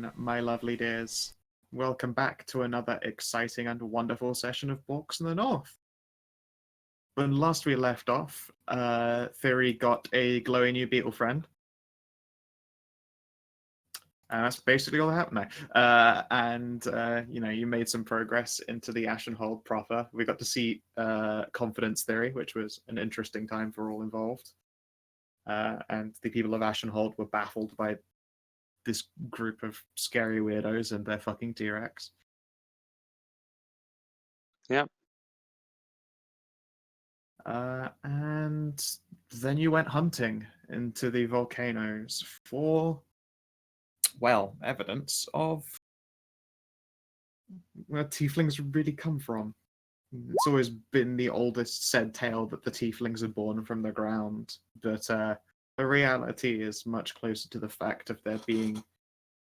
then, my lovely dears. Welcome back to another exciting and wonderful session of Walks in the North. When last we left off, Thyri got a glowy new beetle friend. And that's basically all that happened there. You made some progress into the Ashenhold proper. We got to see Confidence Theory, which was an interesting time for all involved. And the people of Ashenhold were baffled by this group of scary weirdos and their fucking T-Rex. Yep. And then you went hunting into the volcanoes for, well, evidence of where tieflings really come from. It's always been the oldest said tale that the tieflings are born from the ground, but the reality is much closer to the fact of there being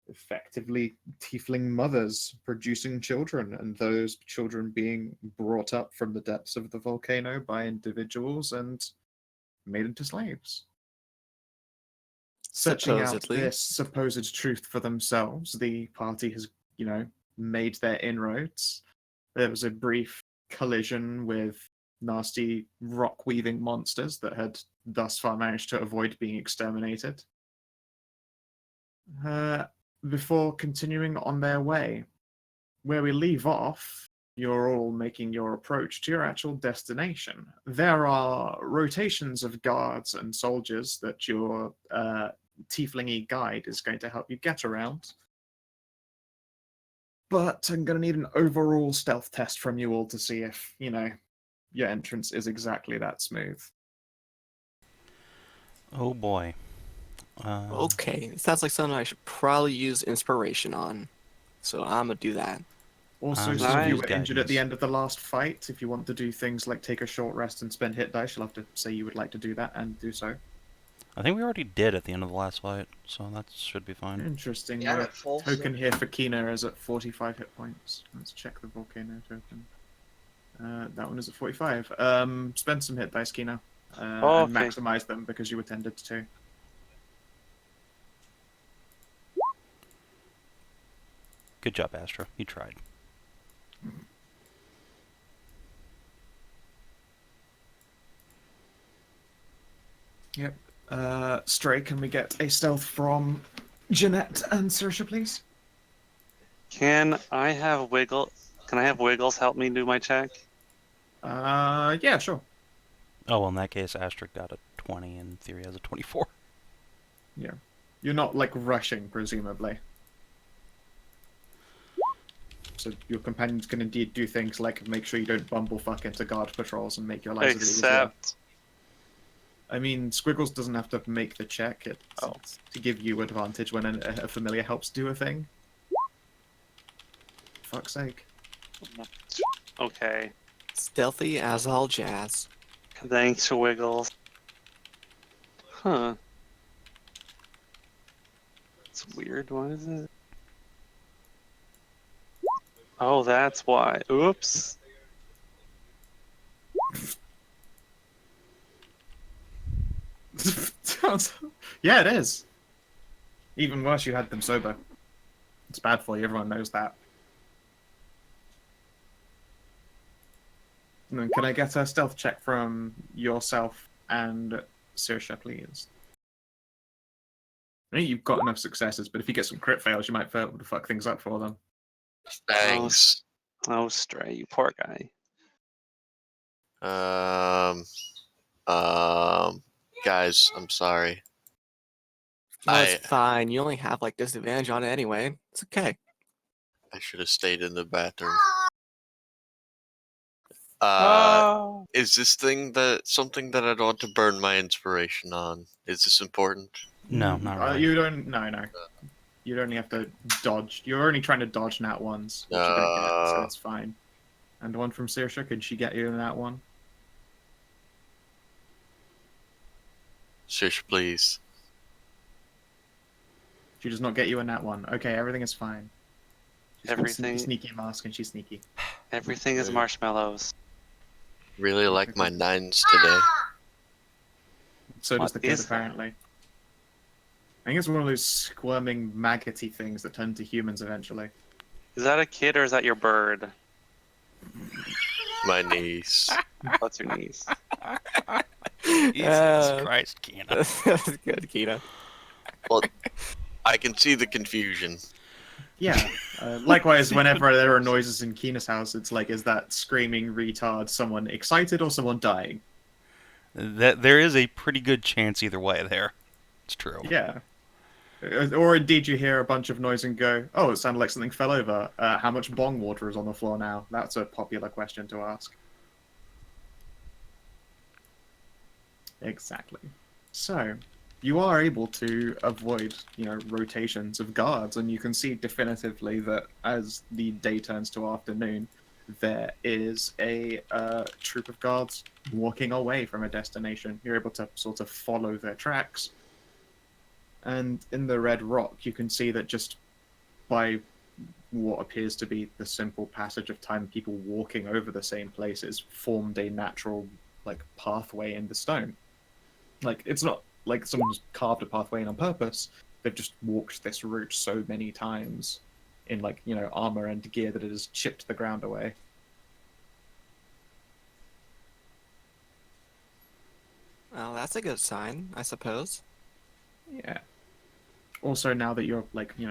effectively tiefling mothers producing children, and those children being brought up from the depths of the volcano by individuals and made into slaves. Searching out this supposed truth for themselves, the party has, made their inroads. There was a brief collision with nasty rock-weaving monsters that had thus far managed to avoid being exterminated. Before continuing on their way. Where we leave off, you're all making your approach to your actual destination. There are rotations of guards and soldiers that your tieflingy guide is going to help you get around. But I'm going to need an overall stealth test from you all to see if, your entrance is exactly that smooth. Oh boy. Okay, it sounds like something I should probably use inspiration on. So I'm gonna do that. Also, since you were injured at the end of the last fight, if you want to do things like take a short rest and spend hit dice, you'll have to say you would like to do that and do so. I think we already did at the end of the last fight, so that should be fine. Interesting. Yeah, The token here for Kina is at 45 hit points. Let's check the volcano token. That one is at 45. Spend some hit dice, Kina. And maximize them because you attended to. Good job, Astra. You tried. Yep. Stray, can we get a stealth from Jeanette and Saoirse, please? Can I have Wiggles help me do my check? Yeah, sure. Oh, well, in that case, Astra got a 20 and Thyri has a 24. Yeah. You're not, rushing, presumably. So your companions can indeed do things like make sure you don't bumblefuck into guard patrols and make your lives easier. I mean, Squiggles doesn't have to make the check. It's to give you advantage when a familiar helps do a thing. Fuck's sake. Okay. Stealthy as all jazz. Thanks, Wiggles. Huh. It's weird. What is it? Oh, that's why. Oops. Yeah, it is. Even worse, you had them sober. It's bad for you, everyone knows that. And then can I get a stealth check from yourself and Saoirse, please? I think you've got enough successes, but if you get some crit fails, you might be able to fuck things up for them. Thanks. Oh, Stray, you poor guy. Guys, I'm sorry. That's fine. You only have disadvantage on it anyway. It's okay. I should have stayed in the bathroom. Is this thing something that I'd want to burn my inspiration on? Is this important? No, not really. You don't. No. You'd only have to dodge. You're only trying to dodge nat ones, which you don't get, so it's fine. And one from Saoirse, could she get you in that one? Saoirse, please. She does not get you in that one. Okay, everything is fine. She's Everything. Sneaky mask, and she's sneaky. Everything is marshmallows. Really like my 9s today. So does the kid, apparently. I think it's one of those squirming, maggoty things that turn to humans eventually. Is that a kid or is that your bird? My niece. What's your niece? Jesus Christ, Kina. That was good, Kina. Well, I can see the confusion. Yeah. Likewise, whenever there are noises in Kina's house, it's like, is that screaming retard someone excited or someone dying? There is a pretty good chance either way there. It's true. Yeah. Or indeed you hear a bunch of noise and go, oh, it sounded like something fell over. How much bong water is on the floor now? That's a popular question to ask. Exactly. So, you are able to avoid, rotations of guards, and you can see definitively that as the day turns to afternoon, there is a troop of guards walking away from a destination. You're able to sort of follow their tracks. And in the Red Rock, you can see that just by what appears to be the simple passage of time, people walking over the same places formed a natural, pathway in the stone. It's not like someone's carved a pathway in on purpose. They've just walked this route so many times in, armor and gear that it has chipped the ground away. Well, that's a good sign, I suppose. Yeah. Also, now that you're,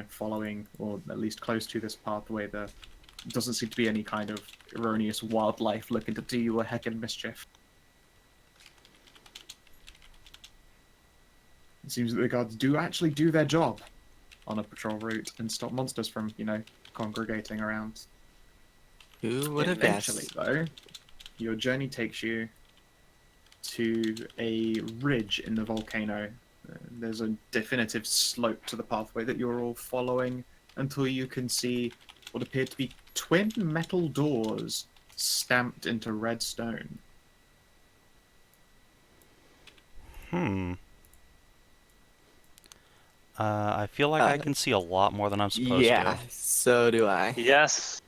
following, or at least close to this pathway, there doesn't seem to be any kind of erroneous wildlife looking to do you a heckin' mischief. It seems that the guards do actually do their job on a patrol route and stop monsters from, congregating around. Who would have Eventually, guessed? though, your journey takes you to a ridge in the volcano. There's a definitive slope to the pathway that you're all following until you can see what appear to be twin metal doors stamped into red stone. I feel like I can see a lot more than I'm supposed Yeah, to. so do I. Yes.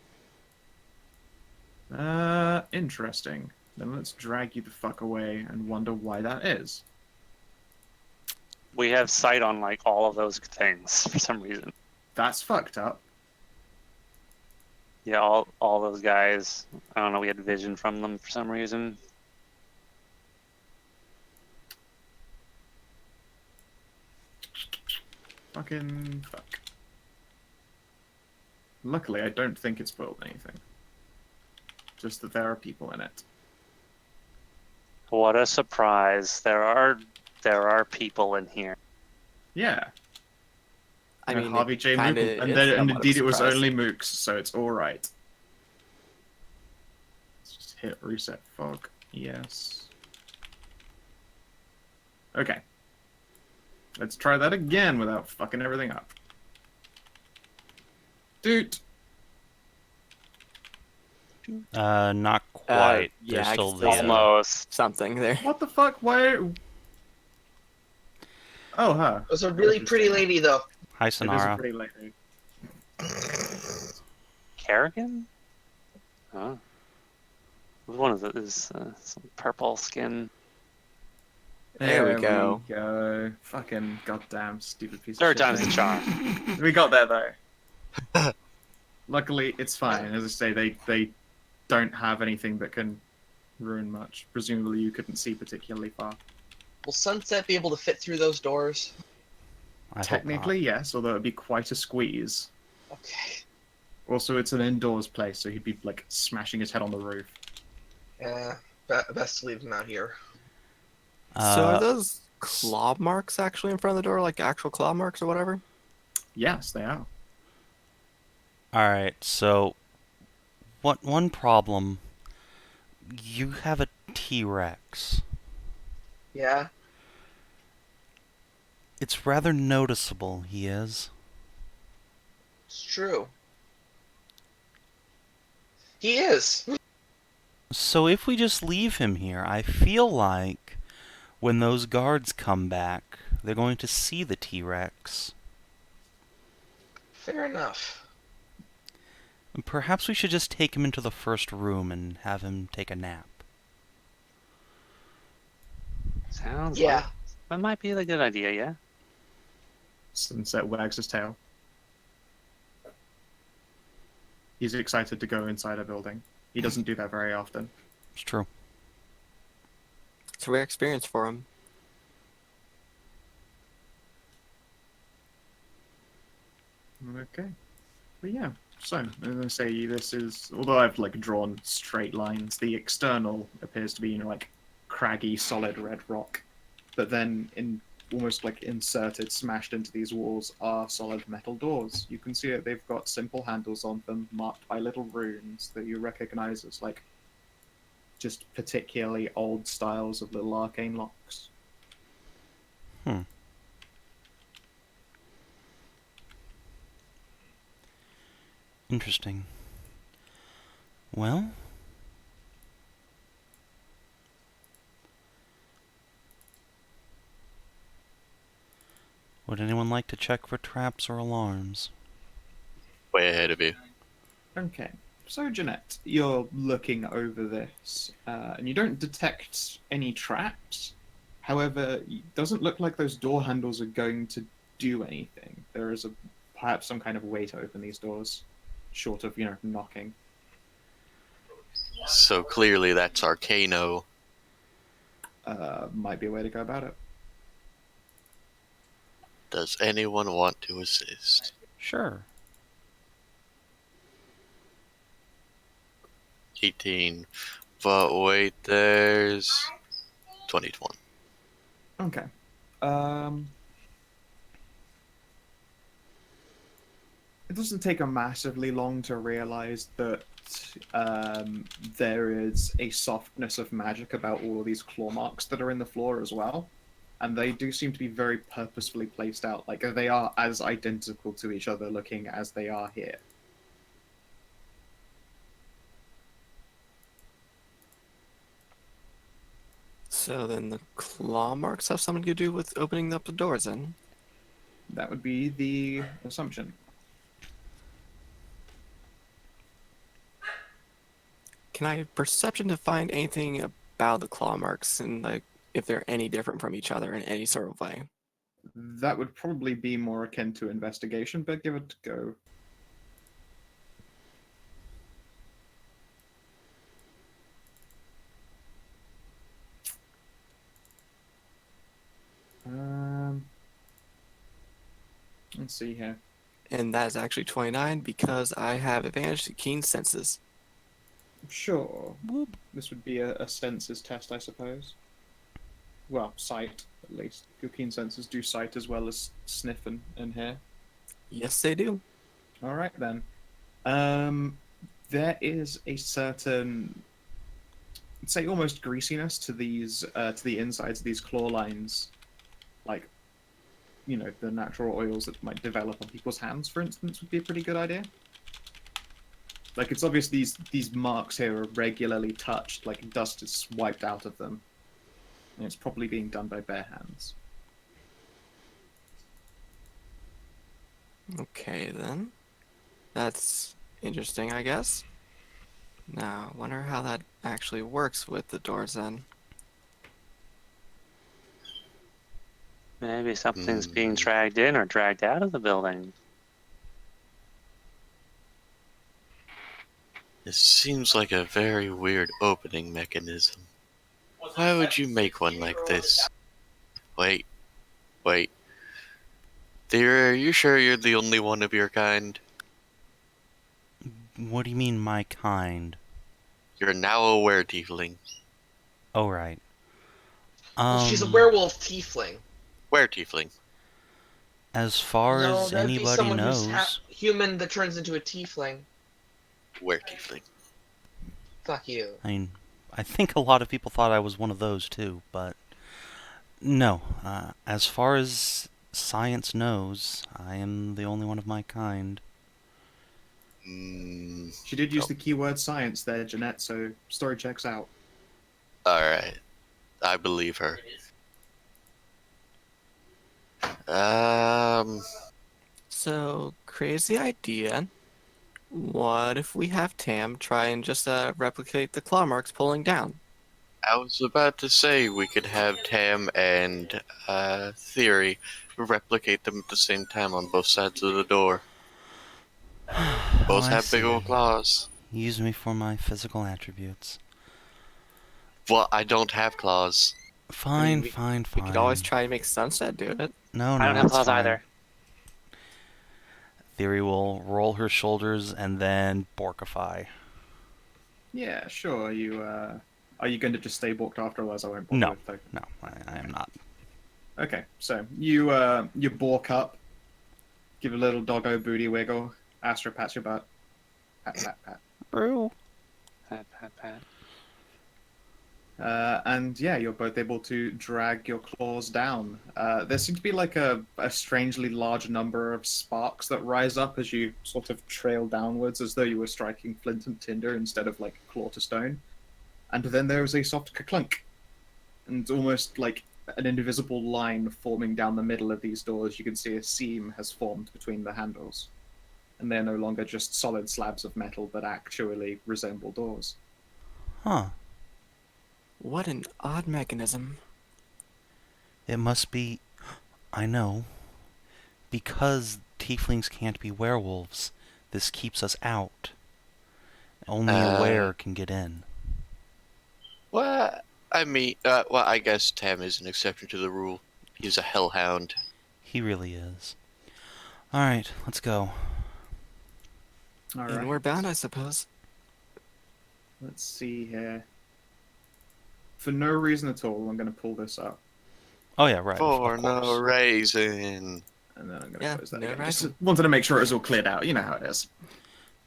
Interesting. Then let's drag you the fuck away and wonder why that is. We have sight on all of those things for some reason. That's fucked up. Yeah, all those guys. I don't know. We had vision from them for some reason. Fucking fuck. Luckily, I don't think it spoiled anything. Just that there are people in it. What a surprise! There are people in here. Yeah. I And mean, Harvey J. kinda Mook, and, is then, and somewhat of a indeed it was surprise. only Mooks, so it's alright. Let's just hit reset fog. Yes. Okay. Let's try that again without fucking everything up. Dude! Not quite. yeah, There's I still can the. still Almost. Something there. What the fuck? Why? Oh, huh. It was a really pretty lady, though. Hi, It is a Sonara. pretty lady. Kerrigan? Oh. Which one is it? Is some purple skin? There we go. We go. Fucking goddamn stupid piece Third of shit. time's the charm. We got there though. Luckily, it's fine. As I say, they don't have anything that can ruin much. Presumably, you couldn't see particularly far. Will Sunset be able to fit through those doors? I hope Technically, yes, although it'd be quite a squeeze. Okay. Also, it's an indoors place, so he'd be smashing his head on the roof. Yeah, best to leave him out here. not. So are those claw marks actually in front of the door, like actual claw marks or whatever? Yes, they are. Alright, so. One problem. You have a T-Rex. Yeah? It's rather noticeable, he is. It's true. He is. So if we just leave him here, I feel like when those guards come back, they're going to see the T-Rex. Fair enough. And perhaps we should just take him into the first room and have him take a nap. Sounds Yeah. like that might be a good idea, yeah? Sunset wags his tail. He's excited to go inside a building. He doesn't do that very often. It's true. It's a rare experience for him. Okay. But yeah, so I'm going to say this is, although I've like drawn straight lines, the external appears to be, you know, like craggy, solid red rock. But then in almost like inserted, smashed into these walls are solid metal doors. You can see that they've got simple handles on them, marked by little runes that you recognize as like just particularly old styles of little arcane locks. Hmm. Interesting. Well, would anyone like to check for traps or alarms? Way ahead of you. Okay, so Jeanette, you're looking over this, and you don't detect any traps. However, it doesn't look like those door handles are going to do anything. There is perhaps some kind of way to open these doors, short of, you know, knocking. So clearly that's Arcano. Might be a way to go about it. Does anyone want to assist? Sure. 18. But wait, there's 21. Okay. It doesn't take a massively long to realize that there is a softness of magic about all of these claw marks that are in the floor as well. And they do seem to be very purposefully placed out. Like, they are as identical to each other looking as they are here. So then the claw marks have something to do with opening up the doors then? That would be the assumption. Can I perception to find anything about the claw marks and like if they're any different from each other in any sort of way? That would probably be more akin to investigation, but give it a go. Let's see here. And that is actually 29 because I have advantage to keen senses. Sure. Whoop. This would be a senses test, I suppose. Well, sight, at least. Your keen senses do sight as well as sniff and hear. Yes, they do. All right, then. There is a certain, I'd say, almost greasiness to these, to the insides of these claw lines. Like, you know, the natural oils that might develop on people's hands, for instance, would be a pretty good idea. Like, it's obvious these marks here are regularly touched, like dust is wiped out of them. And it's probably being done by bare hands. Okay, then. That's interesting, I guess. Now, I wonder how that actually works with the doors then. Maybe something's being dragged in or dragged out of the building. It seems like a very weird opening mechanism. Why would you make one like this? Wait. Thyri, are you sure you're the only one of your kind? What do you mean, my kind? You're now a were-tiefling. Oh, right. She's a werewolf tiefling. Were-tiefling. As far No, as that'd be anybody someone knows, who's human that turns into a tiefling. Were-tiefling. Fuck you. I mean, I think a lot of people thought I was one of those too, but no. As far as science knows, I am the only one of my kind. She did use the keyword science there, Jeanette, so story checks out. Alright. I believe her. So, crazy idea. What if we have Tam try and just replicate the claw marks pulling down? I was about to say we could have Tam and Thyri replicate them at the same time on both sides of the door. Oh, Both I have big old see. claws. Use me for my physical attributes. Well, I don't have claws. Fine, we- fine, We fine. could always try and make Sunset do it. No, I don't no, have it's claws fine. either. Thyri will roll her shoulders and then borkify. Yeah, sure. Are you going to just stay balked after? Otherwise, I won't bother No. with No, I am not. Okay, so you balk up, give a little doggo booty wiggle, Astra pats your butt, pat pat pat, Brew. Pat, pat, pat. and yeah, you're both able to drag your claws down. There seems to be like a strangely large number of sparks that rise up as you sort of trail downwards, as though you were striking flint and tinder instead of like claw to stone. And then there is a soft clunk, and almost like an invisible line forming down the middle of these doors. You can see a seam has formed between the handles, and they're no longer just solid slabs of metal that actually resemble doors. Huh. What an odd mechanism. It must be... I know. Because tieflings can't be werewolves, this keeps us out. Only a were can get in. Well, I mean, I guess Tam is an exception to the rule. He's a hellhound. He really is. Alright, let's go. All right. And we're bound, I suppose. Let's see here. For no reason at all, I'm going to pull this up, Oh yeah, right. For of no course. reason. and then I'm going to Yeah, close that no again. reason. Just wanted to make sure it was all cleared out. You know how it is.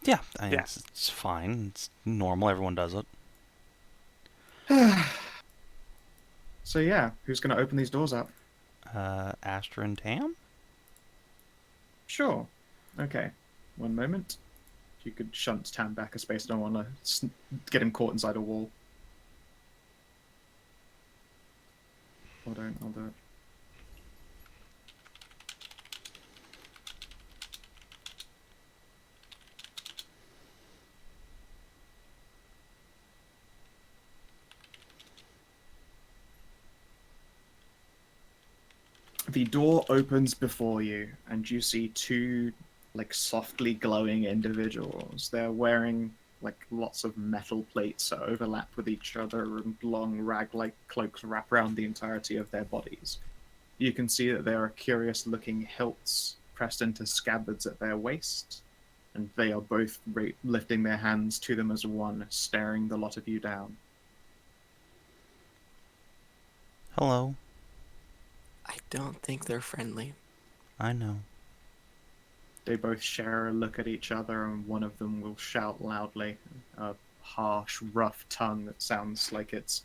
Yeah, Yeah. it's fine. It's normal. Everyone does it. So yeah, who's going to open these doors up? Astra and Tam? Sure. Okay. One moment. If you could shunt Tam back a space, I don't want to get him caught inside a wall. Or don't, I'll do it. The door opens before you, and you see two, like, softly glowing individuals. They're wearing, like, lots of metal plates that overlap with each other, and long rag-like cloaks wrap around the entirety of their bodies. You can see that there are curious-looking hilts pressed into scabbards at their waist, and they are both lifting their hands to them as one, staring the lot of you down. Hello. I don't think they're friendly. I know. They both share a look at each other, and one of them will shout loudly, a harsh, rough tongue that sounds like it's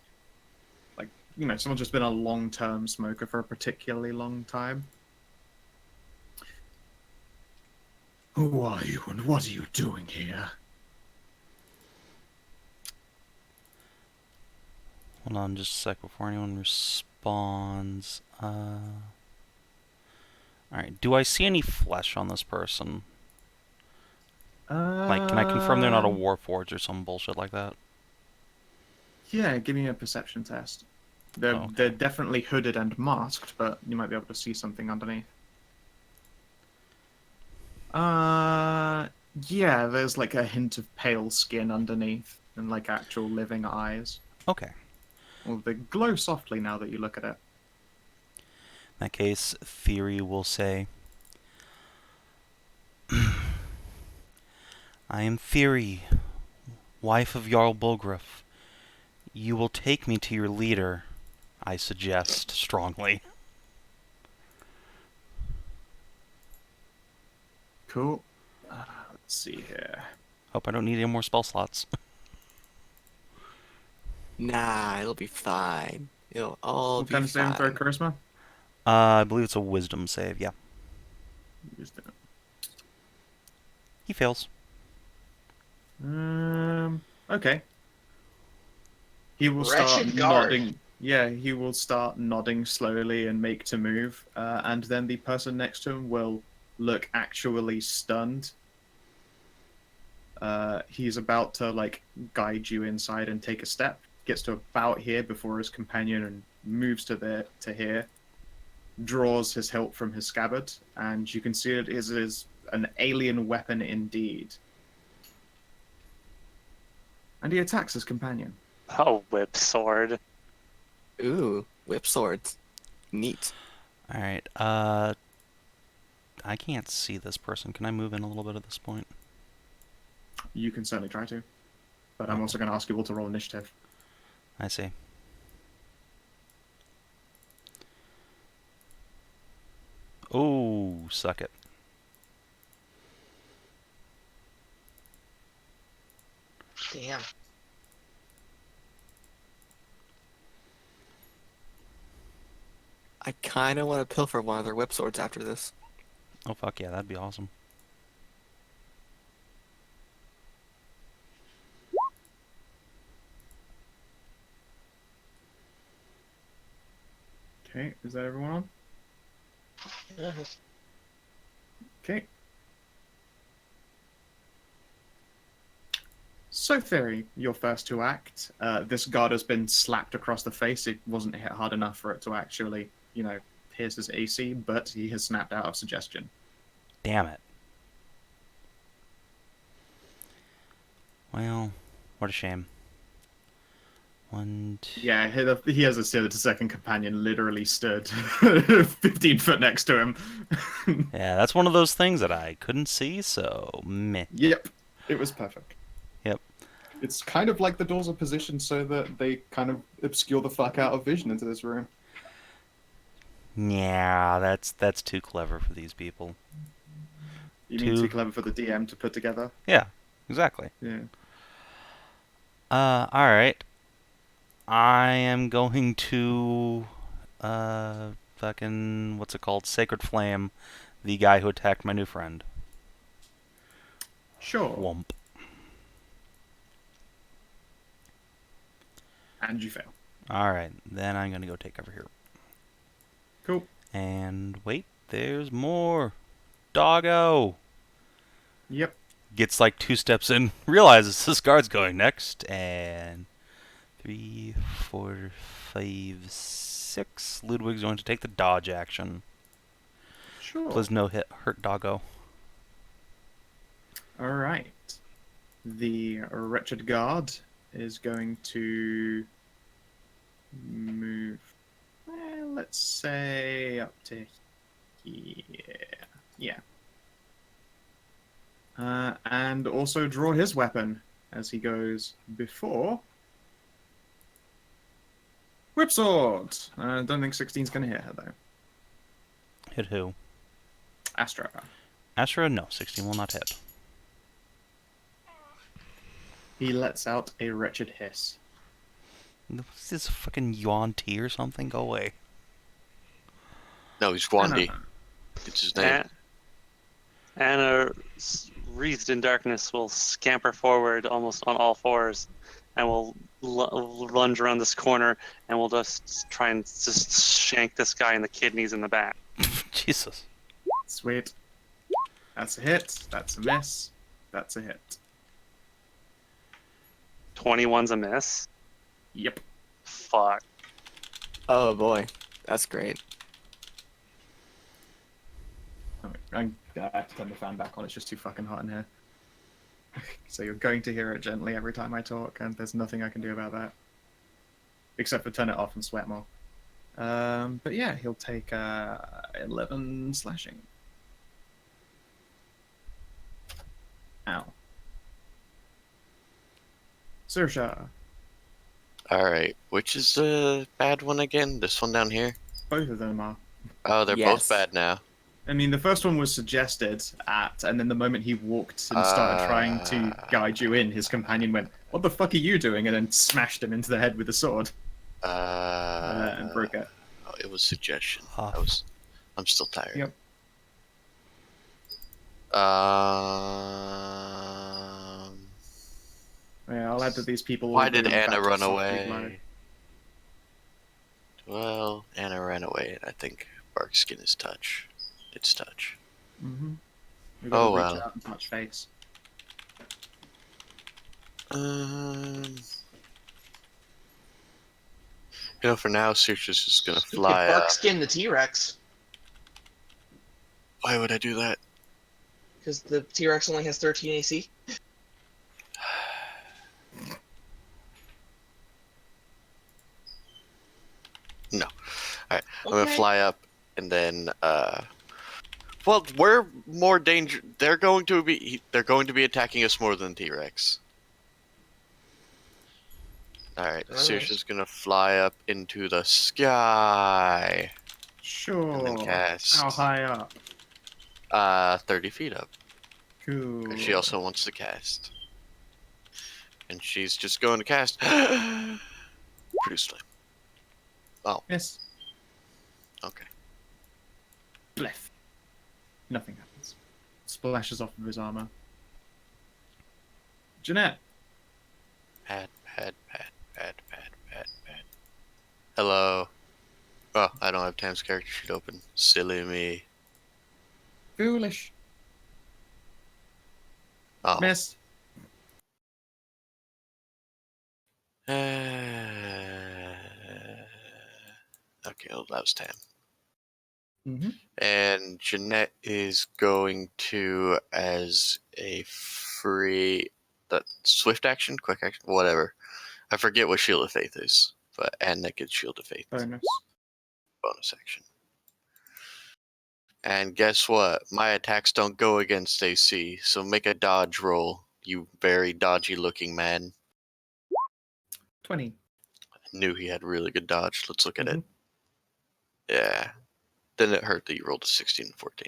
like, you know, someone's just been a long-term smoker for a particularly long time. Who are you, and what are you doing here? Hold on just a sec before anyone responds. Alright, do I see any flesh on this person? Like, can I confirm they're not a warforged or some bullshit like that? Yeah, give me a perception test. They're, Okay. they're definitely hooded and masked, but you might be able to see something underneath. Yeah, there's like a hint of pale skin underneath, and like actual living eyes. Okay. Well, they glow softly now that you look at it. In that case, Thyri will say, I am Thyri, wife of Jarl Bulgraf. You will take me to your leader, I suggest strongly. Cool. Let's see here. Hope I don't need any more spell slots. Nah, it'll be fine. It'll all What be kind of saving throw? fine. Charisma? I believe it's a wisdom save, yeah. Just do it. He fails. Okay. He will start Wretched guard. nodding. Yeah, he will start nodding slowly and make to move, and then the person next to him will look actually stunned. He's about to like guide you inside and take a step, gets to about here before his companion and moves to here, draws his hilt from his scabbard, and you can see it is an alien weapon indeed. And he attacks his companion. Oh, whip sword. Ooh, whip swords. Neat. Alright, I can't see this person. Can I move in a little bit at this point? You can certainly try to. But I'm also going to ask you all to roll initiative. I see. Oh, suck it. Damn. I kind of want to pilfer one of their whip swords after this. Oh, fuck yeah, that'd be awesome. Okay, is that everyone on? Okay. So, Thyri, you're first to act. This guard has been slapped across the face. It wasn't hit hard enough for it to actually, pierce his AC, but he has snapped out of suggestion. Damn it. Well, what a shame. One, two... Yeah, he has a second companion literally stood 15 foot next to him. Yeah, that's one of those things that I couldn't see, so meh. Yep, it was perfect. Yep. It's kind of like the doors are positioned so that they kind of obscure the fuck out of vision into this room. Yeah, that's too clever for these people. You mean too clever for the DM to put together? Yeah, exactly. Yeah. Alright. I am going to, fucking, what's it called? Sacred Flame, the guy who attacked my new friend. Sure. Whomp. And you fail. Alright, then I'm gonna go take cover here. Cool. And wait, there's more. Doggo! Yep. Gets like 2 steps in, realizes this guard's going next, and 3, 4, 5, 6. Ludwig's going to take the dodge action. Sure. Please no hurt Doggo. Alright. The wretched guard is going to move, let's say, up to here. Yeah. And also draw his weapon as he goes before. Whip sword! I don't think 16's going to hit her, though. Hit who? Astra. Astra? No, 16 will not hit. He lets out a wretched hiss. What's this fucking Yuan T or something? Go away. No, he's Wandy. It's his name. Anna, wreathed in darkness, will scamper forward almost on all fours, and will lunge around this corner, and will just try and just shank this guy in the kidneys in the back. Jesus. Sweet. That's a hit. That's a miss. That's a hit. 21's a miss. Yep. Fuck. Oh boy, that's great. I have to turn the fan back on. It's just too fucking hot in here. So you're going to hear it gently every time I talk, and there's nothing I can do about that. Except for turn it off and sweat more. But yeah, he'll take 11 slashing. Ow. Saoirse. Alright, which is the bad one again? This one down here? Both of them are. Oh, they're Yes. both bad now. I mean, the first one was suggested and then the moment he walked and started trying to guide you in, his companion went, "What the fuck are you doing?" and then smashed him into the head with a sword and broke it. Oh, it was suggestion. Hoff. I'm still tired. Yep. Yeah, I'll add that these people. Why all did do in Anna fact run softly glow. away? Well, Anna ran away, and I think Barkskin is touch. It's touch. Mm-hmm. Oh, reach well. out and touch face. You know, for now, Sorceress is gonna You fly could bark up. skin the T-Rex, Why would I do that? because the T-Rex only has 13 AC. No. Alright, I'm gonna Okay. fly up and then well, we're more danger they're going to be attacking us more than T-Rex. Alright, Alright. Sorceress gonna fly up into the sky. Sure. And then cast. How high up? 30 feet up. Cool. And she also wants to cast. And she's just going to cast. Produce flame. Oh, Yes. okay. Left. Nothing happens. Splashes off of his armor. Jeanette. Bad. Hello. Oh, I don't have Tam's character sheet open. Silly me. Foolish. Oh. Miss. Okay, well, that was Tam. Mm-hmm. And Jeanette is going to, as a free, that swift action, quick action, whatever. I forget what Shield of Faith is, but and that gets Shield of Faith Bonus. bonus action. And guess what? My attacks don't go against AC, so make a dodge roll, you very dodgy looking man. 20. I knew he had really good dodge. Let's look at it. Mhm. Yeah. Then it hurt that you rolled a 16 and 14.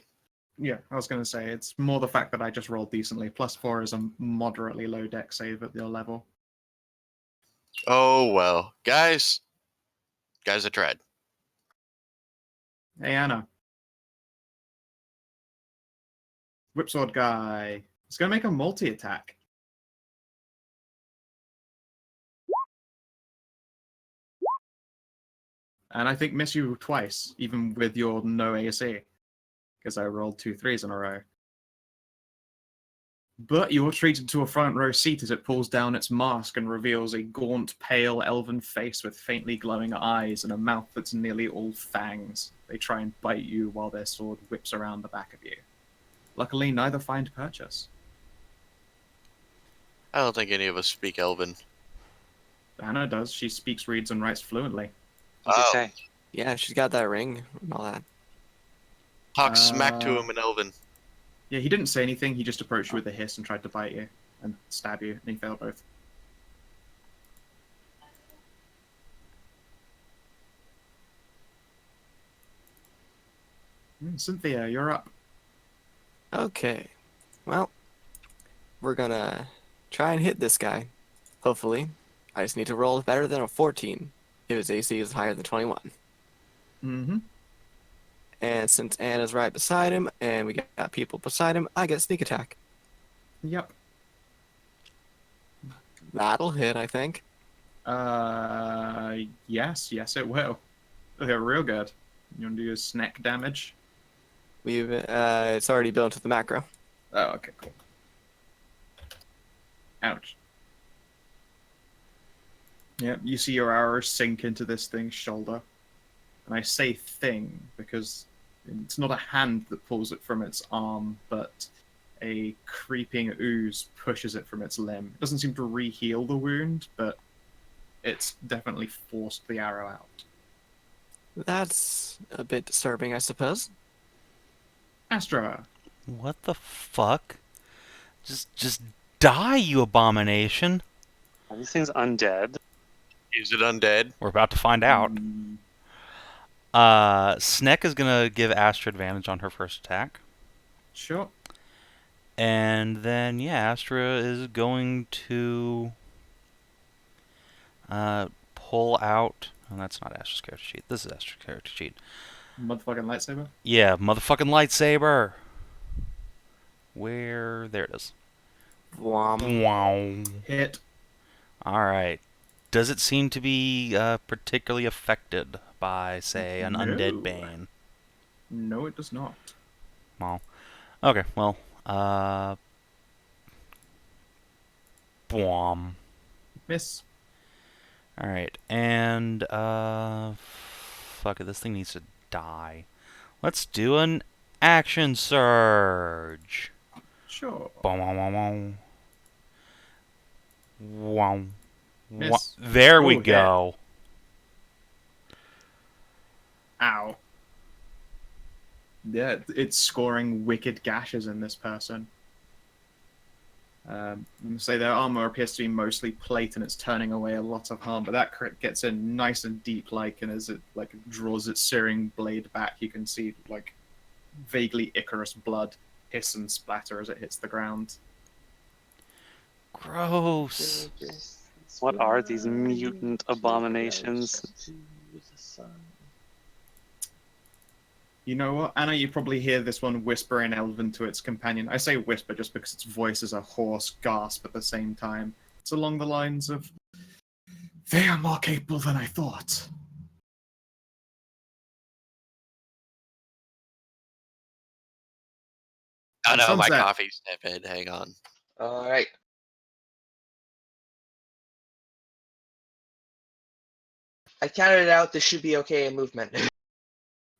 Yeah, I was going to say, it's more the fact that I just rolled decently. +4 is a moderately low deck save at your level. Oh well. Guys, I tried. Hey, Anna. Whipsword guy. He's going to make a multi-attack. And I think miss you twice, even with your no AC. Because I rolled 2 3s in a row. But you are treated to a front row seat as it pulls down its mask and reveals a gaunt, pale, elven face with faintly glowing eyes and a mouth that's nearly all fangs. They try and bite you while their sword whips around the back of you. Luckily, neither find purchase. I don't think any of us speak Elven. Anna does. She speaks, reads, and writes fluently. What'd you Oh. say? Yeah, she's got that ring and all that. Talk smack to him in Elven. Yeah, he didn't say anything. He just approached you with a hiss and tried to bite you and stab you, and he failed both. Cynthia, you're up. Okay. Well, we're gonna try and hit this guy. Hopefully. I just need to roll better than a 14 if his AC is higher than 21. Mm-hmm. And since Anna's right beside him, and we got people beside him, I get sneak attack. Yep. That'll hit, I think. Yes, it will. They're real good. You want to do your snack damage? It's already built into the macro. Oh, okay, cool. Ouch. Yep, you see your arrow sink into this thing's shoulder. And I say thing because it's not a hand that pulls it from its arm, but a creeping ooze pushes it from its limb. It doesn't seem to re-heal the wound, but it's definitely forced the arrow out. That's a bit disturbing, I suppose. Astra. What the fuck? Just die, you abomination. Are these things undead? Is it undead? We're about to find out. Sneck is gonna give Astra advantage on her first attack. Sure. And then, yeah, Astra is going to pull out... Oh, that's not Astra's character sheet. This is Astra's character sheet. Motherfucking lightsaber. Yeah, motherfucking lightsaber. Where? There it is. Whom. Wow. Hit. Alright. Does it seem to be particularly affected by, say, an No. undead bane? No, it does not. Well, okay, well, Bwom. Miss. Alright, and, fuck it, this thing needs to die. Let's do an action surge. Sure. Boom, boom, boom, boom. Wow. Miss. There we Ooh, hit. go. Ow. Yeah, it's scoring wicked gashes in this person. Say their armor appears to be mostly plate and it's turning away a lot of harm, but that crit gets in nice and deep, and as it draws its searing blade back, you can see vaguely Icarus blood hiss and splatter as it hits the ground. Gross. What are these mutant abominations? You know what, Anna? You probably hear this one whisper in Elven to its companion. I say whisper just because its voice is a hoarse gasp at the same time. It's along the lines of, "They are more capable than I thought." Oh no, my Sunset. coffee's tepid. Hang on. All right. I counted it out. This should be okay in movement.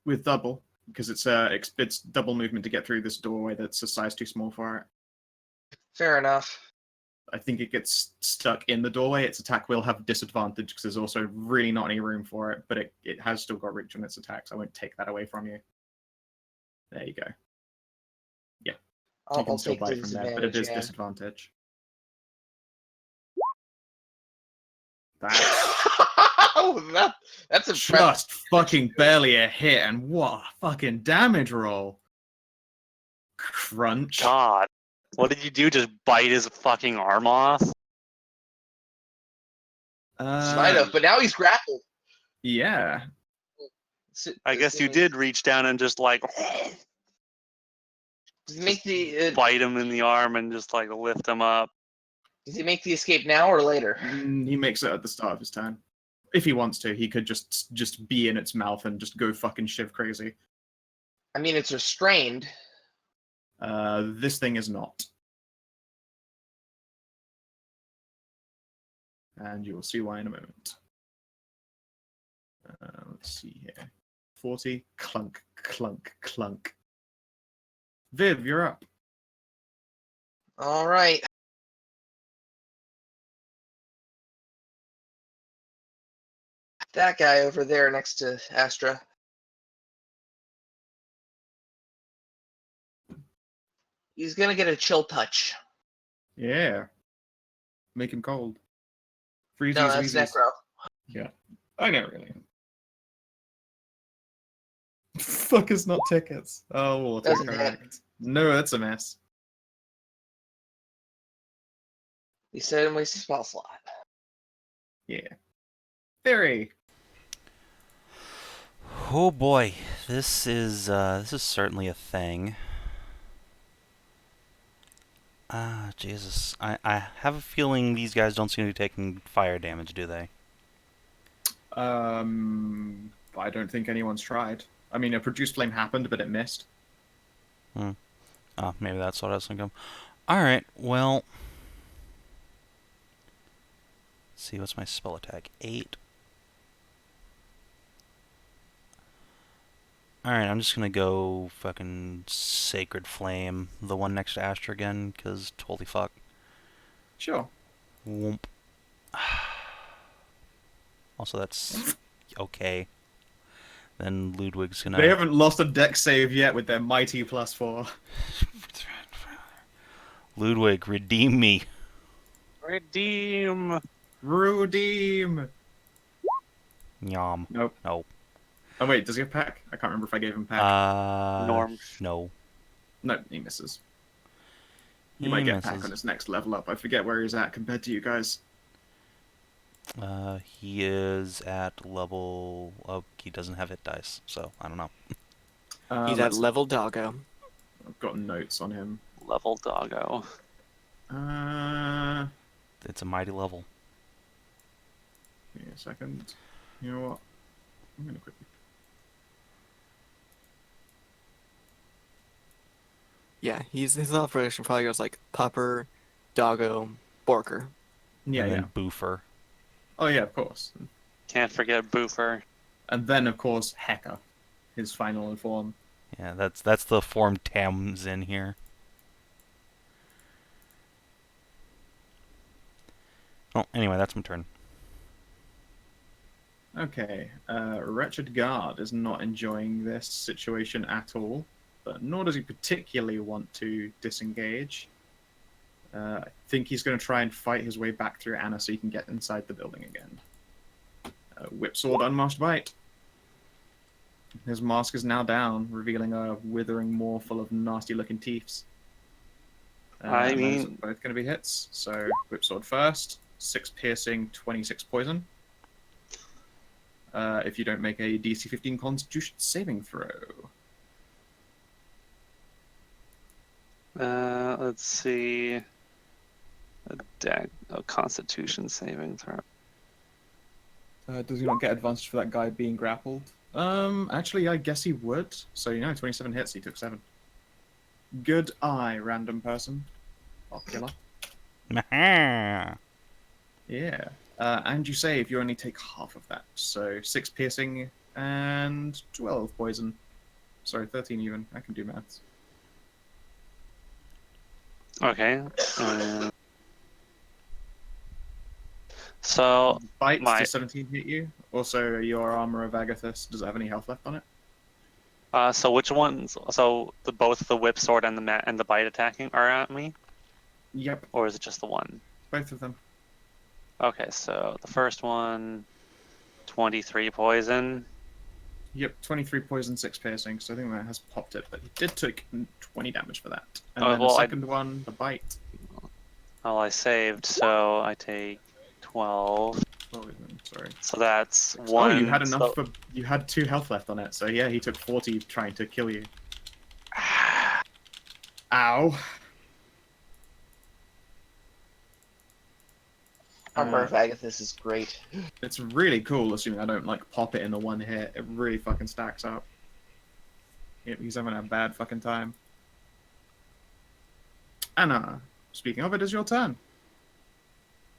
With double, because it's double movement to get through this doorway that's a size too small for it. Fair enough. I think it gets stuck in the doorway. Its attack will have disadvantage because there's also really not any room for it, but it has still got reach on its attacks. I won't take that away from you. There you go. Yeah. You can I'll still take bite the from there, but it is disadvantage, disadvantage. That's Oh, that's impressive. just fucking barely a hit, and what a fucking damage roll. Crunch. God. What did you do? Just bite his fucking arm off? Might have, but now he's grappled. Yeah. I guess you did reach down and just like Does he make the bite him in the arm and just like lift him up. Does he make the escape now or later? He makes it at the start of his turn. If he wants to, he could just be in its mouth and just go fucking shiv crazy. I mean, it's restrained. This thing is not. And you will see why in a moment. Let's see here. 40. Clunk, clunk, clunk. Viv, you're up. All right. That guy over there next to Astra. He's gonna get a chill touch. Yeah. Make him cold. Freezies, No, that's weezies. Necro. Yeah. I know, really. Fuck is not tickets. Oh, Doesn't hit. autocorrect. No, that's a mess. He said and waste a spell slot. Yeah. Thyri. Oh boy, this is certainly a thing. Jesus. I have a feeling these guys don't seem to be taking fire damage, do they? I don't think anyone's tried. I mean, a produce flame happened, but it missed. Oh, maybe that's what I was thinking. Alright, well... Let's see, what's my spell attack? 8. Alright, I'm just gonna go fucking Sacred Flame, the one next to Astra again, because holy fuck. Sure. Whoomp. Also, that's okay. Then Ludwig's gonna... They haven't lost a deck save yet with their mighty +4. Ludwig, redeem me. Redeem. Redeem. Yum. Nope. Nope. Oh wait, does he have pack? I can't remember if I gave him pack. Norm. No. No, he misses. He He might get misses. pack on his next level up. I forget where he's at compared to you guys. He is at level... Oh, he doesn't have hit dice, so I don't know. He's at level doggo. I've got notes on him. Level doggo. It's a mighty level. Give me a second. You know what? I'm gonna quickly. Yeah, his level progression probably goes like Pupper, Doggo, Borker. Yeah, and yeah. then Boofer. Oh yeah, of course. Can't forget Boofer. And then of course Heka, his final form. Yeah, that's the form Tam's in here. Oh, anyway, that's my turn. Okay, Wretched Guard is not enjoying this situation at all, but nor does he particularly want to disengage. I think he's going to try and fight his way back through Anna so he can get inside the building again. Whip Sword, Unmasked Bite. His mask is now down, revealing a withering maw full of nasty-looking teeths. I And those are mean- both going to be hits. So Whip Sword first, 6 piercing, 26 poison. If you don't make a DC 15 Constitution saving throw. Let's see. A Constitution saving throw. Does he not get advantage for that guy being grappled? Actually, I guess he would. So, 27 hits, he took 7. Good eye, random person. Or killer. Aha! Yeah. And you save, you only take half of that. So, 6 piercing and 12 poison. Sorry, 13 even. I can do maths. Okay. So Bite, my- does 17 hit you? Also, your Armor of Agathis, does it have any health left on it? so which ones? So both the whip sword and the bite attacking are at me, Yep, or is it just the one? both of them. Okay, so the first one, 23 poison. Yep, 23 poison, 6 piercing, so I think that has popped it, but he did take 20 damage for that. And Oh, then well, the I- second one, the bite. Well, I saved, so I take 12. Poison, sorry. So that's one. Oh, you had enough so- for... You had 2 health left on it, so yeah, he took 40 trying to kill you. Ow. Armor of Agathis is great. It's really cool, assuming I don't, pop it in a one hit. It really fucking stacks up. Yep, he's having a bad fucking time. Anna, speaking of, it is your turn.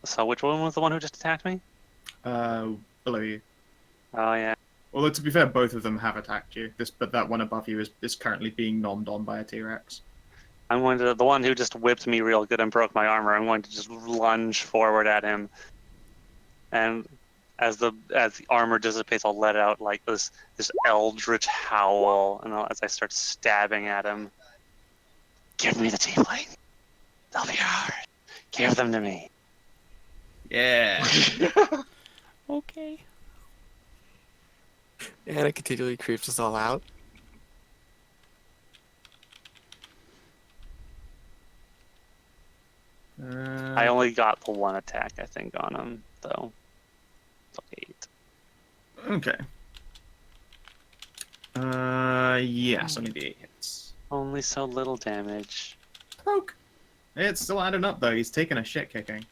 So which one was the one who just attacked me? Below you. Oh yeah. Although, to be fair, both of them have attacked you. But that one above you is currently being nommed on by a T-Rex. I'm going to the one who just whipped me real good and broke my armor. I'm going to just lunge forward at him, and as the armor dissipates, I'll let out this eldritch howl, and as I start stabbing at him, give me the tiefling. They'll be ours. Give them to me. Yeah. Okay. And it continually creeps us all out. I only got the one attack, I think, on him, though. So 8. Okay. Yes, only the 8 hits. Only so little damage. Poke. It's still adding up, though. He's taking a shit kicking.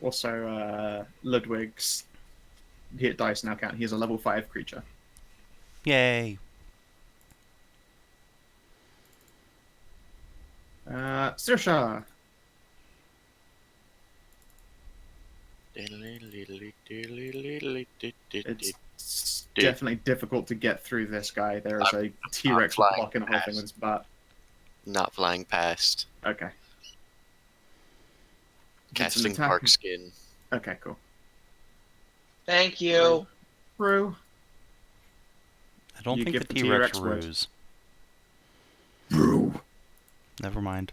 Also, Ludwig's hit dice now count. He is a level 5 creature. Yay. Saoirse. It's definitely difficult to get through this guy. There is a T-Rex flying blocking the whole thing past. with his butt. Not flying past. Okay. It's an Casting attack. Park Skin. Okay, cool. Thank you. Brew. I don't You think give the the T-Rex T-Rex wood. ruse. Brew. Never mind.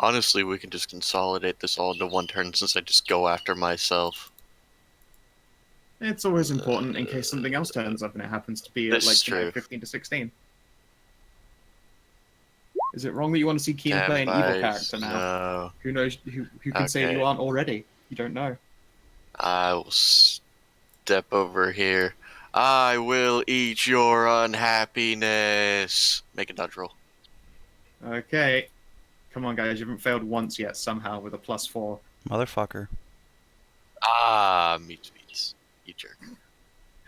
Honestly, we can just consolidate this all into one turn since I just go after myself. It's always important in case something else turns up and it happens to be at This is true. 15 to 16. Is it wrong that you want to see Keenan play an evil Vampires, character now? No. Who knows? Who can say Okay. you aren't already? You don't know. I will step over here. I will eat your unhappiness. Make a dodge roll. Okay. Come on, guys, you haven't failed once yet somehow with a +4. Motherfucker. Ah, meets. You jerk.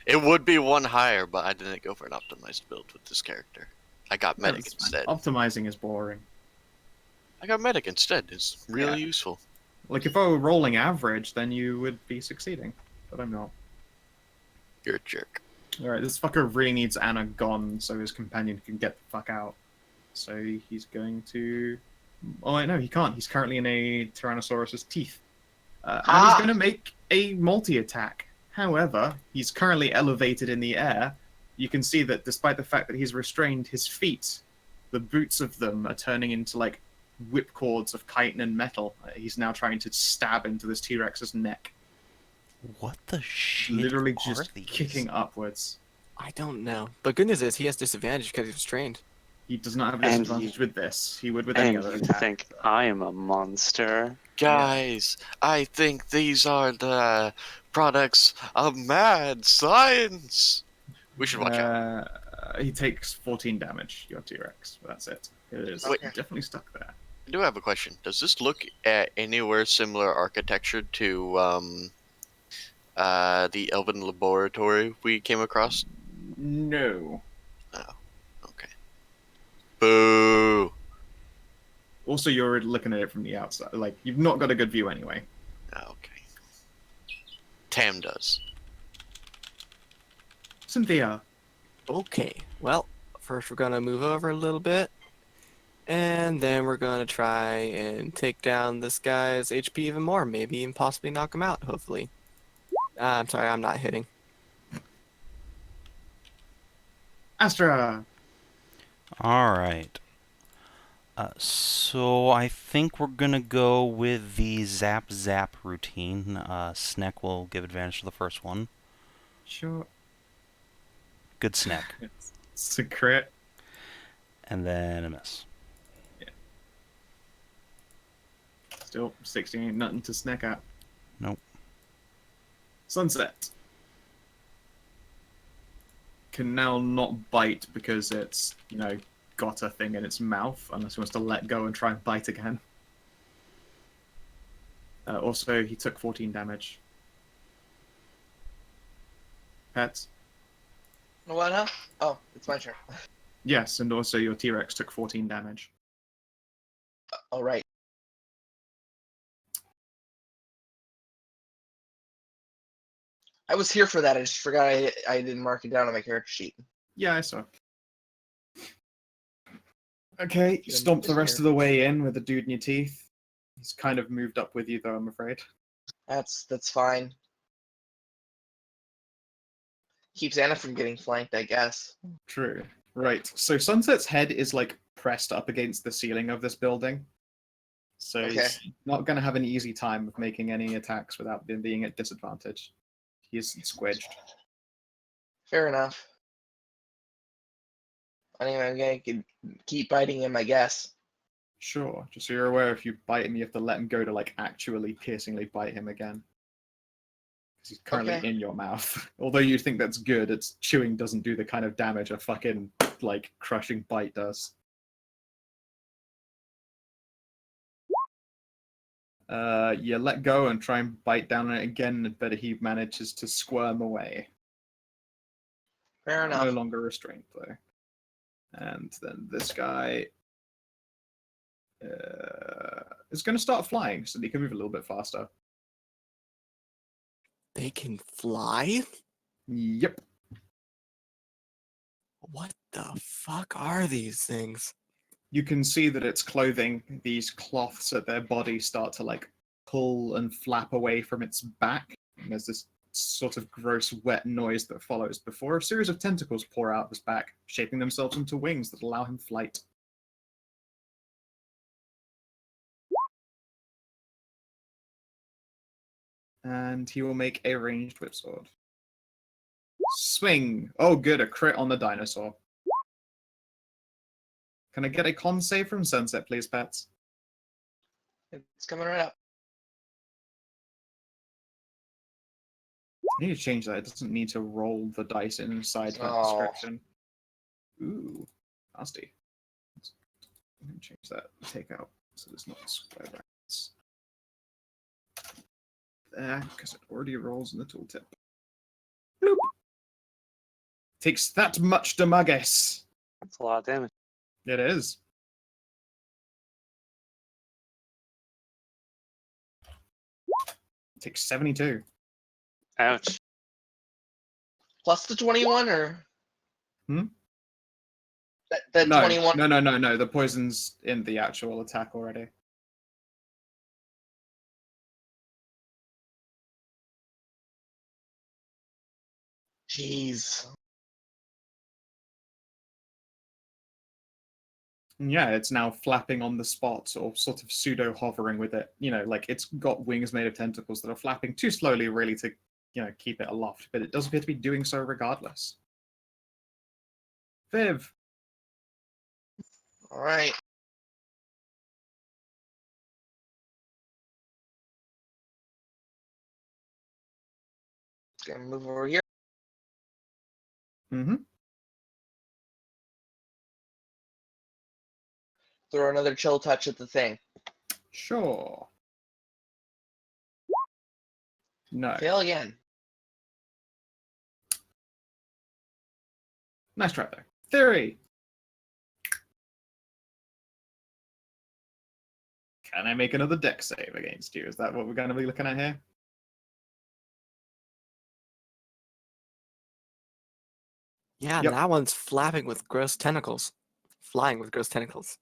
It would be one higher, but I didn't go for an optimized build with this character. I got medic That's fine. instead. Optimizing is boring. I got medic instead. It's really Yeah. useful. Like, if I were rolling average, then you would be succeeding. But I'm not. You're a jerk. Alright, this fucker really needs Anna gone so his companion can get the fuck out. So he's going to... Oh, wait, no, he can't. He's currently in a Tyrannosaurus's teeth. And he's going to make a multi-attack. However, he's currently elevated in the air. You can see that despite the fact that he's restrained, his feet, the boots of them are turning into, like, whipcords of chitin and metal. He's now trying to stab into this T-Rex's neck. What the shit Literally are just these? kicking upwards. I don't know. But good news is he has disadvantage because he was trained. He does not have a And disadvantage with this. He would with any And other you attack. think I am a monster? Guys, I think these are the products of mad science. We should watch out. He takes 14 damage, your T-Rex. That's it. It is Wait. definitely stuck there. I do have a question. Does this look at anywhere similar architecture to the Elven laboratory we came across? No. Oh, okay. Boo. Also, you're looking at it from the outside. Like, you've not got a good view anyway. Okay. Tam does. Cynthia. Okay, well, first we're gonna move over a little bit, and then we're gonna try and take down this guy's HP even more, maybe even possibly knock him out, hopefully. I'm sorry, I'm not hitting. Astra. Alright. So I think we're gonna go with the zap zap routine. Sneck will give advantage to the first one. Sure. Good Sneck. It's a crit. And then a miss. Still, 16 ain't nothing to snack at. Nope. Sunset. Can now not bite because it's, you know, got a thing in its mouth, unless he wants to let go and try and bite again. Also, he took 14 damage. Pets? What now? Oh, it's my turn. Yes, and also your T-Rex took 14 damage. All right. I was here for that. I just forgot I didn't mark it down on my character sheet. Yeah, I saw. Okay, you Jump stomp the rest here. of the way in with the dude in your teeth. He's kind of moved up with you, though, I'm afraid. That's fine. Keeps Anna from getting flanked, I guess. True. Right, so Sunset's head is, like, pressed up against the ceiling of this building. So Okay. he's not going to have an easy time of making any attacks without being at disadvantage. He is squidged. Fair enough. Anyway, I'm gonna keep biting him, I guess. Sure, just so you're aware, if you bite him, you have to let him go to, like, actually piercingly bite him again. Because he's currently Okay. in your mouth. Although you think that's good, its chewing doesn't do the kind of damage a fucking, like, crushing bite does. You let go and try and bite down on it again, but he manages to squirm away. Fair enough. No longer restrained, though. And then this guy is going to start flying, so he can move a little bit faster. They can fly? Yep. What the fuck are these things? You can see that its clothing, these cloths at their body start to, like, pull and flap away from its back. And there's this sort of gross, wet noise that follows before a series of tentacles pour out of his back, shaping themselves into wings that allow him flight. And he will make a ranged whip sword. Swing! Oh, good, a crit on the dinosaur. Can I get a con save from Sunset, please, Pets? It's coming right up. I need to change that. It doesn't need to roll the dice inside that Oh. description. Ooh, nasty. I'm going to change that. Take out So it's not square brackets. There, because it already rolls in the tooltip. Bloop. Takes that much damages. That's a lot of damage. It is. Takes 72. Ouch. Plus the 21 or Hmm? that No, 21. no. The poison's in the actual attack already. Jeez. Yeah, it's now flapping on the spot or sort of pseudo hovering with it. You know, like it's got wings made of tentacles that are flapping too slowly, really, to keep it aloft. But it does appear to be doing so regardless. Viv. All right. Gonna move over here. Mm-hmm. Throw another chill touch at the thing. Sure. No. Fail again. Nice try though. Thyri. Can I make another dex save against you? Is that what we're going to be looking at here? Yeah, Yep. that one's flapping with gross tentacles. Flying with gross tentacles.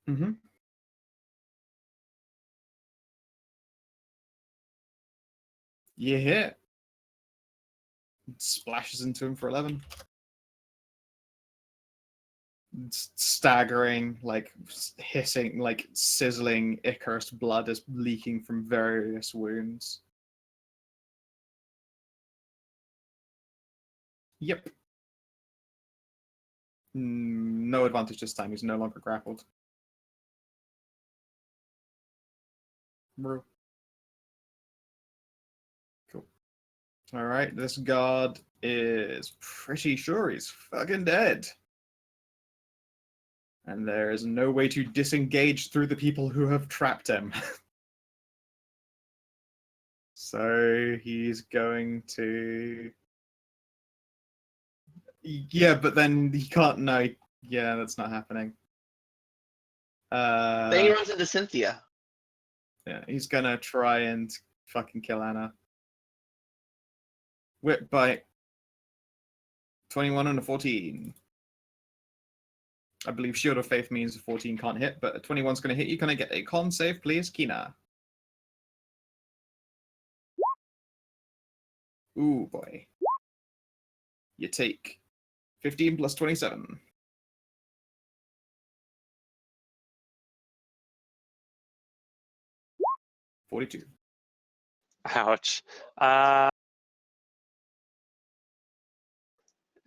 Mm-hmm. You hit. It splashes into him for 11. It's staggering, like hissing, like sizzling Icarus blood is leaking from various wounds. Yep. No advantage this time. He's no longer grappled. Cool. Alright, this guard is pretty sure he's fucking dead. And there is no way to disengage through the people who have trapped him. So he's going to... Yeah, but then he can't... No, yeah, that's not happening. Then he runs into Cynthia. Yeah, he's gonna try and fucking kill Anna. Whip bite. 21 and a 14. I believe Shield of Faith means a 14 can't hit, but a 21's gonna hit you. Can I get a con save, please, Kina? Ooh, boy. You take 15 plus 27. $42. Ouch.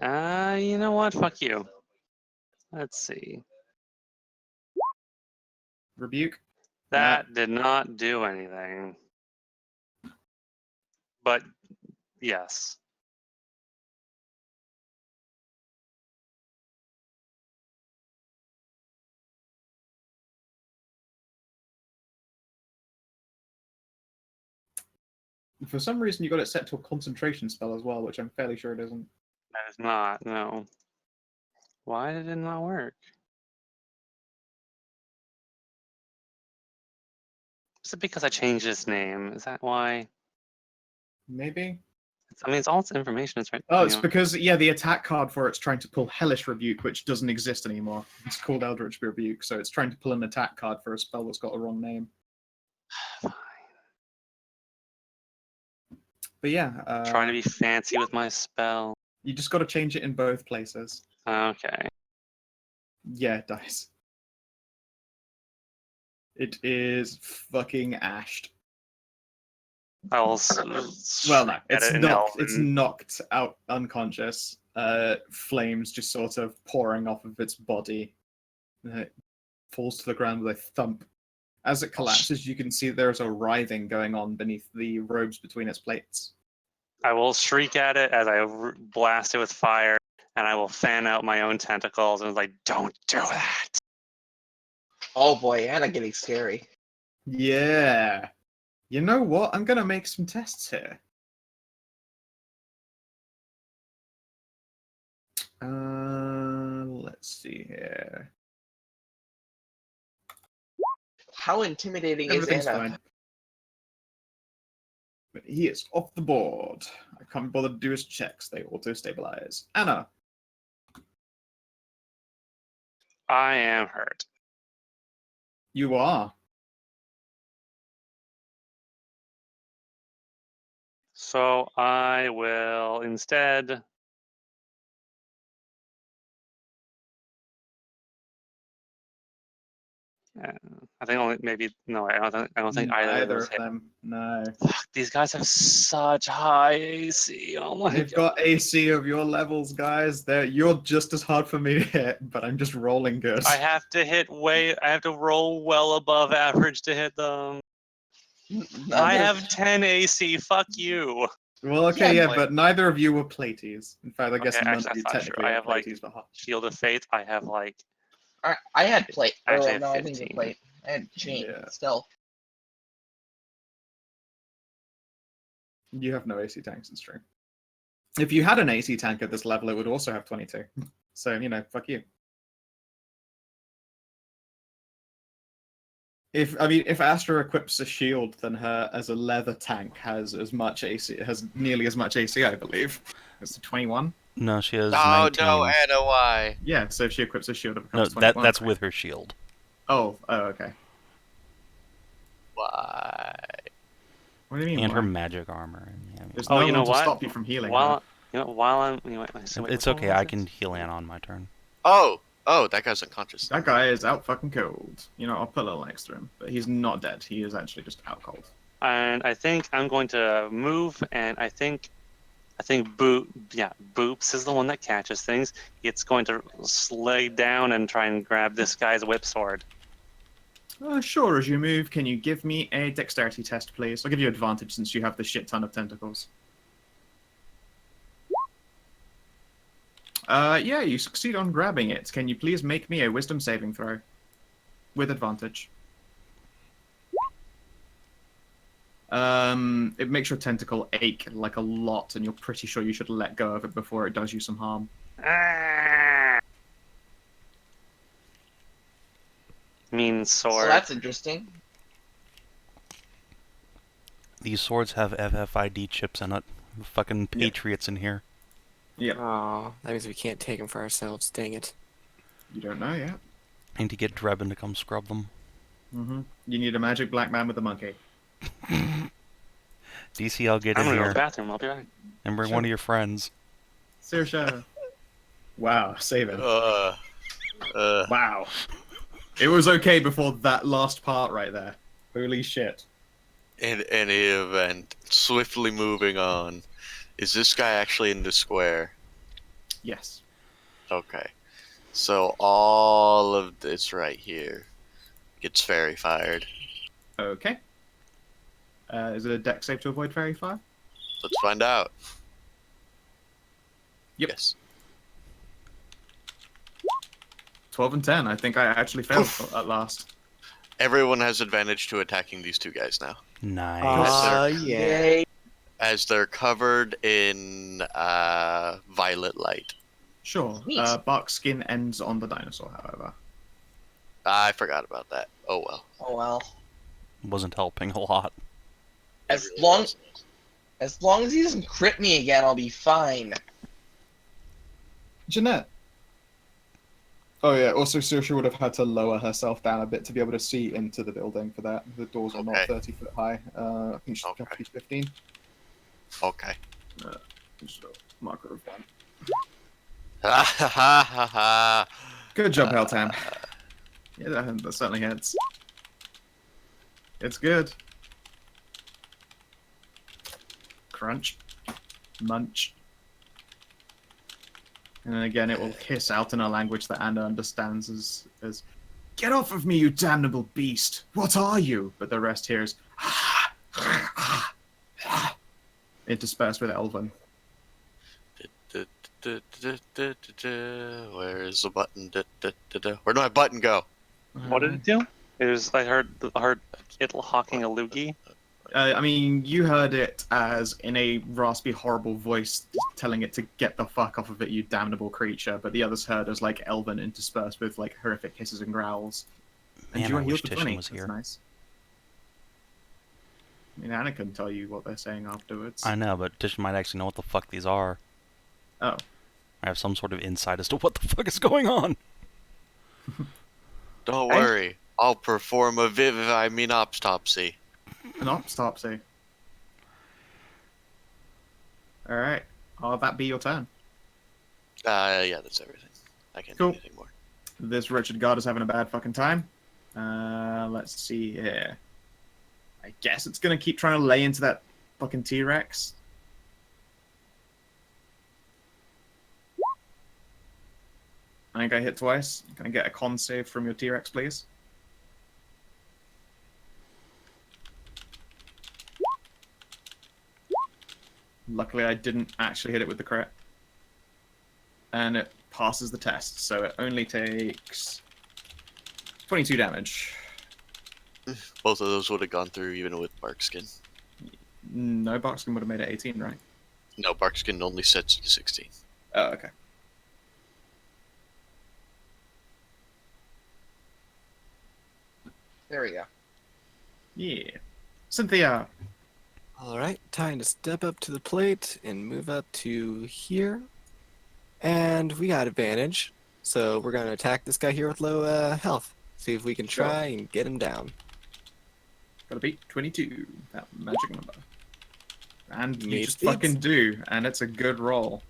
You know what? Fuck you. Let's see. Rebuke. That did not do anything. But yes. For some reason, you got it set to a concentration spell as well, which I'm fairly sure it isn't. That is not, no. Why did it not work? Is it because I changed its name? Is that why? Maybe? I mean, it's all its information is right. Oh, it's because, yeah, the attack card for it's trying to pull Hellish Rebuke, which doesn't exist anymore. It's called Eldritch Rebuke, so it's trying to pull an attack card for a spell that's got a wrong name. But yeah, Trying to be fancy with my spell. you just got to change it in both places. Okay. Yeah, it does. It is fucking ashed. I'll Well, no, get it's it in knocked. It's Elven. knocked out unconscious. Flames just sort of pouring off of its body. It falls to the ground with a thump, As it collapses, you can see there's a writhing going on beneath the robes between its plates. I will shriek at it as I blast it with fire, and I will fan out my own tentacles and like, don't do that. Oh boy, Anna getting scary. Yeah. You know what? I'm gonna make some tests here. Let's see here. How intimidating is Everything's Anna? fine. But he is off the board. I can't bother to do his checks. They auto-stabilize. Anna. I am hurt. You are. So I will instead. I think only maybe no. I don't think either of those hit. them. No. Fuck, these guys have such high AC. Oh my They've god. got AC of your levels, guys. You're just as hard for me to hit, but I'm just rolling good. I have to roll well above average to hit them. I have 10 AC. Fuck you. Well, okay, yeah, but- but neither of you were platies. In fact, I guess Okay, none actually, of you that's not true. technically I are have, like, platies, but hot. Shield of Faith. I have like Alright, I had plate. I actually Oh, have no, I think it 15. was plate. I had chain. Yeah. Still. You have no AC tanks, it's true. If you had an AC tank at this level, it would also have 22. So, fuck you. If Astra equips a shield, then her as a leather tank has nearly as much AC, I believe. It's 21. No, she has Oh 19. no, Anna, why? Yeah, so if she equips a shield, it No, becomes 21. that's with her shield. Oh, okay. Why? What do you mean? And her why? magic armor. Yeah, I mean, There's Oh, no you know one to what? stop you from healing. while her. while I'm wait, so wait, it's what okay, was I this? can heal Anna on my turn. Oh, that guy's unconscious. That guy is out fucking cold. I'll put a little next to him, but he's not dead. He is actually just out cold. And I think I'm going to move, and I think Boops is the one that catches things. It's going to lay down and try and grab this guy's whip sword. Sure, as you move, can you give me a dexterity test, please? I'll give you advantage since you have the shit ton of tentacles. Yeah, you succeed on grabbing it. Can you please make me a wisdom saving throw? With advantage. It makes your tentacle ache like a lot, and you're pretty sure you should let go of it before it does you some harm. Mean So sword. that's interesting. These swords have FFID chips in it. Fucking Yeah. patriots in here. Yeah, Oh, that means we can't take them for ourselves. Dang it. you don't know yet. I need to get Drebin to come scrub them. You need a magic black man with a monkey. DC, I'll get I'm in gonna go to here the bathroom. I'll be right. and bring Sure. one of your friends. Saoirse. Wow, Savin. Wow. Wow. It was okay before that last part right there. Holy shit. In any event, swiftly moving on. Is this guy actually in the square? Yes. Okay. So all of this right here gets fairy fired. Okay. Is it a dex save to avoid fairy fire? Let's find out. Yep. Yes. 12 and 10. I think I actually failed at last. Everyone has advantage to attacking these two guys now, Nice. Yeah. Yay. as they're covered in violet light. Sure. Neat. Bark's skin ends on the dinosaur, however. I forgot about that. Oh well. Oh well. Wasn't helping a lot. As It really long wasn't. as long as he doesn't crit me again, I'll be fine. Jeanette. Oh yeah, also Saoirse would have had to lower herself down a bit to be able to see into the building for that. The doors are not Okay. 30 foot high. I think she'd have to Okay. be 15. Okay. Just a marker of 1. Ha ha ha ha ha. Good job, Helltam. Yeah, that certainly hits. It's good. Crunch. Munch. And then again, it will hiss out in a language that Anna understands as Get off of me, you damnable beast! What are you? But the rest hears interspersed with Elven. Where's the button? Where did my button go? What did it do? I heard it hawking a loogie. I mean, you heard it as in a raspy, horrible voice telling it to get the fuck off of it, you damnable creature. But the others heard as like Elven interspersed with like horrific hisses and growls. And Man, you I were wish healed for Titian 20. was That's here. nice. I mean, Anna can tell you what they're saying afterwards. I know, but Titian might actually know what the fuck these are. Oh. I have some sort of insight as to what the fuck is going on. Don't worry. I'll perform a opstopsy. An opstopsy. Alright. Oh, that be your turn. Yeah, that's everything. I can't do Cool. anything more. This wretched god is having a bad fucking time. Let's see here. I guess it's gonna keep trying to lay into that fucking T-Rex. I think I hit twice. Can I get a con save from your T-Rex, please? Luckily, I didn't actually hit it with the crit. And it passes the test, so it only takes 22 damage. Both of those would have gone through even with Barkskin. No, Barkskin would have made it 18, right? No, Barkskin only sets you to 16. Oh, okay. There we go. Yeah. Cynthia! Alright, time to step up to the plate and move up to here. And we got advantage. So we're going to attack this guy here with low health. See if we can Sure. try and get him down. Gotta beat 22, that magic number. And you Mage just beats. fucking do, and it's a good roll.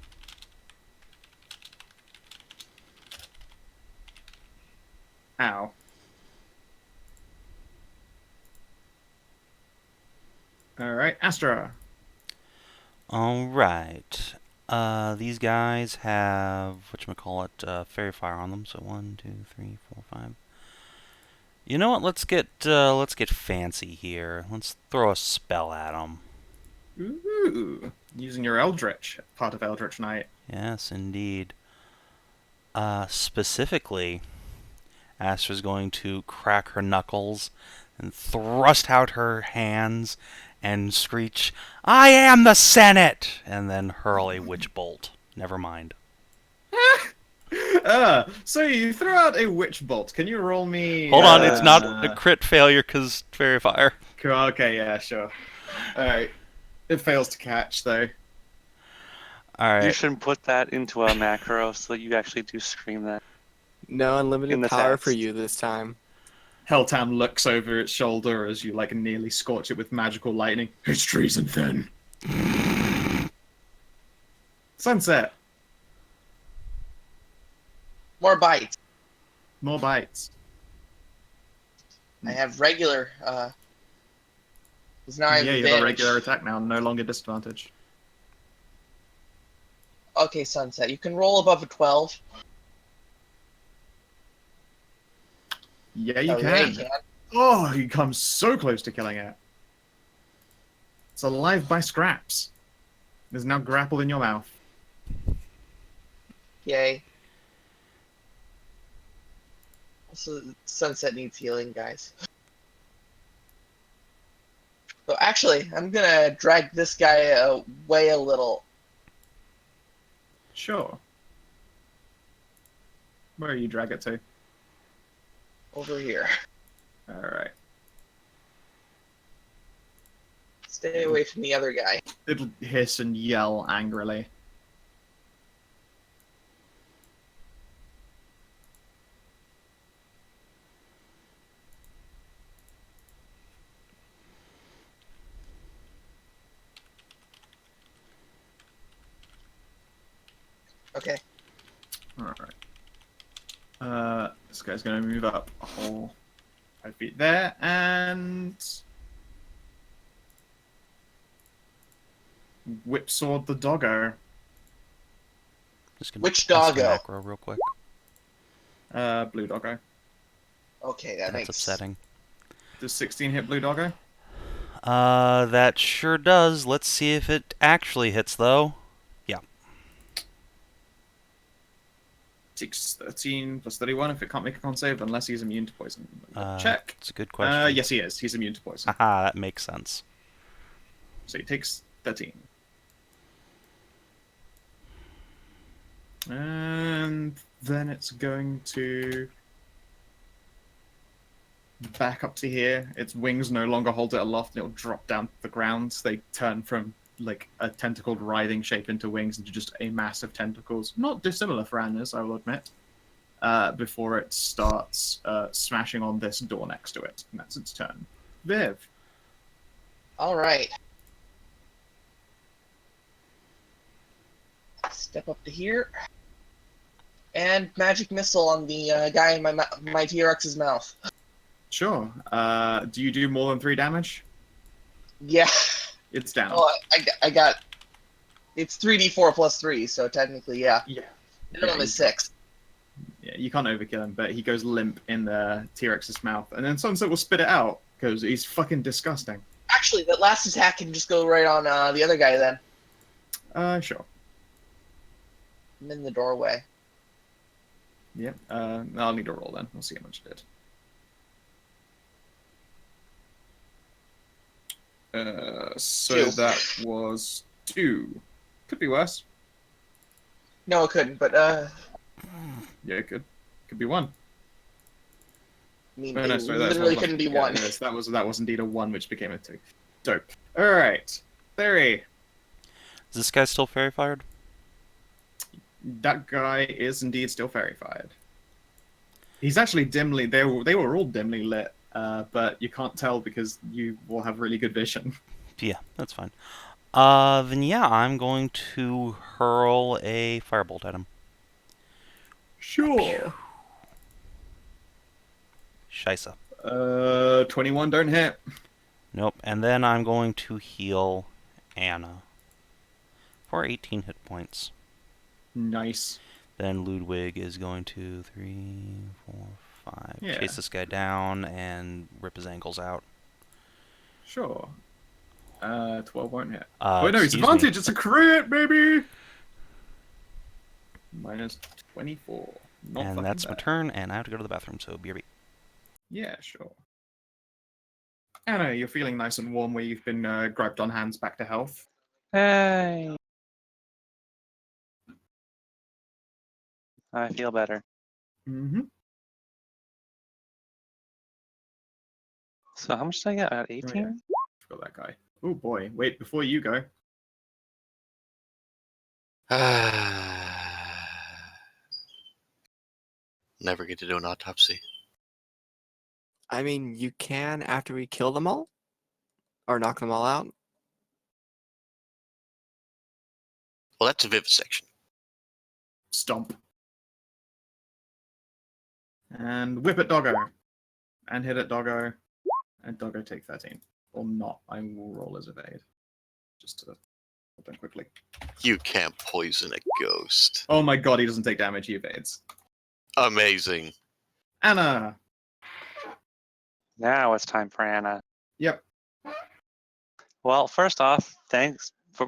Ow. Alright, Astra. Alright. These guys have, whatchamacallit, fairy fire on them. So 1, 2, 3, 4, 5. You know what? Let's get fancy here. Let's throw a spell at them. Ooh, using your Eldritch, part of Eldritch Knight. Yes, indeed. Specifically, Astra's going to crack her knuckles and thrust out her hands and screech, "I am the Senate!" and then hurl a witch bolt. Never mind. So you throw out a witch bolt. Can you roll me? Hold on, it's not a crit failure because fairy fire. Cool, okay, yeah, sure. Alright. It fails to catch, though. You Alright. should put that into a macro so that you actually do scream that. No In unlimited the power for text. you this time. Helltown looks over its shoulder as you, like, nearly scorch it with magical lightning. It's treason, then. Sunset. More bites. More bites. I have regular. Because now I have Yeah, you have a advantage. regular attack now, no longer disadvantage. Okay, Sunset. You can roll above a 12. Yeah, you Oh, yeah, can. you can. Oh, you come so close to killing it. It's alive by scraps. It's now grappled in your mouth. Yay. Also, Sunset needs healing, guys. So actually, I'm gonna drag this guy away a little. Sure. Where are you drag it to? Over here. Alright. Stay away from the other guy. It'll hiss and yell angrily. Okay. Alright. This guy's gonna move up a whole 5 feet there, and whipsword the doggo. Just gonna Which test the doggo? macro real quick. Blue doggo. Okay, that That's makes upsetting. Does 16 hit Blue Doggo? That sure does. Let's see if it actually hits, though. Yeah. 6, 13 plus 31 if it can't make a con save unless he's immune to poison. Check. It's a good question. Yes, he is. He's immune to poison. Haha, that makes sense. So he takes 13. And then it's going to back up to here. Its wings no longer hold it aloft, and it'll drop down to the ground. They turn from like a tentacled writhing shape into wings into just a mass of tentacles. Not dissimilar for Anna's, I will admit. Before it starts smashing on this door next to it. And that's its turn. Viv. all right. Step up to here. And magic missile on the guy in my T-Rex's mouth. Sure. Do you do more than 3 damage? Yeah. It's down. Well, I got. It's 3d4 plus 3, so technically, yeah. Yeah. Minimum is 6. Yeah, you can't overkill him, but he goes limp in the T-Rex's mouth, and then Sunset will spit it out because he's fucking disgusting. Actually, that last attack can just go right on the other guy then. Sure. I'm in the doorway. Yep. I'll need a roll then. We'll see how much it did. So 2. that was 2. Could be worse. No, it couldn't, but Yeah, it could. Could be 1. I mean, Oh, it no, sorry, that's literally one. couldn't be Yeah, 1. Yes, that was indeed a 1, which became a 2. Dope. All right, Thyri. Is this guy still fairy fired? That guy is indeed still fairy fired. He's actually dimly. They were all dimly lit, but you can't tell because you will have really good vision. Yeah, that's fine. Then yeah, I'm going to hurl a firebolt at him. Sure. Scheisse. 21 don't hit. Nope. And then I'm going to heal Anna for 18 hit points. Nice. Then Ludwig is going to 3, 4, 5. Yeah. Chase this guy down and rip his ankles out. Sure. 12 won't hit. Oh Wait, no, it's advantage. It's a crit, baby. Minus 24. Not And fucking that's my bad. turn, and I have to go to the bathroom, so BRB. Yeah, sure. Anna, you're feeling nice and warm where you've been grabbed on hands back to health. Hey. I feel better. Mm-hmm. So how much did I get? I got 18? Oh, yeah. Forgot that guy. Oh boy. Wait, before you go. Never get to do an autopsy. I mean, you can after we kill them all? Or knock them all out? Well, that's a vivisection. Stomp. And whip at Doggo. And hit at Doggo. And Doggo take 13. Or not. I will roll as evade. Just to hold on quickly. You can't poison a ghost. Oh my god, he doesn't take damage, he evades. Amazing. Anna! Now it's time for Anna. Yep. Well, first off, thanks for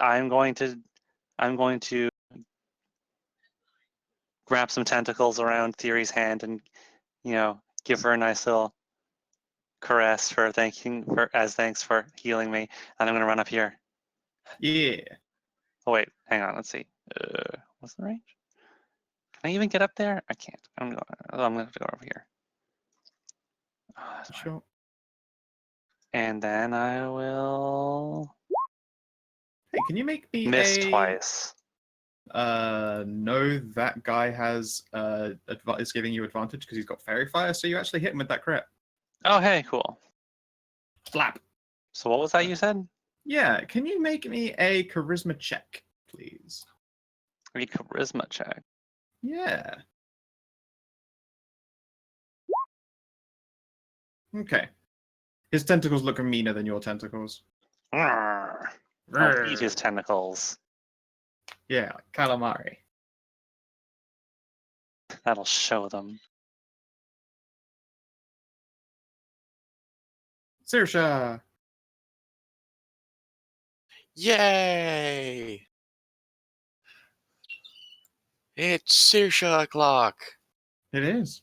I'm going to wrap some tentacles around Thyri's hand and, give her a nice little caress as thanks for healing me. And I'm gonna run up here. Yeah. Oh wait, hang on. Let's see. What's the range? Can I even get up there? I can't. I'm gonna have to go over here. Oh, that's fine. Sure. And then I will Hey, can you make me miss twice. No, that guy has is giving you advantage because he's got fairy fire, so you actually hit him with that crit. Oh, hey, cool. Flap. So what was that you said? Yeah, can you make me a charisma check, please? A charisma check. Yeah. Okay. His tentacles look meaner than your tentacles. I'll eat his tentacles. Yeah, calamari. That'll show them. Saoirse! Yay! It's Saoirse o'clock. It is.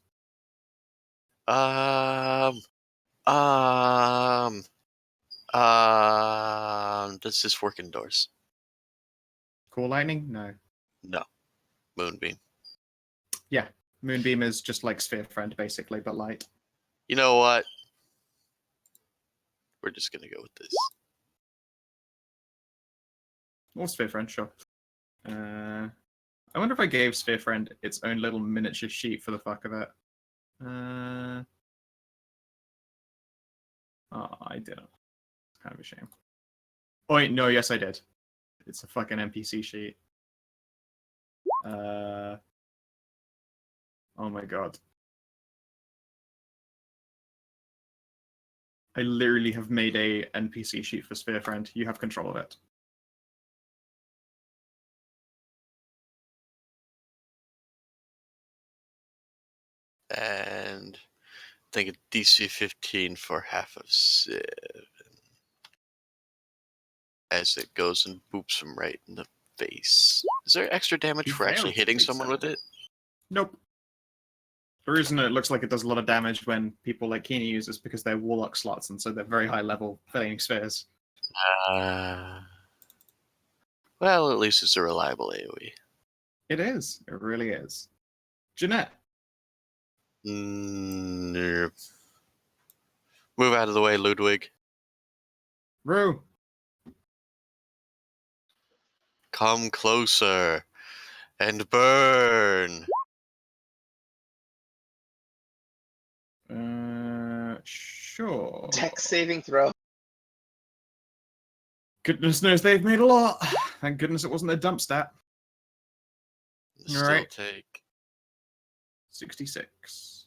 Does this work indoors? Cool lightning? No. No. Moonbeam. Yeah. Moonbeam is just like Sphere Friend, basically, but light. You know what? We're just gonna go with this. Or Sphere Friend, sure. I wonder if I gave Sphere Friend its own little miniature sheet for the fuck of it. Oh, I didn't. It's kind of a shame. Oh, wait, no, yes, I did. It's a fucking NPC sheet. Oh my god. I literally have made a NPC sheet for Sphere Friend. You have control of it. And I think a DC 15 for half of 7. As it goes and boops him right in the face. Is there extra damage You for actually failed. hitting Wait, someone with it? Nope. The reason it looks like it does a lot of damage when people like Kina use is because they're Warlock slots, and so they're very high level flaming spheres. Well, at least it's a reliable AoE. It is. It really is. Jeanette. Move out of the way, Ludwig. Rue. Come closer and burn. Sure. Dex saving throw. Goodness knows they've made a lot. Thank goodness it wasn't a dump stat. Still Alright. take 66.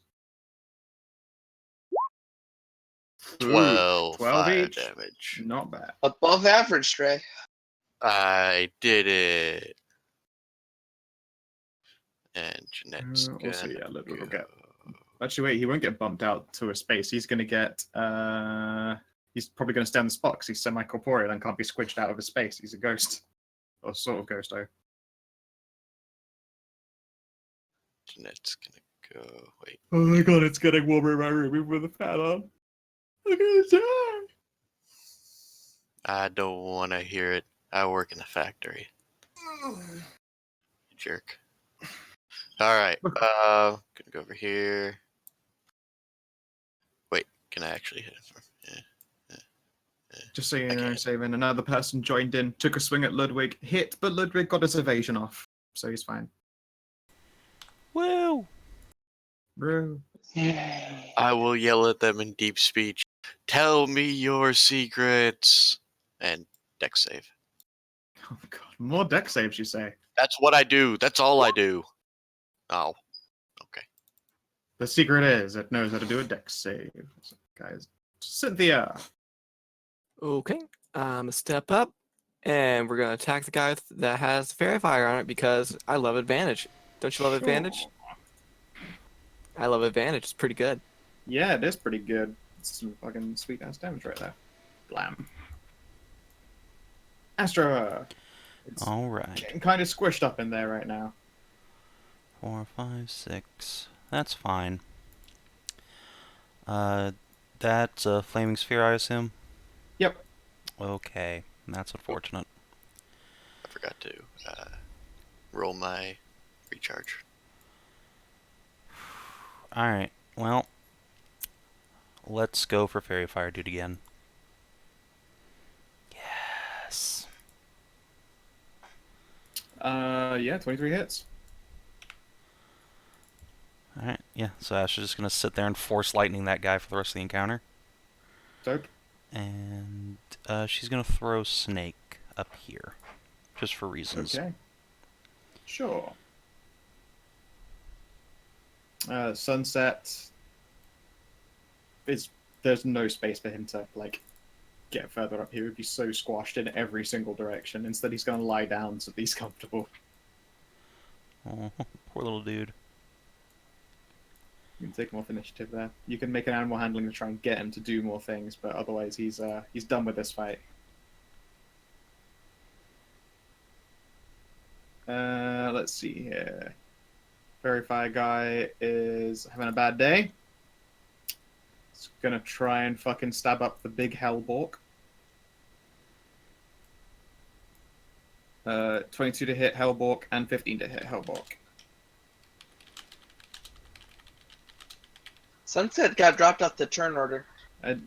12 12 fire each. damage. Not bad. Above average, Stray. I did it. And Jeanette's Also, gonna yeah, Ludwig will go. get. Actually, wait, he won't get bumped out to a space. He's going to get. He's probably going to stay on the spot because he's semi-corporeal and can't be squidged out of a space. He's a ghost. Or sort of ghost, though. Jeanette's gonna go. Wait. Oh my god, it's getting warmer in my room even with the fan on. I'm gonna die. I don't want to hear it. I work in a factory. Jerk. All right. Gonna go over here. Wait, can I actually hit him? Just so you I know, can't. Savin, another person joined in, took a swing at Ludwig, hit, but Ludwig got his evasion off, so he's fine. Woo! Bro. I will yell at them in deep speech. Tell me your secrets. And dex save. Oh my god, more deck saves, you say? That's what I do. That's all I do. Oh, okay. The secret is it knows how to do a deck save. Guys, Cynthia. Okay, step up, and we're gonna attack the guy that has fairy fire on it because I love advantage. Don't you love advantage? I love advantage. It's pretty good. Yeah, it is pretty good. It's some fucking sweet ass damage right there. Blam. Astra. It's Alright. getting kind of squished up in there right now. 4, 5, 6. That's fine. That's a flaming sphere, I assume? Yep. Okay. That's unfortunate. I forgot to roll my recharge. Alright. Well, let's go for fairy fire dude again. Yes. Yeah, 23 hits. Alright, yeah. So Ash is just gonna sit there and force lightning that guy for the rest of the encounter. Dope. And she's gonna throw Snake up here. Just for reasons. Okay. Sure. Sunset. There's no space for him to, like, get further up. He would be so squashed in every single direction. Instead, he's going to lie down so that he's comfortable. Oh, poor little dude. You can take him off initiative there. You can make an animal handling to try and get him to do more things, but otherwise he's done with this fight. Let's see here. Fairy Fire guy is having a bad day. He's gonna try and fucking stab up the big Hellbork. 22 to hit Hellbork and 15 to hit Hellbork. Sunset got dropped off the turn order.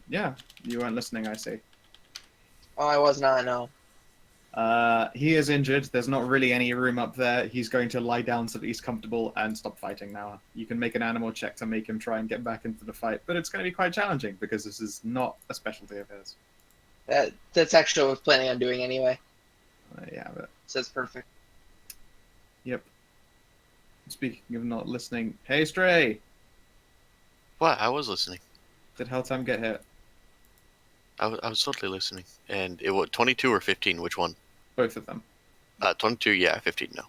Yeah, you weren't listening, I see. Oh, I was not, no. He is injured. There's not really any room up there. He's going to lie down so that he's comfortable and stop fighting now. You can make an animal check to make him try and get back into the fight, but it's going to be quite challenging because this is not a specialty of his. That's actually what I was planning on doing anyway. Yeah, but... So it's perfect. Yep. Speaking of not listening, hey Stray! What? I was listening. Did Helltime get hit? I was totally listening. And it was 22 or 15, which one? Both of them. 22, yeah, 15, no.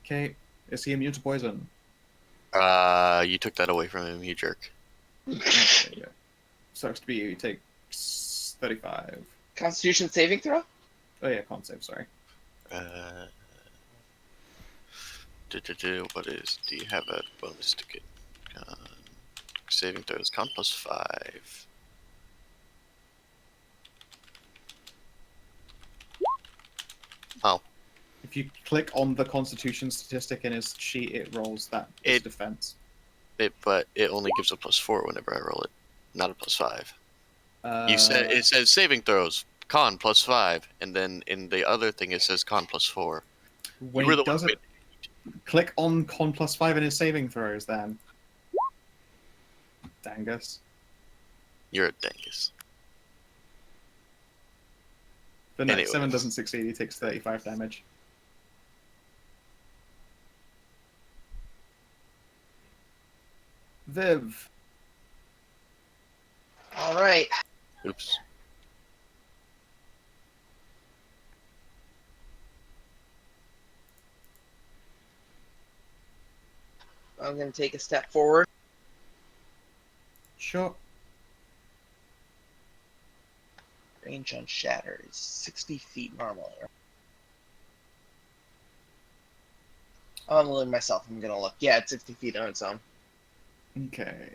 Okay, is he immune to poison? You took that away from him, you jerk. There you go. Sucks to be you. You take 35. Constitution saving throw? Oh yeah, con save, sorry. What is... Do you have a bonus to get? Saving throws, con plus 5. Oh. If you click on the Constitution statistic in his sheet, it rolls that as defense. But it only gives a plus 4 whenever I roll it, not a plus 5. You said it says saving throws, con plus 5, and then in the other thing it says con plus 4. Wait, does it? Click on con plus 5 in his saving throws then. Dangus. You're a dangus. The next Anyway. 7 doesn't succeed, he takes 35 damage. Viv. Alright. Oops. I'm going to take a step forward. Sure. Range on Shatter is 60 feet normally. I'm going to limit myself. I'm going to look. Yeah, it's 60 feet on its own. Okay.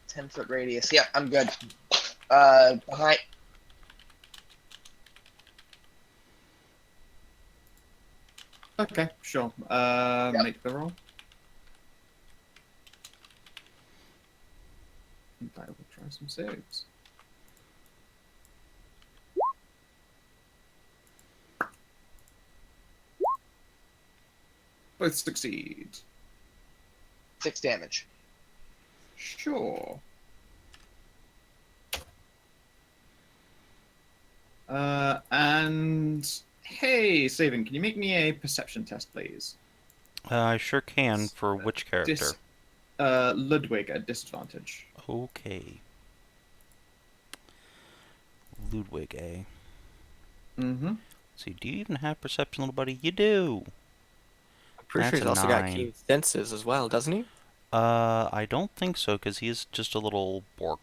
Ten-foot radius. Yeah, I'm good. Behind. Okay, sure. Make the roll. And I will try some saves. Both succeed. 6 damage. Sure. And hey, Savin, can you make me a perception test, please? I sure can. For which character? Ludwig at disadvantage. Okay. Ludwig, eh? Mm-hmm. Let's see, do you even have perception, little buddy? You do! I'm pretty sure That's he's a also got 9. keen senses as well, doesn't he? I don't think so, because he is just a little bork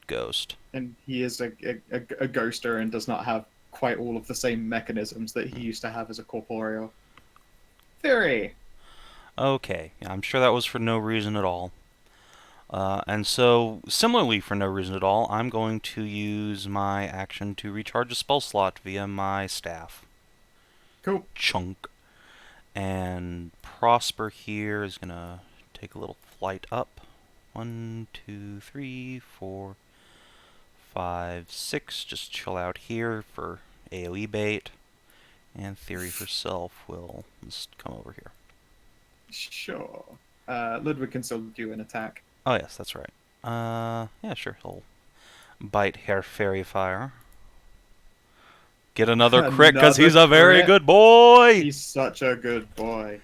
ghost. And he is a ghoster and does not have quite all of the same mechanisms that he used to have as a corporeal. Thyri! Okay, I'm sure that was for no reason at all. And so, similarly for no reason at all, I'm going to use my action to recharge a spell slot via my staff. Cool. Chunk. And Prosper here is going to take a little flight up. 1, 2, 3, 4, 5, 6. Just chill out here for AoE bait. And Thyri herself will just come over here. Sure. Ludwig can still do an attack. Oh yes, that's right. Yeah, sure. He'll bite Herr Fairy Fire. Get another crit because he's a very crit. good boy! He's such a good boy.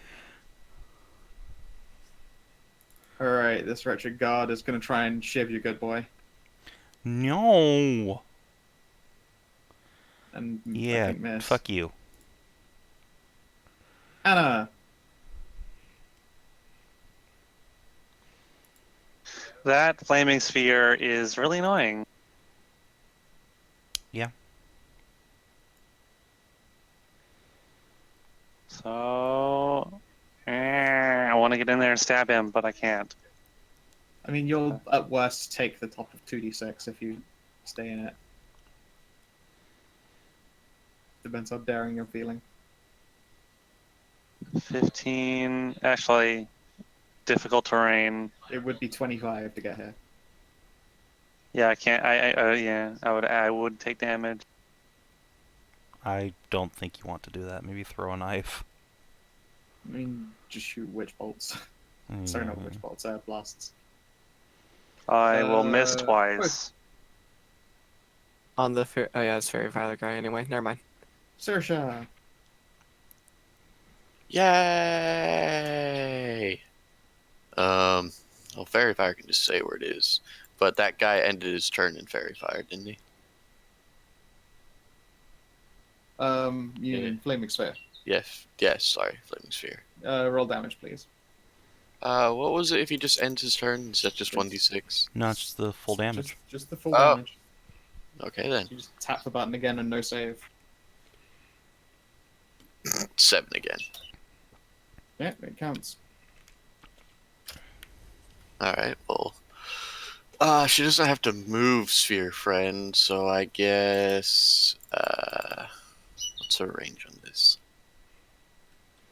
Alright, this wretched guard is going to try and shiv you, good boy. No! and I Yeah, think miss. fuck you. Anna. That flaming sphere is really annoying. Yeah. So I want to get in there and stab him, but I can't. I mean, you'll at worst take the top of 2d6 if you stay in it. Depends how daring you're feeling. 15. Actually, difficult terrain. It would be 25 to get here. Yeah, I can't. Yeah, I would take damage. I don't think you want to do that. Maybe throw a knife. I mean, just shoot witch bolts. Sorry, not witch bolts, blasts. I will miss Uh, twice. On the oh yeah, it's Fairy Violet guy anyway. Never mind. Saoirse. Yay! Well, Fairy Fire can just say where it is. But that guy ended his turn in Fairy Fire, didn't he? You Yeah. mean Flaming Sphere. Yes, sorry, Flaming Sphere. Roll damage, please. What was it if he just ends his turn? Is that just 1d6? No, it's the full damage. Just the full Oh. damage. Okay then. You just tap the button again and no save. 7 again. Yeah, it counts. Alright, well. She doesn't have to move, Sphere Friend, so I guess... what's her range on this?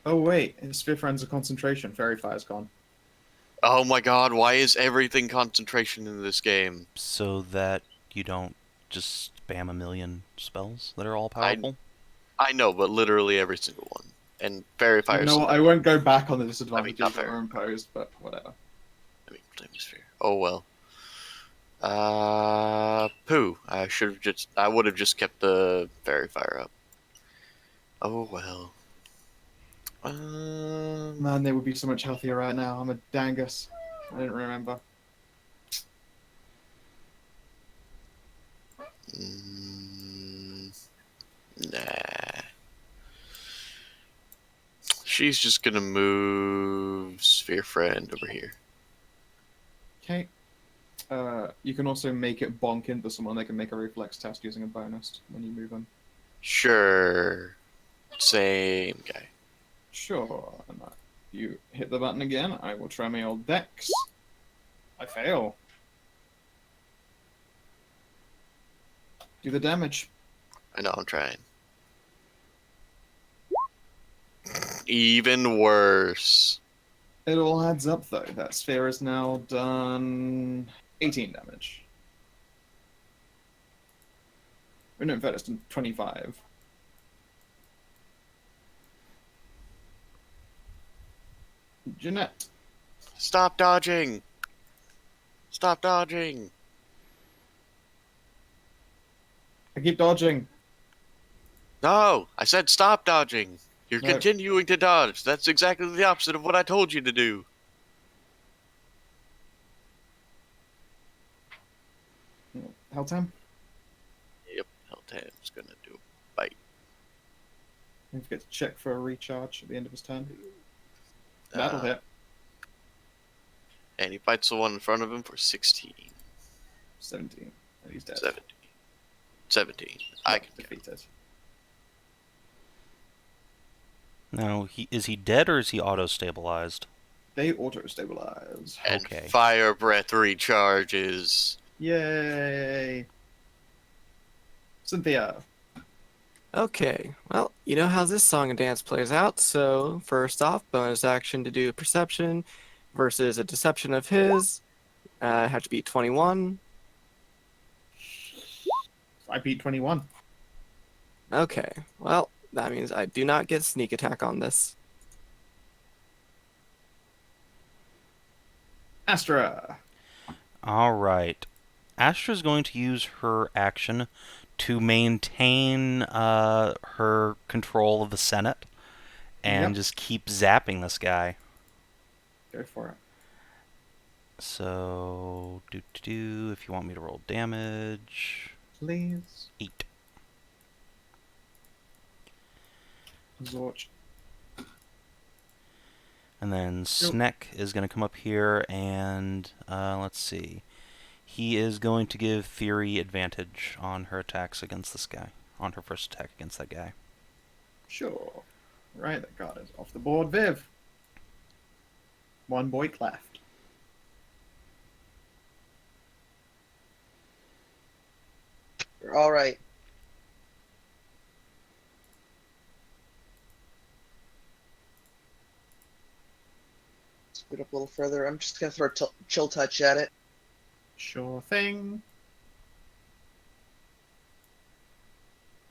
Oh wait, Sphere Friend's a concentration. Fairy Fire's gone. Oh my god, why is everything concentration in this game? So that you don't just spam a million spells that are all powerful. I know, but literally every single one. And Fairy Fire. You know what? I won't go back on the disadvantages not that fair. were imposed, but whatever. I mean, Flaming Sphere. Oh well. Pooh. I would have just kept the Fairy Fire up. Oh well. Man, they would be so much healthier right now. I'm a dangus. I didn't remember. Nah. She's just gonna move Sphere Friend over here. Okay. You can also make it bonk into someone. They can make a reflex test using a bonus when you move them. Sure. Same guy. Sure. And you hit the button again. I will try my old dex. I fail. Do the damage. I know, I'm trying. Even worse. It all adds up though. That sphere is now done 18 damage. Oh, no, in fact, it's done 25. Jeanette. Stop dodging! Stop dodging! I keep dodging. No! I said stop dodging! You're No. continuing to dodge. That's exactly the opposite of what I told you to do. Helltown? Yep, Helltown's gonna do a bite. Don't forget to check for a recharge at the end of his turn. That'll hit. And he bites the one in front of him for 16. 17. And he's dead. 17. 17. I can defeated. Now, is he dead or is he auto-stabilized? They auto-stabilize. And Okay. Fire Breath recharges. Yay! Cynthia. Okay, well, you know how this song and dance plays out, so first off, bonus action to do perception versus a deception of his. Have to beat 21. I beat 21. Okay, well, that means I do not get sneak attack on this. Astra. All right. Astra's going to use her action to maintain her control of the Senate and Yep. just keep zapping this guy. Go for it. So, if you want me to roll damage, Please. 8. Zorch. And then Sneck is going to come up here and, let's see. He is going to give Thyri advantage on her attacks against this guy. On her first attack against that guy. Sure. Right, that card is off the board. Viv. One boy left. All right. Scoot up a little further. I'm just gonna throw a chill touch at it. Sure thing.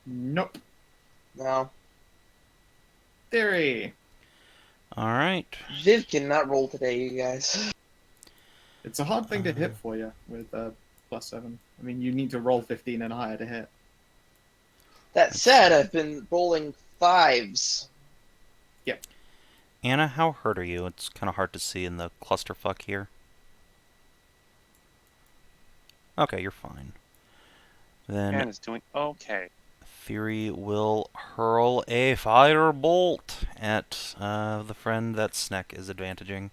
Nope. No. Theory. Alright. Viv cannot roll today, you guys. It's a hard thing to hit for you with +7. I mean, you need to roll 15 and higher to hit. That said, I've been rolling 5s. Yep. Anna, how hurt are you? It's kind of hard to see in the clusterfuck here. Okay, you're fine. Then And it's doing okay. Thyri will hurl a firebolt at the friend that Sneck is advantaging.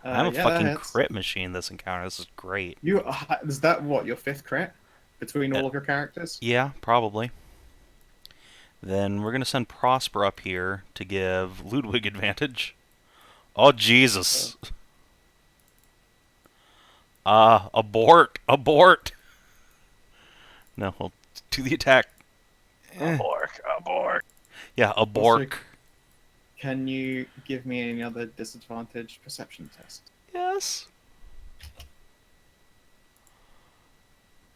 I'm a Yeah, fucking that hits. crit machine this encounter. This is great. Is that what, your 5th crit? Between all of your characters? Yeah, probably. Then we're going to send Prosper up here to give Ludwig advantage. Oh, Jesus. Abort! Abort! No, we'll do the attack. Abort. Yeah, abort. Also, can you give me any other disadvantage perception test? Yes.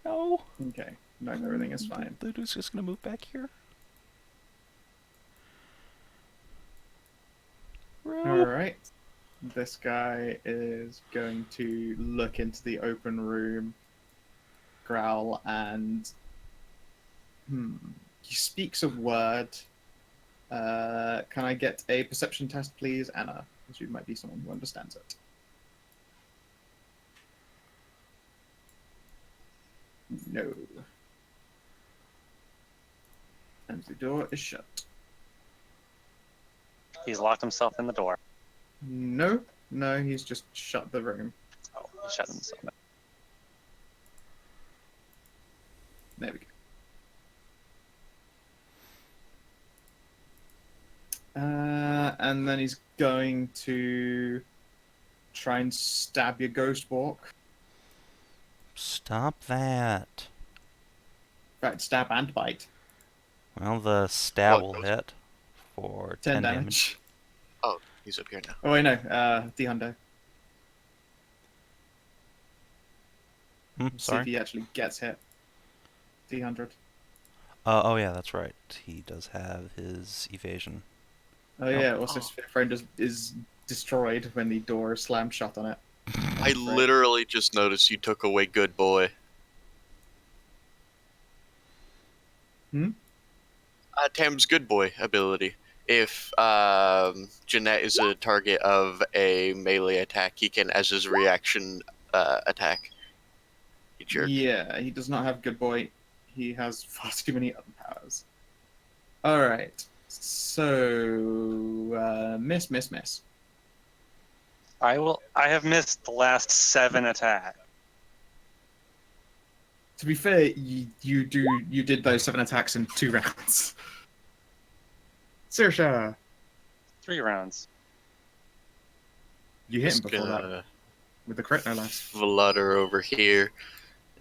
No. Okay. No, everything is fine. Ludwig's just going to move back here. Alright. This guy is going to look into the open room, growl, and he speaks a word. Can I get a perception test, please, Anna? Because you might be someone who understands it. No. And the door is shut. He's locked himself in the door. No, he's just shut the room. Oh, he shut himself in. There we go. And then he's going to try and stab your ghost walk. Stop that. In fact, stab and bite. Well, the stab will hit for 10 10 damage. Oh, he's up here now. Oh, wait, no. D-Hundo. See if Sorry. he actually gets hit. D100. Oh, yeah, that's right. He does have his evasion. Oh, yeah. Also, Sphere Friend is destroyed when the door slammed shut on it. I literally just noticed you took away Good Boy. Tam's Good Boy ability. If Jeanette is a target of a melee attack, he can, as his reaction, attack. You jerk. Yeah, he does not have Good Boy. He has far too many other powers. Alright. So, miss. I have missed the last 7 attacks. To be fair, you did those 7 attacks in 2 rounds. Saoirse, 3 rounds. you hit him Just before that gonna with the crit, no less. flutter over here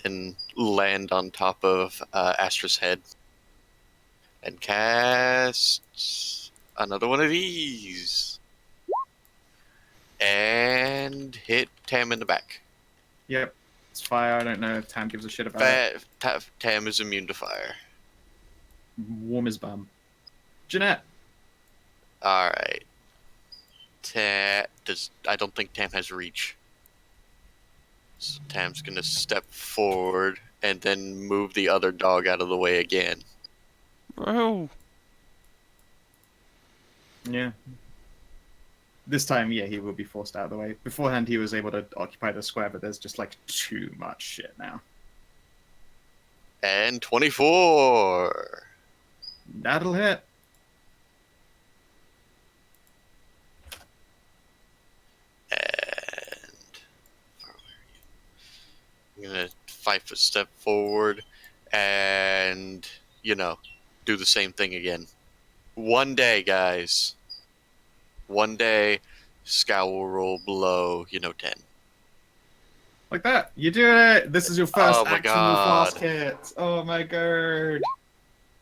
and land on top of Astra's head. And cast another one of these. And hit Tam in the back. Yep, it's fire. I don't know if Tam gives a shit about it. Tam is immune to fire. Warm his bum. Jeanette. Alright. I don't think Tam has reach. So Tam's gonna step forward and then move the other dog out of the way again. Bro. Yeah. This time, yeah, he will be forced out of the way. Beforehand, he was able to occupy the square, but there's just, like, too much shit now. And 24. That'll hit. And I'm gonna 5-foot step forward and, do the same thing again. One day, guys. One day, Scout will roll below, 10. Like that. You do it. This is your first Oh my actual God. flask hit. Oh my god.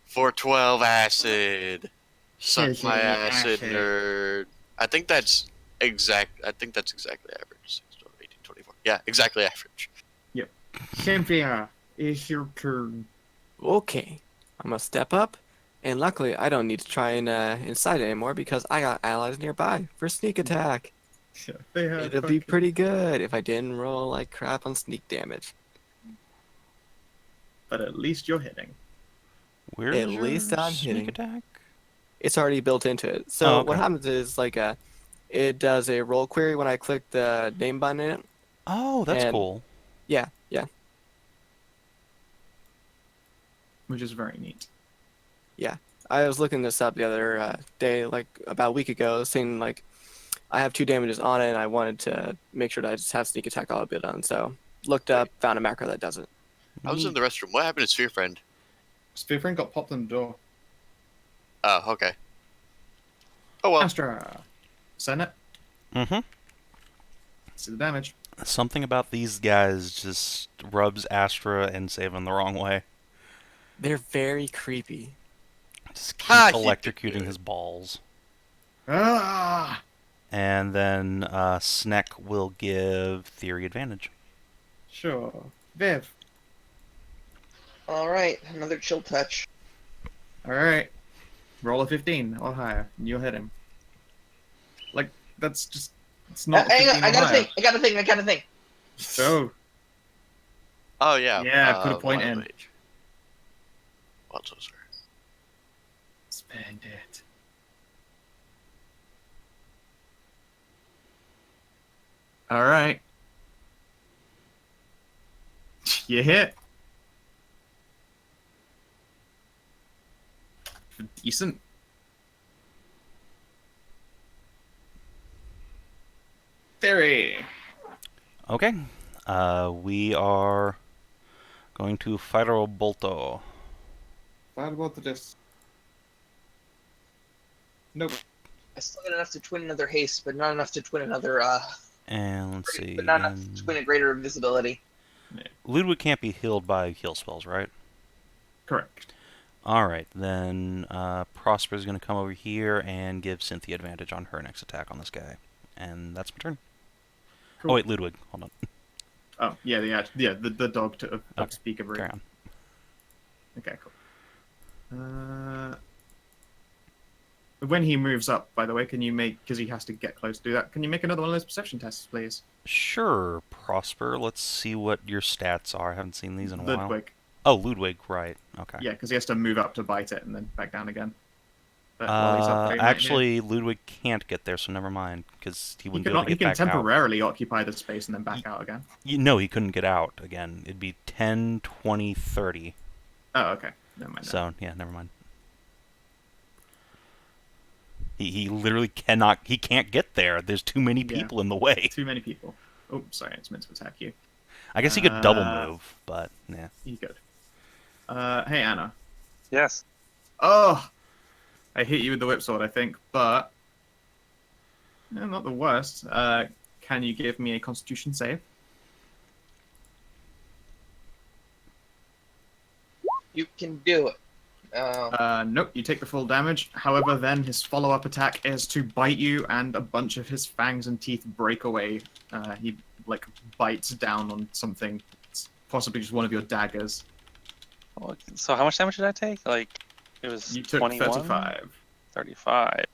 412 acid. Suck Shit, my yeah, acid, acid. nerd. I think that's exactly average. 6, 12, 18, 24. Yeah, exactly average. Cynthia, it's your turn. Okay, I'm gonna step up, and luckily I don't need to try and incite anymore because I got allies nearby for sneak attack. They have It'll be pretty good if I didn't roll like crap on sneak damage. But at least you're hitting. Where's At your least I'm sneak hitting. attack? It's already built into it. So Oh, okay. what happens is it does a roll query when I click the name button in it. Oh, that's And- cool. Yeah. Which is very neat. I was looking this up the other day, like about a week ago, saying like I have 2 damages on it, and I wanted to make sure that I just have sneak attack all a bit on. So looked up, found a macro that does it. I was in the restroom. What happened to Sphere Friend? Spear friend got popped in the door. Oh, okay. Oh, well. Astra. Send it. Mm-hmm. See the damage. Something about these guys just rubs Astra and Savin the wrong way. They're very creepy. Just keep Ha, he did electrocuting good. his balls. Ah! And then Sneck will give Thyri advantage. Sure. Viv. Alright, another chill touch. Alright. Roll a 15 or higher, and you'll hit him. Like, that's just... It's not Hang 15 on, I or got a higher. thing, I got a thing. So, Oh, yeah. Yeah, put a point Wild in. Mage. Wild Sorcerer. spend it. Alright. You hit. Decent. Thyri. Okay. We are going to Bolto. What about this? Nope. I still got enough to twin another haste, but not enough to twin another, And let's see. but not enough to twin a greater invisibility. Ludwig can't be healed by heal spells, right? Correct. Alright, then Prosper's going to come over here and give Cynthia advantage on her next attack on this guy. And that's my turn. Cool. Oh wait, Ludwig, hold on. Oh, yeah, the dog to Okay, speak of Carry on. Okay, cool. When he moves up, by the way, can you make, because he has to get close to do that, can you make another one of those perception tests, please? Sure, Prosper. Let's see what your stats are. I haven't seen these in a while. Ludwig. Oh, Ludwig, right. Okay. Yeah, because he has to move up to bite it and then back down again. But while he's up there, he might Actually, Ludwig can't get there, so never mind, because he hit. wouldn't be able to He get can back out. temporarily occupy the space and then back out again. No, he couldn't get out again. It'd be 10, 20, 30. Oh, okay. Never mind. So, yeah, never mind. He literally cannot... He can't get there. There's too many Yeah. people in the way. Too many people. Oh, sorry, it's meant to attack you. I guess he could double move, but, yeah. You could. Hey, Anna. Yes. Oh! I hit you with the whip sword, I think, but... not the worst. Can you give me a constitution save? You can do it. Nope, you take the full damage. However, then his follow-up attack is to bite you, and a bunch of his fangs and teeth break away. He, bites down on something. It's possibly just one of your daggers. So how much damage did I take? It was You took 21? 35. 35.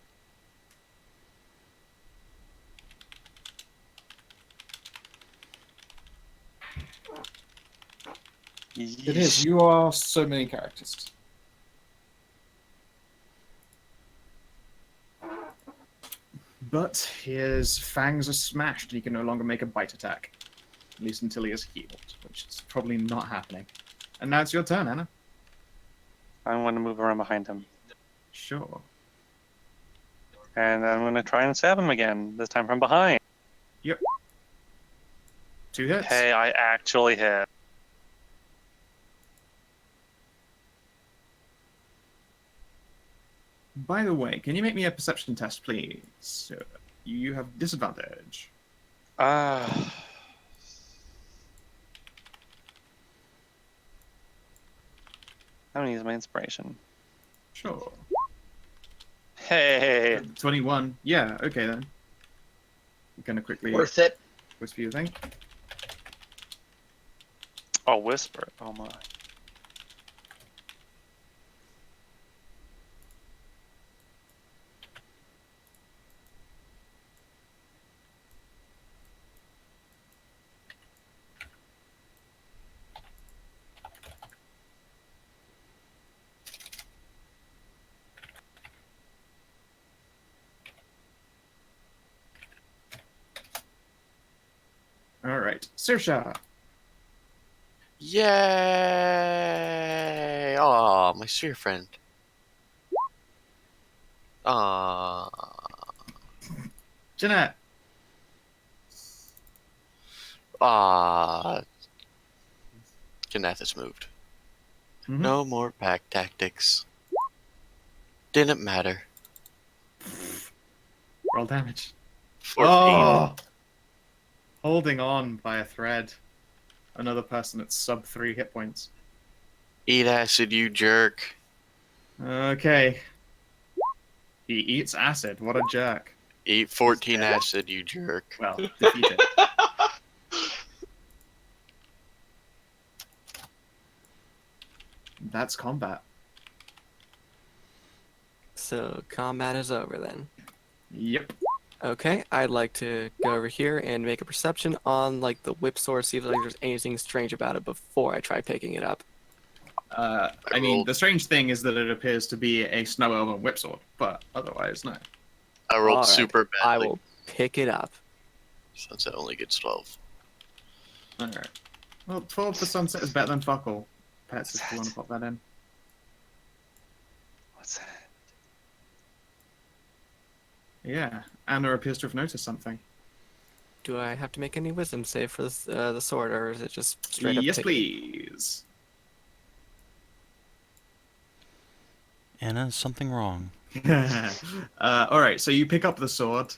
It is. You are so many characters. But his fangs are smashed and he can no longer make a bite attack. At least until he is healed, which is probably not happening. And now it's your turn, Anna. I'm going to move around behind him. Sure. And I'm going to try and stab him again, this time from behind. Yep. 2 hits. Hey, I actually hit. By the way, can you make me a perception test, please? You have disadvantage. I'm going to use my inspiration. Sure. Hey! 21. Yeah, okay then. I'm gonna quickly Worth it. whisper you a thing. Oh, whisper. Oh my. Alright. Saoirse. Yay! Aw, my sphere friend. Aw. Jeanette. Kinathis moved. Mhm. No more pack tactics. Didn't matter. Roll damage. 14. Oh! Holding on by a thread. Another person at sub 3 hit points. Eat acid, you jerk. Okay. He eats acid. What a jerk. Eat 14 acid, you jerk. Well, defeated. That's combat. So combat is over then. Yep. Okay, I'd like to go over here and make a perception on like the whip sword, see if like, there's anything strange about it before I try picking it up. I mean, the strange thing is that it appears to be a snow elven whipsword, but otherwise, no. I rolled Alright, super I badly. will pick it up. Sunset only gets 12. Alright. Well, 12 for sunset is better than fuck all. Pets, if you want to pop that in. What's that? Yeah, Anna appears to have noticed something. Do I have to make any wisdom save for this, the sword, or is it just straight up? Yes, pick- please. Anna, is something wrong? Alright, so you pick up the sword,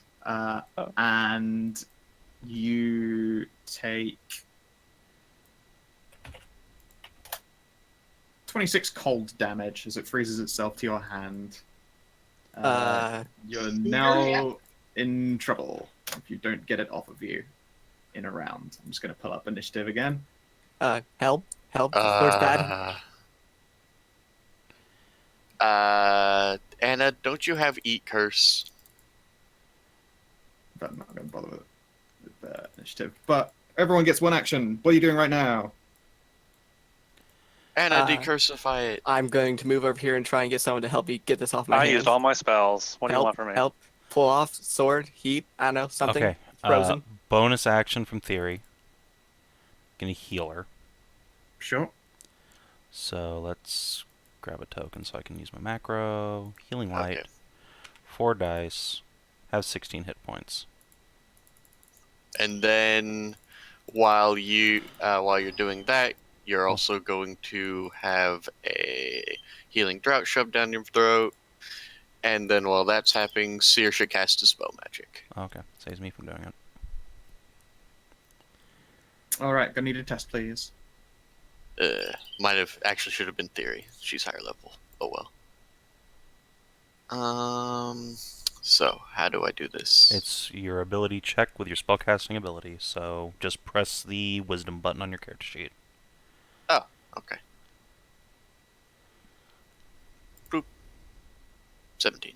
and you take 26 cold damage as it freezes itself to your hand. You're now in trouble if you don't get it off of you in a round. I'm just going to pull up initiative again. Help, sword's bad. Anna, don't you have Eat Curse? But I'm not going to bother with the initiative. But everyone gets 1 action. What are you doing right now? Anna, decursify it. I'm going to move over here and try and get someone to help me get this off my I hands. used all my spells. What do you want from me? Help, pull off, sword, heat, I don't know, something. Okay. Frozen. Bonus action from Thyri. Gonna heal her. Sure. So let's grab a token so I can use my macro. Healing light. Okay. 4 dice. Have 16 hit points. And then while you're doing that, you're also going to have a healing drought shoved down your throat. And then while that's happening, Saoirse casts a spell magic. Okay. Saves me from doing it. Alright, gonna need a test, please. Might have actually should have been Thyri. She's higher level. Oh well. So how do I do this? It's your ability check with your spellcasting ability. So just press the wisdom button on your character sheet. Oh, okay. Boop. 17.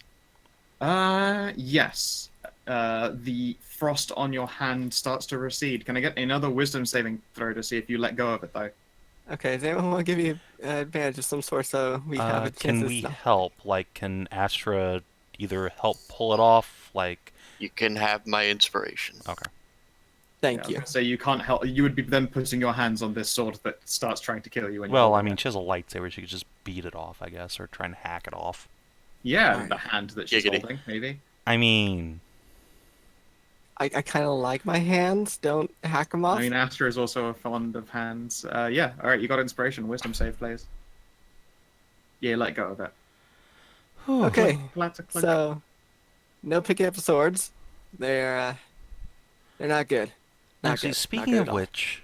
Yes. The frost on your hand starts to recede. Can I get another wisdom saving throw to see if you let go of it, though? Okay, does anyone want to give me an advantage of some sort so we have a chance Can to we stop? help? Like, can Astra either help pull it off? Like, You can have my inspiration. okay. Thank you. So you can't help. You would be then putting your hands on this sword that starts trying to kill you. When Well, you're I mean, she has a lightsaber. She could just beat it off, I guess, or try and hack it off. yeah, Alright. the hand that she's Giggity. holding, maybe. I mean, I kind of like my hands. Don't hack them off. I mean, Astra is also fond of hands. Yeah. All right, you got inspiration. Wisdom save, please. Yeah, let go of it. whew. Okay, Clatter, clink. so no picking up the swords. They're not good. Not Actually, good. Not speaking good of at all. which,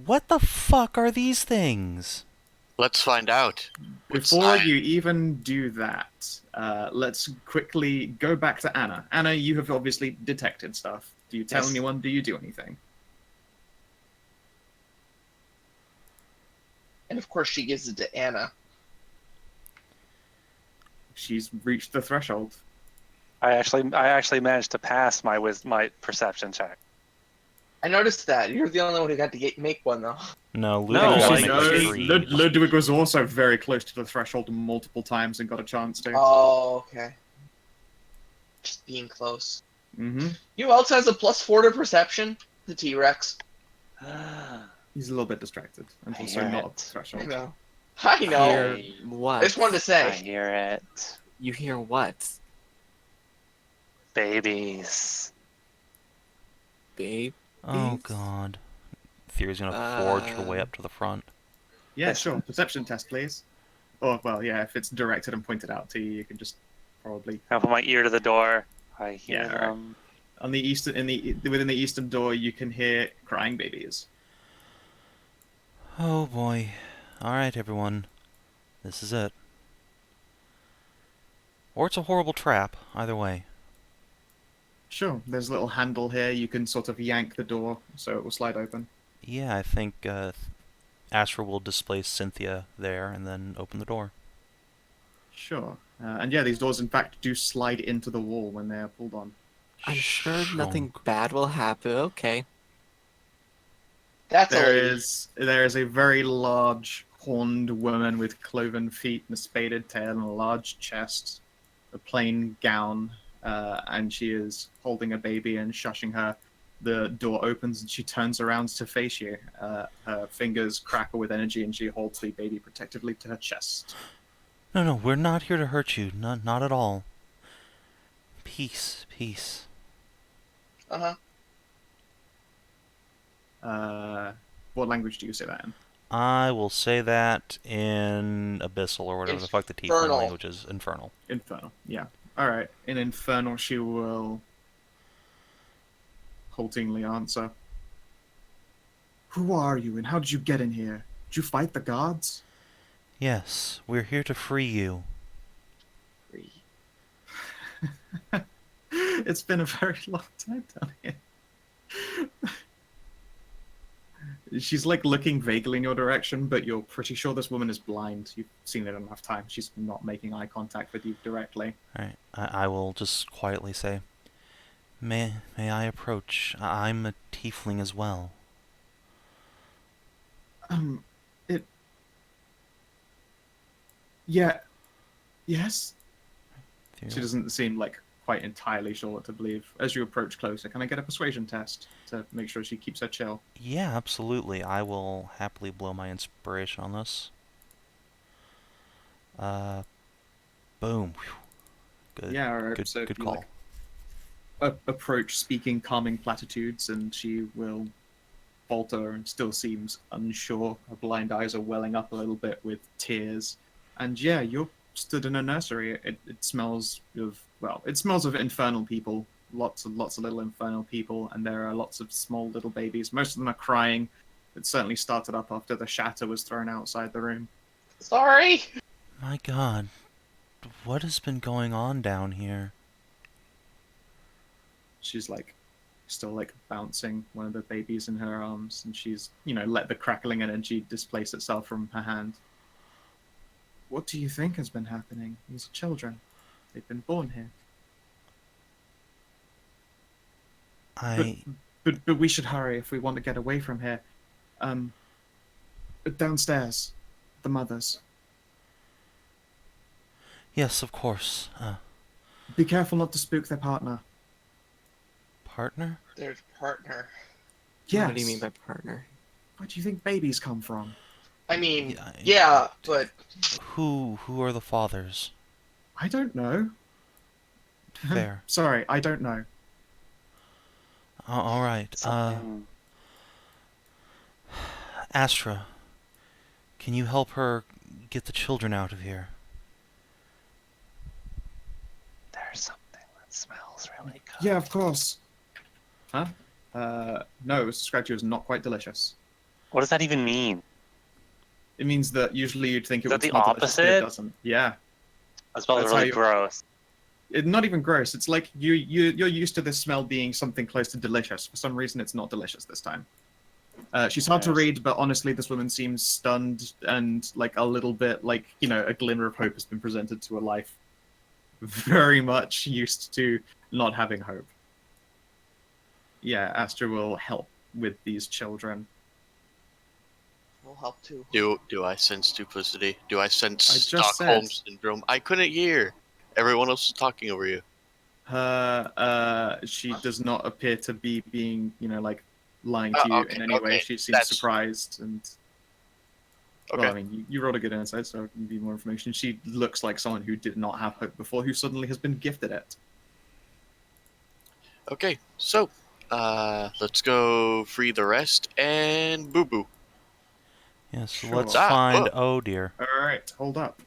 what the fuck are these things? Let's find out. With Before science. you even do that, let's quickly go back to Anna. Anna, you have obviously detected stuff. Do you tell Yes. anyone? Do you do anything? And of course, she gives it to Anna. She's reached the threshold. I actually managed to pass my perception check. I noticed that. You're the only one who got to make one, though. No, No, Ludwig I- only made like three. Ludwig was also very close to the threshold multiple times and got a chance to. Oh, okay. Just being close. Mm-hmm. You know who else has a +4 to perception? The T-Rex. He's a little bit distracted and I also hear not it. at the threshold. I know. I know. Hear I what? just wanted to I say. hear it. You hear what? Babies. Babe? Oh These? god. Theory's gonna forge her way up to the front. Yeah, sure. Perception test, please. Or, well, yeah, if it's directed and pointed out to you, you can just probably... I put my ear to the door. I hear Yeah, alright. them. On the within the eastern door, you can hear crying babies. Oh boy. Alright, everyone. This is it. Or it's a horrible trap, either way. Sure, there's a little handle here. You can sort of yank the door so it will slide open. Yeah, I think Astra will displace Cynthia there and then open the door. Sure. And yeah, these doors, in fact, do slide into the wall when they are pulled on. I'm sure nothing Shonk. bad will happen. Okay. That's There a is a very large horned woman with cloven feet and a spaded tail and a large chest, a plain gown, and she is holding a baby and shushing her. The door opens and she turns around to face you. Her fingers crackle with energy and she holds the baby protectively to her chest. No, we're not here to hurt you. Not at all. Peace, peace. Uh-huh. What language do you say that in? I will say that in Abyssal or whatever the fuck the Tiefling Infernal. language is. Infernal. Infernal, yeah. Alright, in Infernal she will haltingly answer. Who are you and how did you get in here? Did you fight the gods? Yes, we're here to free you. It's been a very long time down here. She's like looking vaguely in your direction, but you're pretty sure this woman is blind. You've seen it enough times. She's not making eye contact with you directly. Alright, I will just quietly say, May I approach? I'm a Tiefling as well. Yeah. Yes? Theo- She doesn't seem like quite entirely sure what to believe. As you approach closer, can I get a persuasion test to make sure she keeps her chill? Yeah, absolutely. I will happily blow my inspiration on this. Boom. Whew. Good. Yeah, alright. Good, So if good you, call. approach speaking calming platitudes, and she will falter and still seems unsure. Her blind eyes are welling up a little bit with tears. And yeah, you're stood in a nursery. It smells of, well, it smells of infernal people. Lots of little infernal people, and there are lots of small little babies. Most of them are crying. It certainly started up after the shatter was thrown outside the room. Sorry. My god. What has been going on down here? She's like still like bouncing one of the babies in her arms, and she's, you know, let the crackling energy displace itself from her hand. What do you think has been happening? These are children. They've been born here. But we should hurry if we want to get away from here. Downstairs, the mothers. Yes, of course. Be careful not to spook their partner. Partner? Their partner. Yes. What do you mean by partner? Where do you think babies come from? I mean, Yeah, yeah, but Who are the fathers? I don't know. Fair. Sorry, I don't know. All right. Something. Astra, can you help her get the children out of here? There's something that smells really good. Yeah, of course. Huh? No, Scratchy was not quite delicious. What does that even mean? It means that usually you'd think it Is would that the smell delicious, but it opposite? doesn't. Yeah. That smells That's how really you- gross. Not even gross. It's like you're used to this smell being something close to delicious. For some reason, it's not delicious this time. She's hard to Yes. read, but honestly, this woman seems stunned and like a little bit like, you know, a glimmer of hope has been presented to her life. Very much used to not having hope. Yeah, Astra will help with these children. we'll help too. Do I sense duplicity? Do I sense I just Stockholm said. syndrome? I couldn't hear. Everyone else was talking over you. She does not appear to be being, you know, like lying to you Okay, in any way. okay, She seems that's- surprised and. Okay. Well, I mean, you rolled a good insight, so I can give you more information. She looks like someone who did not have hope before, who suddenly has been gifted it. Okay, so let's go free the rest and boo boo. Yes, Sure. let's Ah, find. whoa. Oh dear. All right, hold up.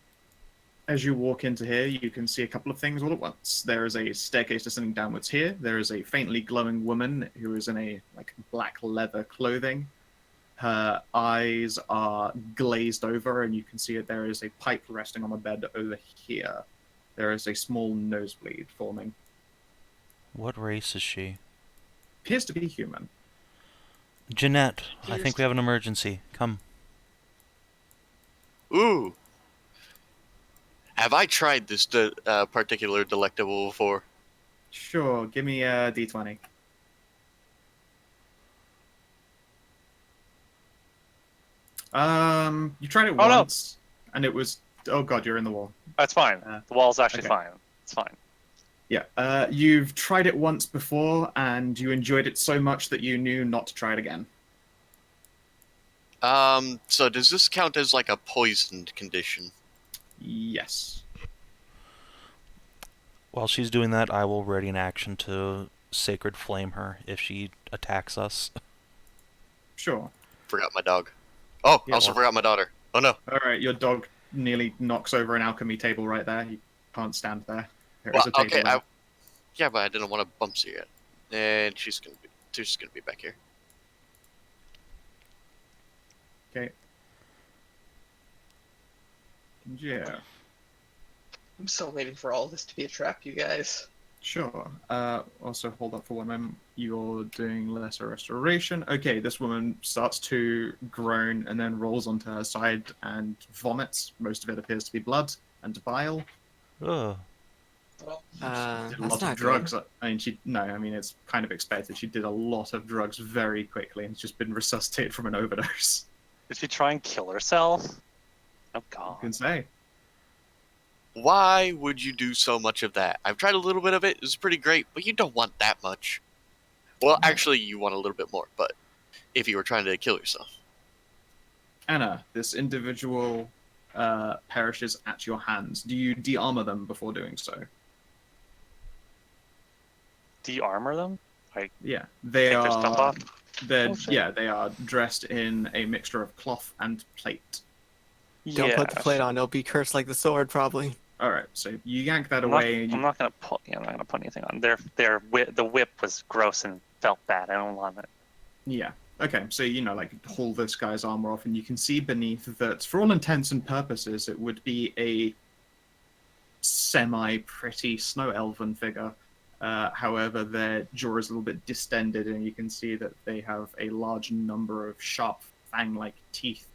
As you walk into here, you can see a couple of things all at once. There is a staircase descending downwards here. There is a faintly glowing woman who is in a like black leather clothing. Her eyes are glazed over, and you can see that there is a pipe resting on the bed over here. There is a small nosebleed forming. What race is she? Appears to be human. Jeanette, I think we have an emergency. Come. Ooh. Have I tried this particular delectable before? Sure, give me a d20. You tried it Oh, no. once, and it was. Oh god, you're in the wall. That's fine. The wall's actually okay. fine. It's fine. Yeah, you've tried it once before, and you enjoyed it so much that you knew not to try it again. So does this count as like a poisoned condition? Yes. While she's doing that, I will ready an action to Sacred Flame her if she attacks us. Sure. Forgot my dog. Oh, Yeah, also well- forgot my daughter. Oh no. All right, your dog nearly knocks over an alchemy table right there. You can't stand there. There is Well, a table okay, there. yeah, but I didn't want to bump her yet. And she's gonna be back here. Okay. Yeah. I'm still waiting for all this to be a trap, you guys. Sure. Also, hold up for one moment. You're doing lesser restoration. Okay, this woman starts to groan and then rolls onto her side and vomits. Most of it appears to be blood and bile. Ugh. Well, She did a That's lot not of drugs. I mean, it's kind of expected. She did a lot of drugs very quickly and has just been resuscitated from an overdose. Did she try and kill herself? Oh You god. can say. Why would you do so much of that? I've tried a little bit of it. It's pretty great, but you don't want that much. Well, actually, you want a little bit more, but if you were trying to kill yourself. Anna, this individual perishes at your hands. Do you de-armor them before doing so? De-armor them? Yeah, they Take their stuff are. off? They're Oh, shit. yeah, they are dressed in a mixture of cloth and plate. Don't put the Yeah. plate on; it'll be cursed like the sword, probably. All right, so you yank that I'm not, away, and I'm you, not gonna put. Yeah, I'm not gonna put anything on. The whip was gross and felt bad. I don't want it. yeah. Okay, so like haul this guy's armor off, and you can see beneath that, for all intents and purposes, it would be a semi-pretty snow elven figure. However, their jaw is a little bit distended, and you can see that they have a large number of sharp fang-like teeth.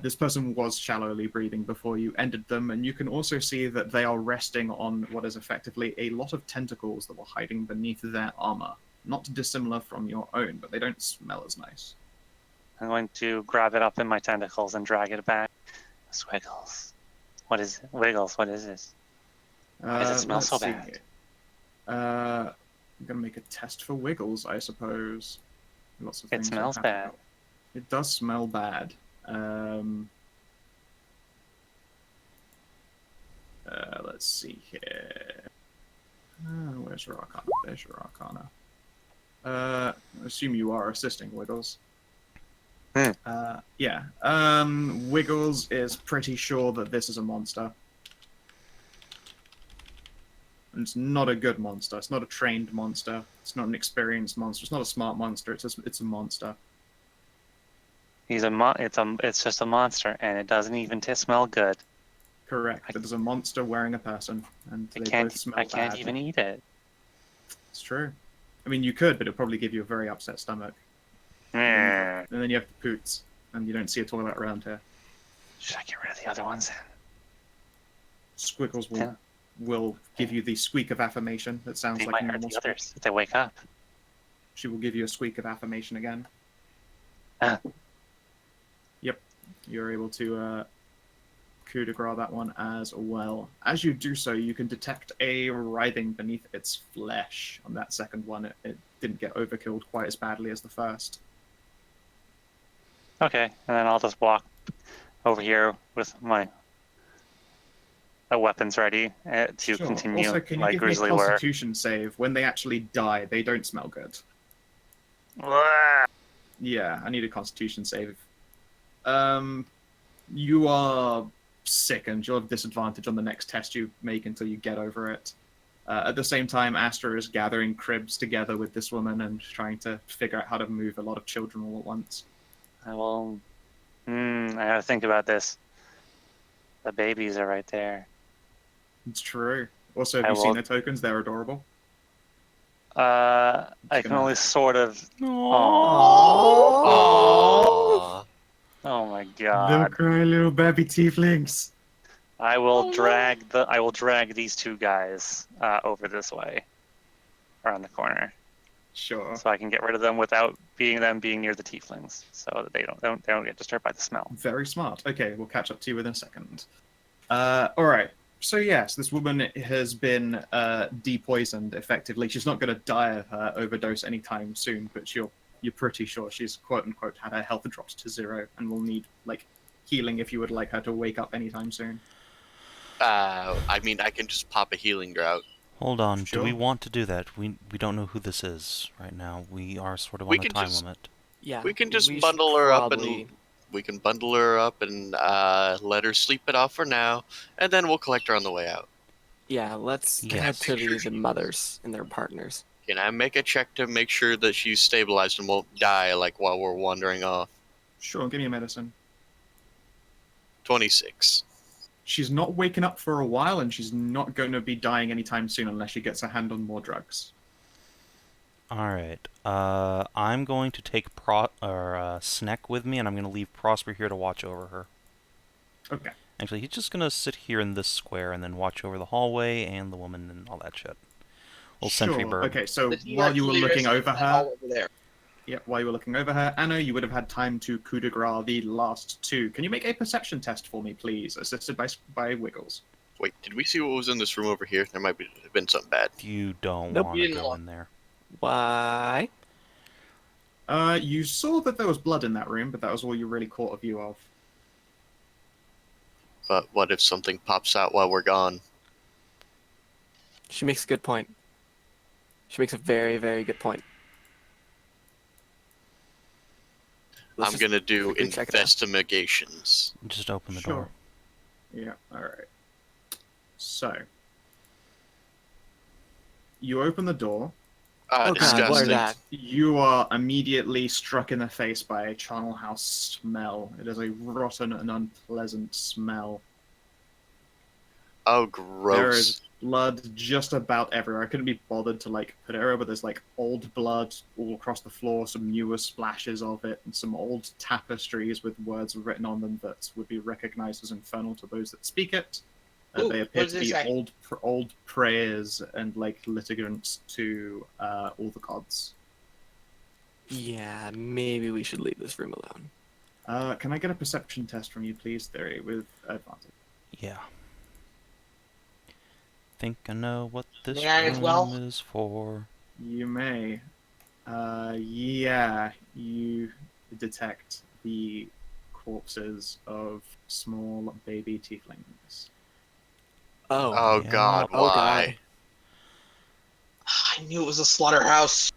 This person was shallowly breathing before you ended them, and you can also see that they are resting on what is effectively a lot of tentacles that were hiding beneath their armor. Not dissimilar from your own, but they don't smell as nice. I'm going to grab it up in my tentacles and drag it back. Squiggles. What is it? Wiggles, what is this? Why does it smell Let's so see bad? here. I'm gonna make a test for Wiggles, I suppose. Lots of It things smells that bad. happen. It does smell bad. Let's see here. Where's your Arcana? There's your Arcana. I assume you are assisting Wiggles. Yeah. Wiggles is pretty sure that this is a monster. And it's not a good monster. It's not a trained monster. It's not an experienced monster. It's not a smart monster. It's a monster. It's just a monster, and it doesn't even smell good. Correct. It is a monster wearing a person, and they both smell I can't bad. even eat it. It's true. I mean, you could, but it'd probably give you a very upset stomach. Mm. And then you have the poots, and you don't see a toilet around here. Should I get rid of the other ones then? Squiggles Yeah. will give you the squeak of affirmation that sounds They like might a hurt normal the squeak. others if they wake up. She will give you a squeak of affirmation again. Ah. Yep. You're able to coup de grace that one as well. As you do so, you can detect a writhing beneath its flesh. On that second one, it didn't get overkilled quite as badly as the first. Okay, and then I'll just walk over here with my weapons ready to Sure. continue Also, can you my give me a grisly work. Constitution save? When they actually die, they don't smell good. Yeah, I need a Constitution save. You are sickened. You'll have disadvantage on the next test you make until you get over it. At the same time, Astra is gathering cribs together with this woman and trying to figure out how to move a lot of children all at once. I gotta think about this. The babies are right there. It's true. Also, have I you seen will- their tokens? They're adorable. I can gonna- only sort of. Aww. Oh my Little god! cry, little baby tieflings. I will Oh, no. drag these two guys over this way, around the corner, Sure. so I can get rid of them without being near the tieflings, so that they don't get disturbed by the smell. Very smart. Okay, we'll catch up to you within a second. Alright. So yes, this woman has been depoisoned effectively. She's not going to die of her overdose anytime soon, but you're pretty sure she's quote-unquote had her health dropped to 0 and will need, like, healing if you would like her to wake up anytime soon. I mean, I can just pop a healing drought. Hold on. Sure. Do we want to do that? We don't know who this is right now. We are sort of We on a could time just- limit. Yeah. We can just should bundle her up probably- and we can bundle her up and let her sleep it off for now, and then we'll collect her on the way out. Yeah, let's Yes. head to the mothers and their partners. Can I make a check to make sure that she's stabilized and won't die like while we're wandering off? Sure, give me a medicine. 26. She's not waking up for a while, and she's not going to be dying anytime soon unless she gets her hand on more drugs. Alright. I'm going to take Sneck with me, and I'm going to leave Prosper here to watch over her. Okay. Actually, he's just going to sit here in this square and then watch over the hallway and the woman and all that shit. Little sentry Sure. bird. Okay, so The team while you were actually looking is over the her, hall over there. yeah, while you were looking over her, Anna, you would have had time to coup de grace the last two. Can you make a perception test for me, please, assisted by Wiggles? Wait, did we see what was in this room over here? There might have been something bad. You don't Nope, want you to didn't go want- in there. Why? You saw that there was blood in that room, but that was all you really caught a view of. But what if something pops out while we're gone? She makes a good point. She makes a very, very good point. Let's I'm just gonna do quickly check it out. investigations. Just open the Sure. door. Yeah, alright. So, you open the door. Oh god, what Disgusting. is that? You are immediately struck in the face by a charnel house smell. It is a rotten and unpleasant smell. Oh, There gross. is blood just about everywhere. I couldn't be bothered to put it over, but there's old blood all across the floor, some newer splashes of it, and some old tapestries with words written on them that would be recognized as infernal to those that speak it. Ooh, They what appear does to it be say? old prayers and litigants to all the gods. Yeah, maybe we should leave this room alone. Can I get a perception test from you, please, Thyri, with advantage? Yeah. Think I know what this May I as room well? is for. You may. Yeah, you detect the corpses of small baby tieflings. Oh. Oh Yeah. God, Oh why? God. I knew it was a slaughterhouse.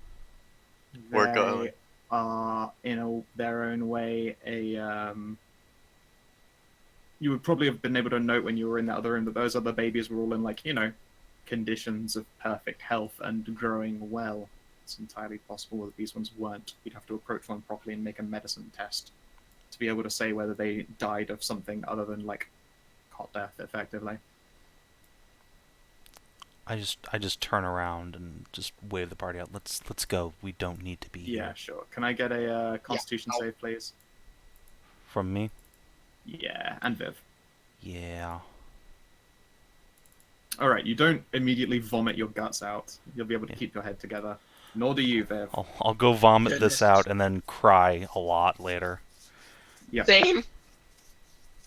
We're They going. are, their own way, you would probably have been able to note when you were in that other room that those other babies were all in, like, conditions of perfect health and growing well. It's entirely possible that these ones weren't. You'd have to approach one properly and make a medicine test to be able to say whether they died of something other than, like, hot death, effectively. I just turn around and just wave the party out. Let's go. We don't need to be Yeah, here. sure. Can I get a Constitution I'll- save, please? From me? Yeah, and Viv. Yeah. Alright, you don't immediately vomit your guts out. You'll be able to Yeah. keep your head together. Nor do you, Viv. I'll go vomit Goodness. this out and then cry a lot later. Yeah. Same.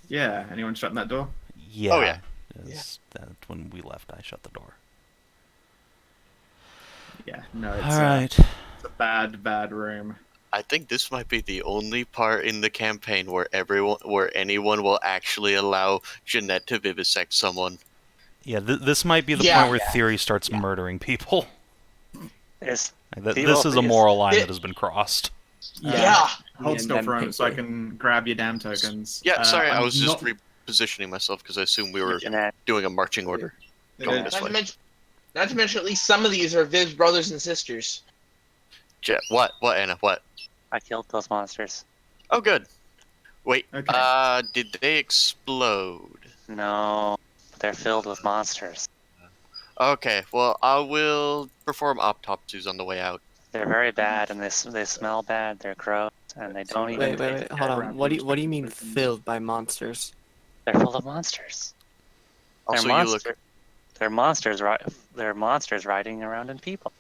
Yeah, anyone shutting that door? Yeah. Oh, yeah. That when we left, I shut the door. Yeah, no, it's, Alright. it's a bad, bad room. I think this might be the only part in the campaign where anyone will actually allow Jeanette to vivisect someone. Yeah, this might be the Yeah. point where Thyri starts Yeah. murdering people. It's This is a moral line that has been crossed. Yeah. Hold and still then for a moment so I Pinky. can grab your damn tokens. Yeah, sorry, I I'm was just not- repositioning myself because I assumed we were Jeanette. doing a marching order. Going Uh, this Not way. to mention, at least some of these are Viv's brothers and sisters. What? What, Anna? What? I killed those monsters. Oh, good. Wait, Okay. did they explode? No, they're filled with monsters. Okay, well, I will perform autopsies on the way out. They're very bad, and they smell bad. They're gross, and they don't even. Wait. Hold on. What do you mean filled by monsters? They're full of monsters. Also, they're you look. They're monsters. They're monsters riding around in people.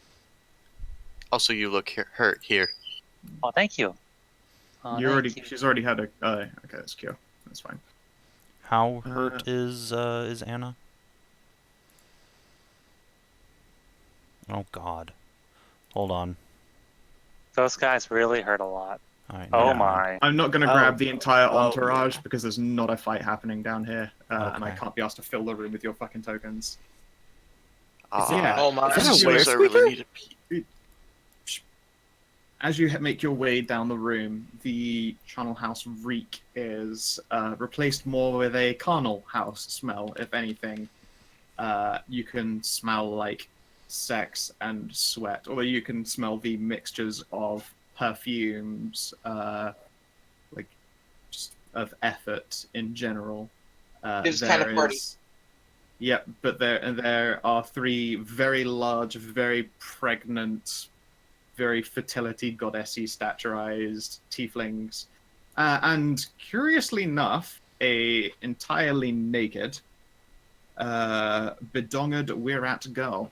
Also, you look hurt here. Oh, thank you. Oh, thank you. She's already had a. Okay, that's cure. That's fine. How hurt is Anna? Oh God. Hold on. Those guys really hurt a lot. Alright. Oh Yeah. my. I'm not going to Oh. grab the entire Oh, entourage yeah. because there's not a fight happening down here, and I Okay. can't be asked to fill the room with your fucking tokens. Ah, Oh my. Is that a this were place I really squeaker? need to pee. As you make your way down the room, the Channel House reek is replaced more with a carnal house smell, if anything. You can smell, like, sex and sweat, although you can smell the mixtures of perfumes, like, just of effort in general. It's kind of there party. is- Yep, but there are three very large, very pregnant, very fertility goddessy staturized tieflings, and curiously enough, a entirely naked, bedongered Wirat girl.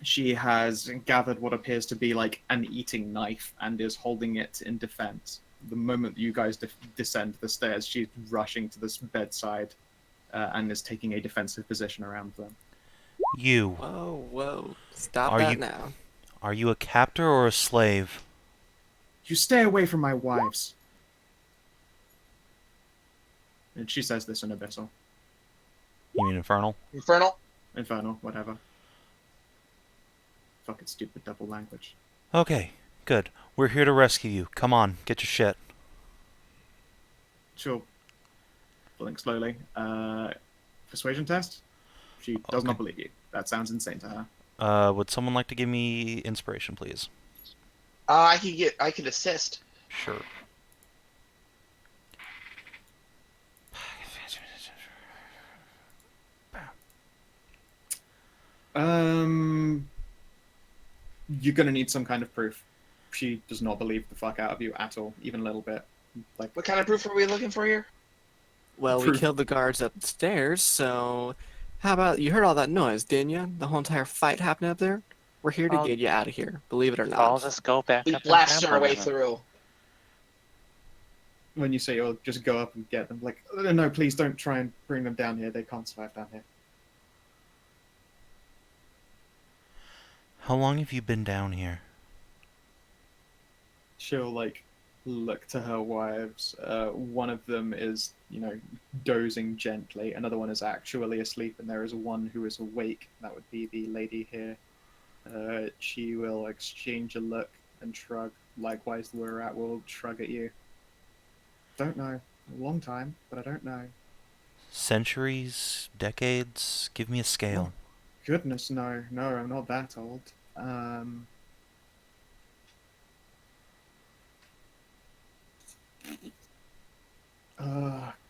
She has gathered what appears to be like an eating knife and is holding it in defense. The moment you guys descend the stairs, she's rushing to this bedside and is taking a defensive position around them. You. Whoa. Stop Are that you- now. Are you a captor or a slave? You stay away from my wives. And she says this in Abyssal. You mean infernal? Infernal? Infernal, whatever. Fucking stupid double language. Okay, good. We're here to rescue you. Come on, get your shit. She'll blink slowly. Persuasion test? She does not Okay. believe you. That sounds insane to her. Would someone like to give me inspiration, please? I could assist. Sure. You're gonna need some kind of proof. She does not believe the fuck out of you at all, even a little bit. Like, What kind of proof are we looking for here? Well, we Proof. killed the guards upstairs, so how about you heard all that noise, didn't you? The whole entire fight happening up there. We're here to I'll- get you out of here. Believe it or I'll not. just go back We up and blasted grab our one way of them. through. when you say you'll just go up and get them, like, no, please don't try and bring them down here. They can't survive down here. How long have you been down here? she'll like look to her wives. One of them is, dozing gently. Another one is actually asleep, and there is one who is awake. That would be the lady here. She will exchange a look and shrug. Likewise, the We're At will shrug at you. Don't know. A long time, but I don't know. Centuries? Decades? Give me a scale. Oh, goodness, no. No, I'm not that old.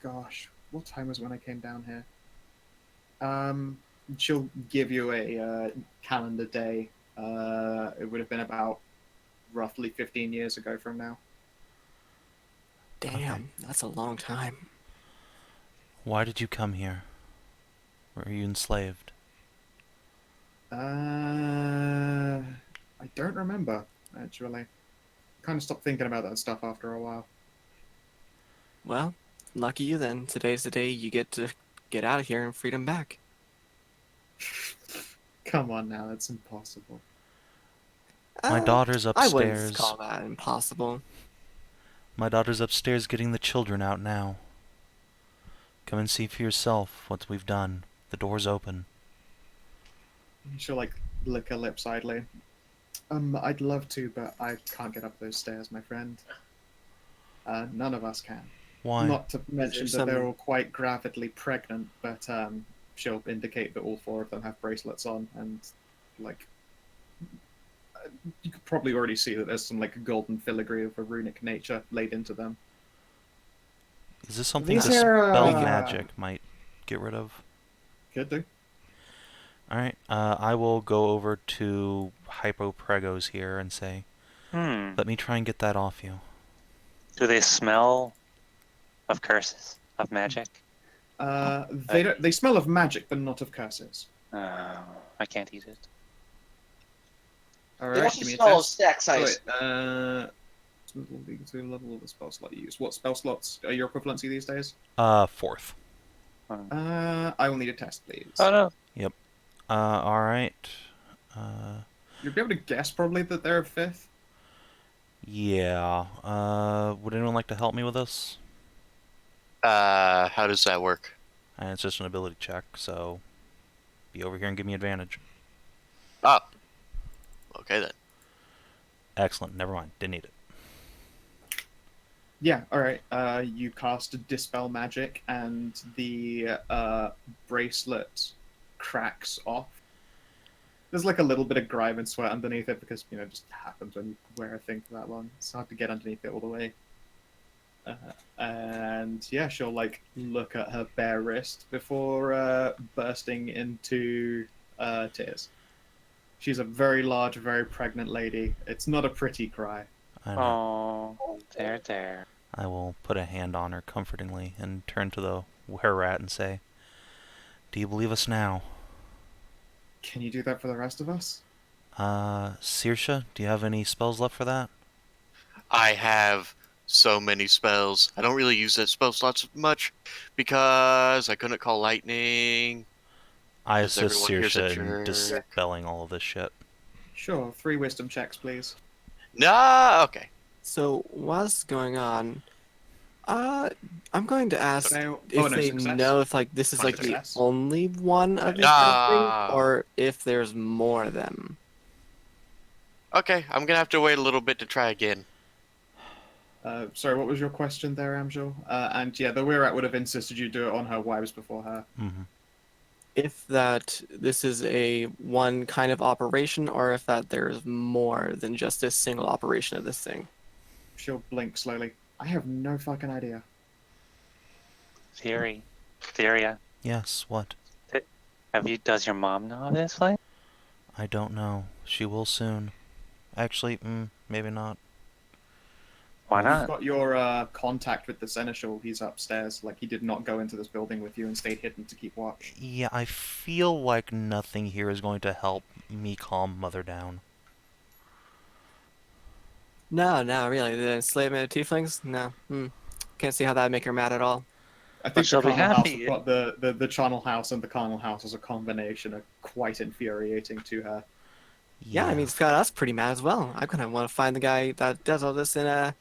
Gosh. What time was it when I came down here? She'll give you a calendar day. It would have been about roughly 15 years ago from now. Damn, that's a long time. Why did you come here? Were you enslaved? I don't remember, actually. Kind of stopped thinking about that stuff after a while. Well, lucky you then. Today's the day you get to get out of here and freedom back. Come on now, that's impossible. My daughter's I wouldn't upstairs. call that impossible. My daughter's upstairs getting the children out now. Come and see for yourself what we've done. The door's open. She'll lick her lips idly. I'd love to, but I can't get up those stairs, my friend. None of us can. Why? Not to mention that they're some- all quite gravidly pregnant, but she'll indicate that all 4 of them have bracelets on, and you could probably already see that there's some golden filigree of a runic nature laid into them. Is this something These the are, spell magic might get rid of? Could do. Alright, I will go over to Hypopregos here and say, let me try and get that off you. Do they smell of curses, of magic? They smell of magic, but not of curses. I can't eat it. All They right, also give me a smell of test. stack size. To level of the spell slot you use. What spell slots are your equivalency these days? 4th. I will need a test, please. Oh no. Alright. You'll be able to guess probably that they're a 5th. Yeah. Would anyone like to help me with this? How does that work? And it's just an ability check, so be over here and give me advantage. Oh. Okay then. Excellent. Never mind. Didn't need it. Yeah, alright. You cast Dispel Magic, and the bracelet cracks off. There's a little bit of grime and sweat underneath it, because, it just happens when you wear a thing for that long. It's hard to get underneath it all the way. And yeah, she'll look at her bare wrist before bursting into tears. She's a very large, very pregnant lady. It's not a pretty cry. I know. Oh, there. I will put a hand on her comfortingly and turn to the were-rat and say, do you believe us now? Can you do that for the rest of us? Saoirse, do you have any spells left for that? I have so many spells. I don't really use that spell slots much because I couldn't call lightning. I Does assist everyone here's a Saoirse in jerk? dispelling all of this shit. Sure, 3 wisdom checks, please. No, okay. So, what's going on? I'm going to ask No, if they success. know if this is Fine, the success. only one of these Ah. or if there's more of them. Okay, I'm gonna have to wait a little bit to try again. Sorry, what was your question there, Amxal? And yeah, the We're would have insisted you do it on her wives before her. Mm-hmm. If that this is a one kind of operation, or if that there's more than just this single operation of this thing. She'll blink slowly. I have no fucking idea. Thyri. Yes, what? Does your mom know of this place? I don't know. She will soon. Actually, maybe not. Why You've not? got your contact with the Seneschal. He's upstairs. He did not go into this building with you and stayed hidden to keep watch. Yeah, I feel like nothing here is going to help me calm Mother down. No, really. The enslavement of tieflings? No. Can't see how that'd make her mad at all. I think she'll the be Carnal House, happy. the Charnel House and the Carnal House as a combination are quite infuriating to her. Yeah, I mean, it's got us pretty mad as well. I'm gonna want to find the guy that does all this and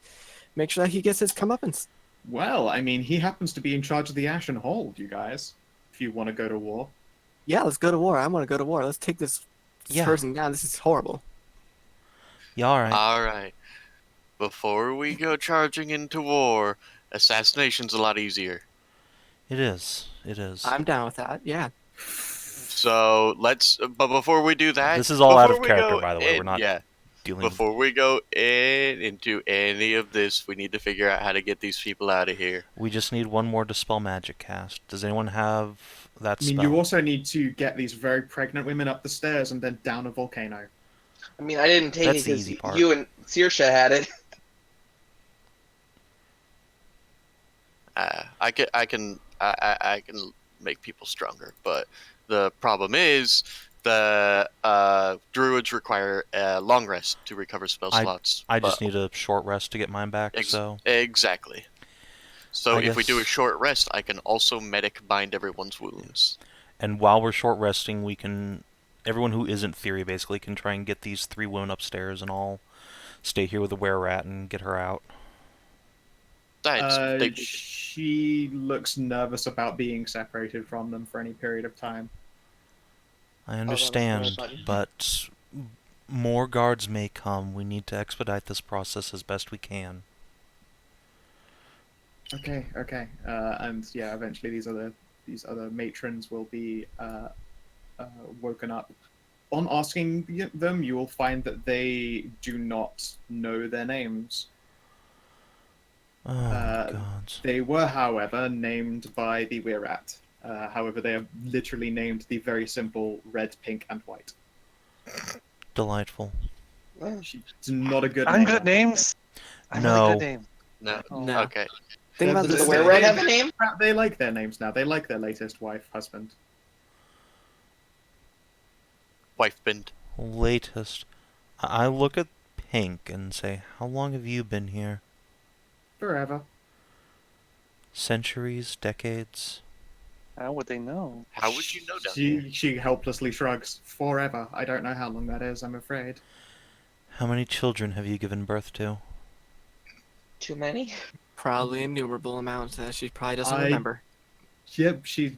make sure that he gets his comeuppance. Well, I mean, he happens to be in charge of the Ashen Hold, you guys. If you want to go to war. Yeah, let's go to war. I want to go to war. Let's take this Yeah. person down. This is horrible. Yeah, alright. All right. Before we go charging into war, assassination's a lot easier. It is. It is. I'm down with that. Yeah. So but before we do that, This is all out of before we character, go by the way. We're not yeah. dealing Before we go into any of this, we need to figure out how to get these people out of here. We just need one more Dispel Magic cast. Does anyone have that I mean, spell? you also need to get these very pregnant women up the stairs and then down a volcano. I mean, I didn't take That's it the because easy part. you and Saoirse had it. I can make people stronger, but the problem is the druids require a long rest to recover spell slots. I just need a short rest to get mine back, so... Exactly. So I if we do a guess- short rest, I can also medic bind everyone's wounds. And while we're short resting, we can... Everyone who isn't Thyri, basically, can try and get these 3 women upstairs, and I'll stay here with the were-rat and get her out. She looks nervous about being separated from them for any period of time. I understand, buddy. but more guards may come. We need to expedite this process as best we can. Okay. And yeah, eventually these other matrons will be woken up. On asking them, you will find that they do not know their names. Oh, God. They were, however, named by the Werat. However, they are literally named the very simple red, pink, and white. Delightful. It's not a good I'm name. good at names. I'm No. really good at names. No. No. Okay. Think about The this. Were Red have a name? They like their names now. They like their latest wife, husband. Wife bind. Latest. I look at Pink and say, how long have you been here? Forever. Centuries? Decades? How would they know? How would you know down here? She helplessly shrugs. Forever. I don't know how long that is, I'm afraid. How many children have you given birth to? Too many? Probably innumerable amounts that she probably doesn't I- remember. Yep, she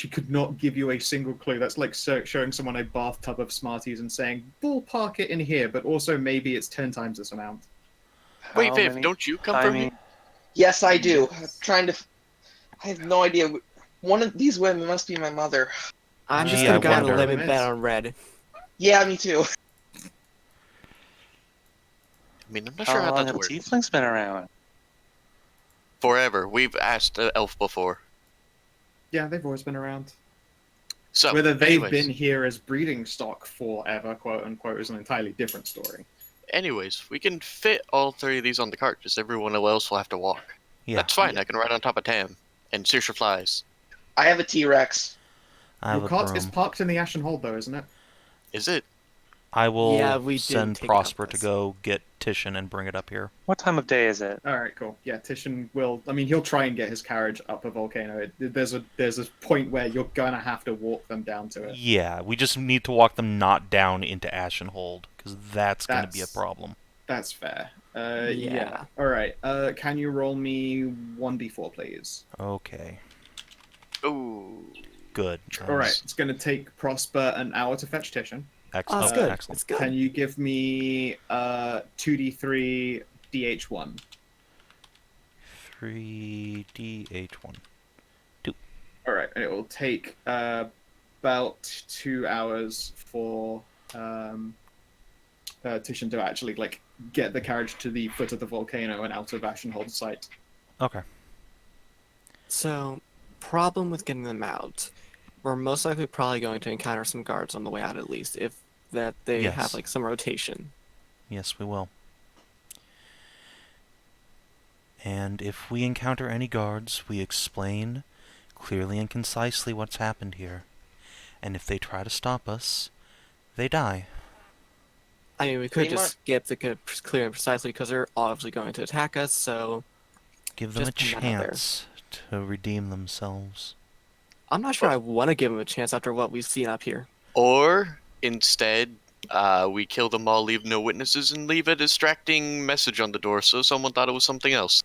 could not give you a single clue. That's like showing someone a bathtub of Smarties and saying, ballpark it in here, but also maybe it's 10 times this amount. Wait, How Viv, many don't you come from tiny- here? Yes, I do. I'm trying to. I have no idea. One of these women must be my mother. I'm just Gee, gonna I go on a wonder. limb and bet on red. Yeah, me too. I mean, I'm not sure How how long that have works. tieflings been around? Forever. We've asked Elf before. Yeah, they've always been around. So, Whether they've anyways, been here as breeding stock forever, quote unquote, is an entirely different story. anyways, we can fit all 3 of these on the cart. Just everyone else will have to walk. Yeah, That's fine. I can ride on top of Tam. And Saoirse flies. I have a T-Rex. I have Your a cart broom. is parked in the Ashen Hold, though, isn't it? Is it? I will Yeah, we didn't send take it Prosper up to this. go get Titian and bring it up here. What time of day is it? Alright, cool. Yeah, Titian will... I mean, he'll try and get his carriage up a volcano. There's a point where you're gonna have to walk them down to it. Yeah, we just need to walk them not down into Ashenhold, because that's going to be a That's- problem. That's fair. Yeah. Yeah. Alright, can you roll me 1d4, please? Okay, Ooh. good. Alright, it's gonna take Prosper an hour to fetch Titian. Oh, Excellent. it's good. Excellent. It's good. Can you give me 2d3 dh1? 3DH1. Alright, and it will take about 2 hours for Titian to actually get the carriage to the foot of the volcano and out of Ashenhold's sight. Okay. So, problem with getting them out. We're most likely probably going to encounter some guards on the way out at least, if that they Yes. have some rotation. Yes, we will. And if we encounter any guards, we explain clearly and concisely what's happened here. And if they try to stop us, they die. I mean, we could Pretty just get the clear and precisely because they're obviously going to attack us, so Give them a Just put that out there. chance to redeem themselves. I'm not sure I want to give them a chance after what we've seen up here. Or, instead, We kill them all, leave no witnesses, and leave a distracting message on the door so someone thought it was something else.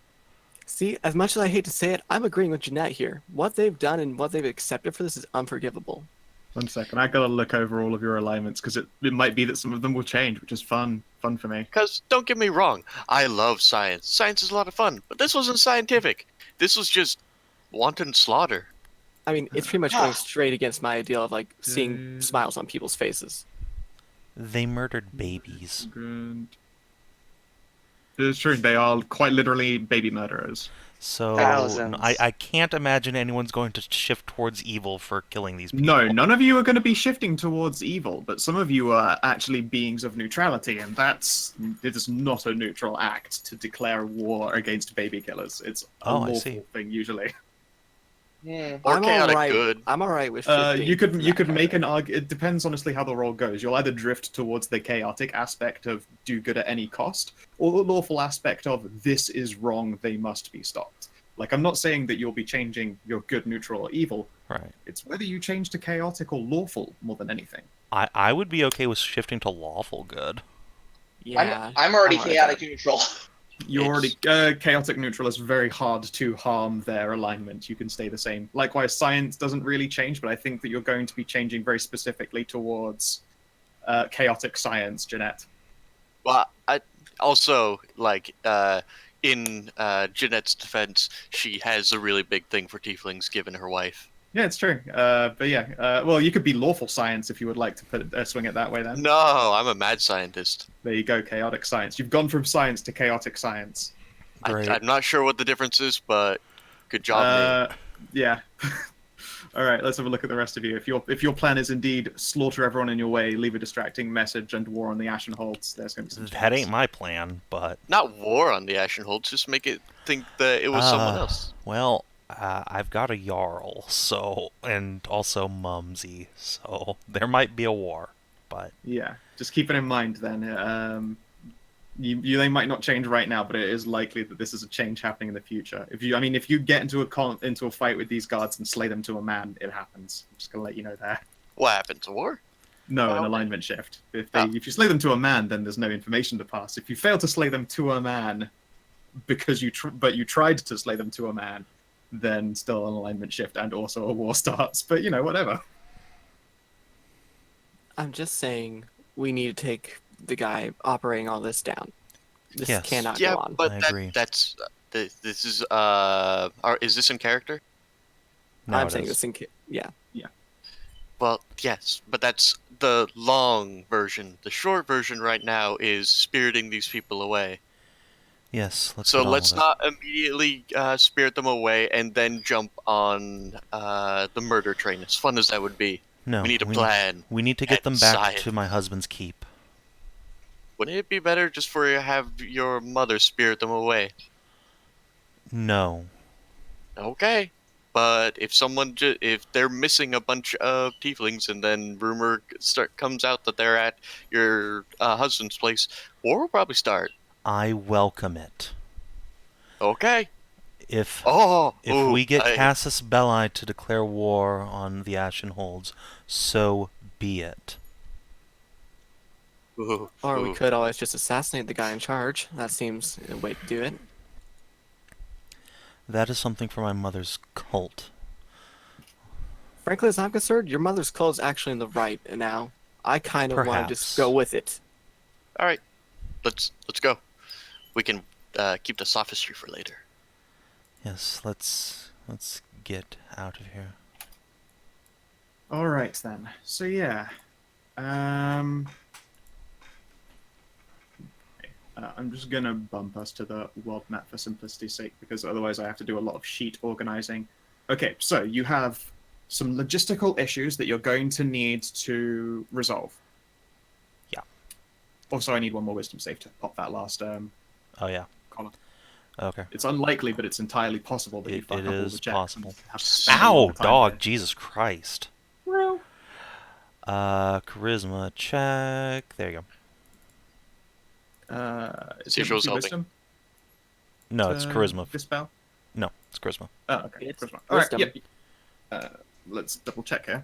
See, as much as I hate to say it, I'm agreeing with Jeanette here. What they've done and what they've accepted for this is unforgivable. 1 second, I gotta look over all of your alignments because it might be that some of them will change, which is fun for me. Because, don't get me wrong, I love science. Science is a lot of fun, but this wasn't scientific. This was just wanton slaughter. I mean, it's pretty much going straight against my ideal of, like, seeing smiles on people's faces. They murdered babies. Good. It's true, they are quite literally baby murderers. So Thousands. I can't imagine anyone's going to shift towards evil for killing these people. No, none of you are going to be shifting towards evil, but some of you are actually beings of neutrality, and it is not a neutral act to declare war against baby killers. It's a lawful thing usually. Or chaotic good. I'm alright with shifting. You could make an argument. It depends honestly how the roll goes. You'll either drift towards the chaotic aspect of do good at any cost, or the lawful aspect of this is wrong, they must be stopped. Like, I'm not saying that you'll be changing your good, neutral, or evil. Right. It's whether you change to chaotic or lawful more than anything. I would be okay with shifting to lawful good. Yeah. I'm already chaotic neutral. You're already chaotic neutral is very hard to harm their alignment. You can stay the same. Likewise, science doesn't really change, but I think that you're going to be changing very specifically towards chaotic science, Jeanette. Well, I also, like, in Jeanette's defense, she has a really big thing for tieflings given her wife. Yeah, it's true. But yeah, well, you could be lawful science if you would like to put it, swing it that way then. No, I'm a mad scientist. There you go, chaotic science. You've gone from science to chaotic science. Great. I'm not sure what the difference is, but good job, me. Yeah. All right, let's have a look at the rest of you. If your plan is indeed slaughter everyone in your way, leave a distracting message, and war on the Ashen Holds, there's going to be some That ain't my plan, but... Not war on the Ashen Holds, just make it think that it was someone else. Well, I've got a Jarl, so... And also Mumsy, so there might be a war, but... Yeah, just keep it in mind then. They might not change right now, but it is likely that this is a change happening in the future. If you get into a fight with these guards and slay them to a man, it happens. I'm just gonna let you know there. What happens? War? No, an alignment shift. If you slay them to a man, then there's no information to pass. If you fail to slay them to a man, because you tried to slay them to a man, then still an alignment shift and also a war starts. But whatever. I'm just saying we need to take the guy operating all this down. This Yes. cannot Yeah, go on. but I agree. that's this is is this in character? No, I'm it saying is. this in yeah. Well, yes, but that's the long version. The short version right now is spiriting these people away. Yes, let's So get on let's with it. not immediately spirit them away and then jump on the murder train. As fun as that would be, No, we need a plan. We need to get and them back science. to my husband's keep. Wouldn't it be better just for you to have your mother spirit them away? No. Okay. But if if they're missing a bunch of tieflings and then rumor comes out that they're at your husband's place, war will probably start. I welcome it. Okay. If Ooh, we get Casus Belli to declare war on the Ashen Holds, so be it. Ooh, Or we ooh. could always just assassinate the guy in charge. That seems a way to do it. That is something for my mother's cult. Frankly, as I'm concerned, your mother's cult is actually in the right now. I kind of want to just Perhaps. go with it. All right, let's go. We can keep the sophistry for later. Yes, let's get out of here. All right then. So yeah, I'm just gonna bump us to the world map for simplicity's sake, because otherwise I have to do a lot of sheet organizing. Okay, so you have some logistical issues that you're going to need to resolve. Yeah. Also, I need one more wisdom save to pop that last Oh yeah. column. Okay. It's unlikely, but it's entirely possible that you It fuck up all the is checks possible. and have to spend a lot Ow, of time dog! there. Jesus Christ. Well, Charisma check. There you go. is See if it she was helping. wisdom? No, it's charisma. Dispel? No, it's charisma. Oh, okay. It's Charisma. All right, wisdom. yep. Let's double check here.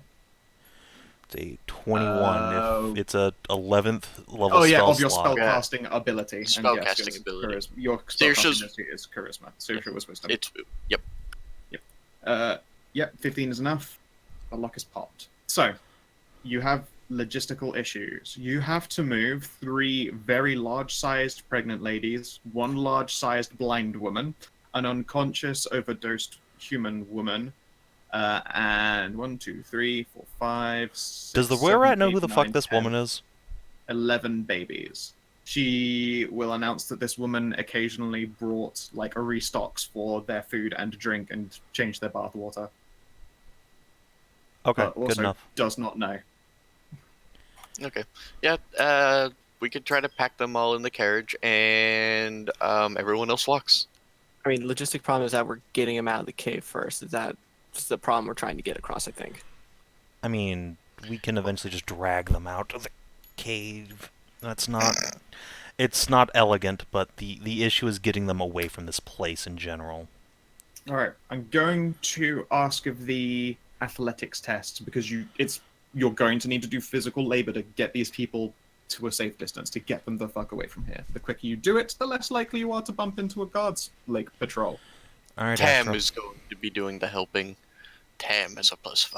It's a 21. If it's a 11th level Oh yeah, spell of your slot. spellcasting ability. And yes, Spellcasting your ability. Your Saoirse's- spellcasting ability is charisma. Saoirse was wisdom. It's yep. Yep, 15 is enough. The lock is popped. So, you have logistical issues. You have to move 3 very large-sized pregnant ladies, 1 large-sized blind woman, an unconscious, overdosed human woman, and 1, 2, 3, 4, 5, 6, Does the 7, Were-Rat know 8, who the fuck 9, this 10, woman is? 11 babies. She will announce that this woman occasionally brought like a restocks for their food and drink and changed their bath water. Okay, But good also enough. does not know. Okay. Yeah. We could try to pack them all in the carriage, and everyone else walks. I mean, logistic problem is that we're getting him out of the cave first. Is that just the problem we're trying to get across? I think. I mean, we can eventually just drag them out of the cave. That's not... It's not elegant, but the issue is getting them away from this place in general. Alright, I'm going to ask of the athletics test because you're going to need to do physical labor to get these people to a safe distance, to get them the fuck away from here. The quicker you do it, the less likely you are to bump into a guards like patrol. Alright, Tam Astra. is going to be doing the helping. Tam has a +5.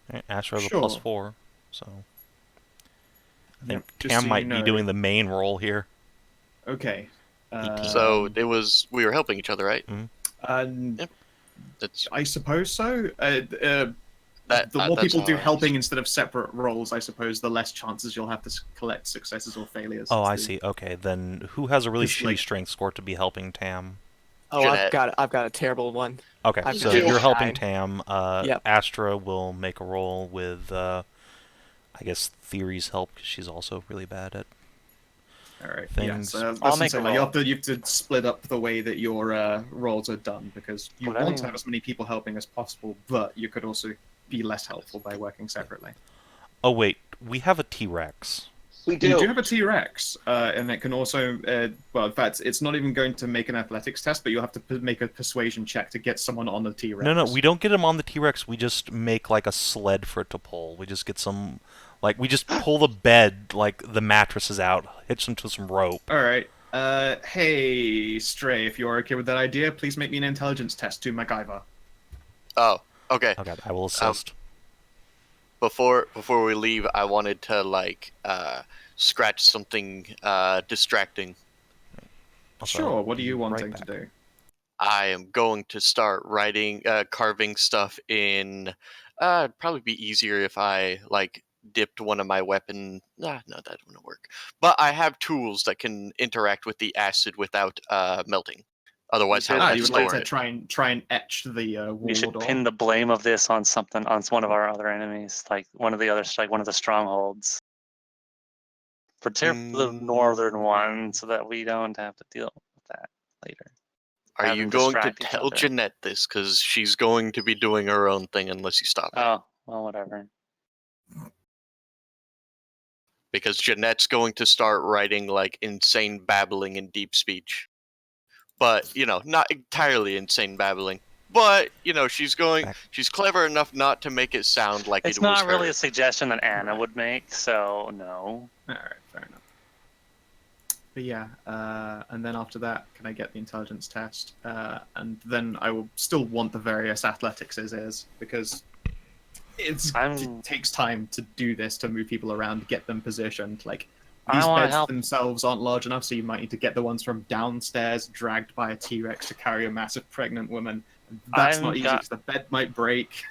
Alright, Astra has a Sure. +4, so... I think Just Tam so might you be know. doing the main role here. Okay. So we were helping each other, right? Yep. That's I suppose so. The That- more that's people do all I helping was- instead of separate roles, I suppose, the less chances you'll have to collect successes or failures. Oh, It's I the- see. Okay, then who has a really Just shitty like- strength score to be helping Tam? Oh, Jeanette. I've got a terrible one. Okay, I've so got you're helping 9. Tam. Yep. Astra will make a roll with, I guess, Thyri's help, because she's also really bad at... Alright, things. yeah, so I'll that's make insane. a Like, you roll. have to split up the way that your roles are done, because you What I want to mean- have as many people helping as possible, but you could also be less helpful by working separately. Oh, wait, we have a T-Rex. We You do do. have a T-Rex, and it can also, well, in fact, it's not even going to make an athletics test, but you'll have to make a persuasion check to get someone on the T-Rex. No, we don't get him on the T-Rex, we just make, like, a sled for it to pull. We just get some... Like, we just pull the bed, like, the mattresses out, hitch them to some rope. Alright, hey, Stray, if you're okay with that idea, please make me an intelligence test to MacGyver. Oh, okay. Okay, I will assist. Before we leave, I wanted to scratch something distracting. Also, Sure, what are be you right wanting back. to do? I am going to start carving stuff in. It'd probably be easier if I dipped one of my weapon. No, that wouldn't work. But I have tools that can interact with the acid without melting. Otherwise, should- how would I You would like store to it? try and etch the wall We should door? pin the blame of this on something, on one of our other enemies, like one of the strongholds. The northern one, so that we don't have to deal with that later. Are have you them going to distract each tell other. Jeanette this? Because she's going to be doing her own thing unless you stop her. Oh, well, whatever. Because Jeanette's going to start writing insane babbling in deep speech. But, not entirely insane babbling. But, she's clever enough not to make it sound like It's it was not really her. a suggestion that Anna would make, so no. Alright, fair enough. But yeah, and then after that, can I get the intelligence test? And then I will still want the various athletics as is, because it takes time to do this, to move people around, get them positioned. Like, I these wanna beds help. themselves aren't large enough, so you might need to get the ones from downstairs, dragged by a T-Rex to carry a massive pregnant woman. That's not easy, because the bed might break.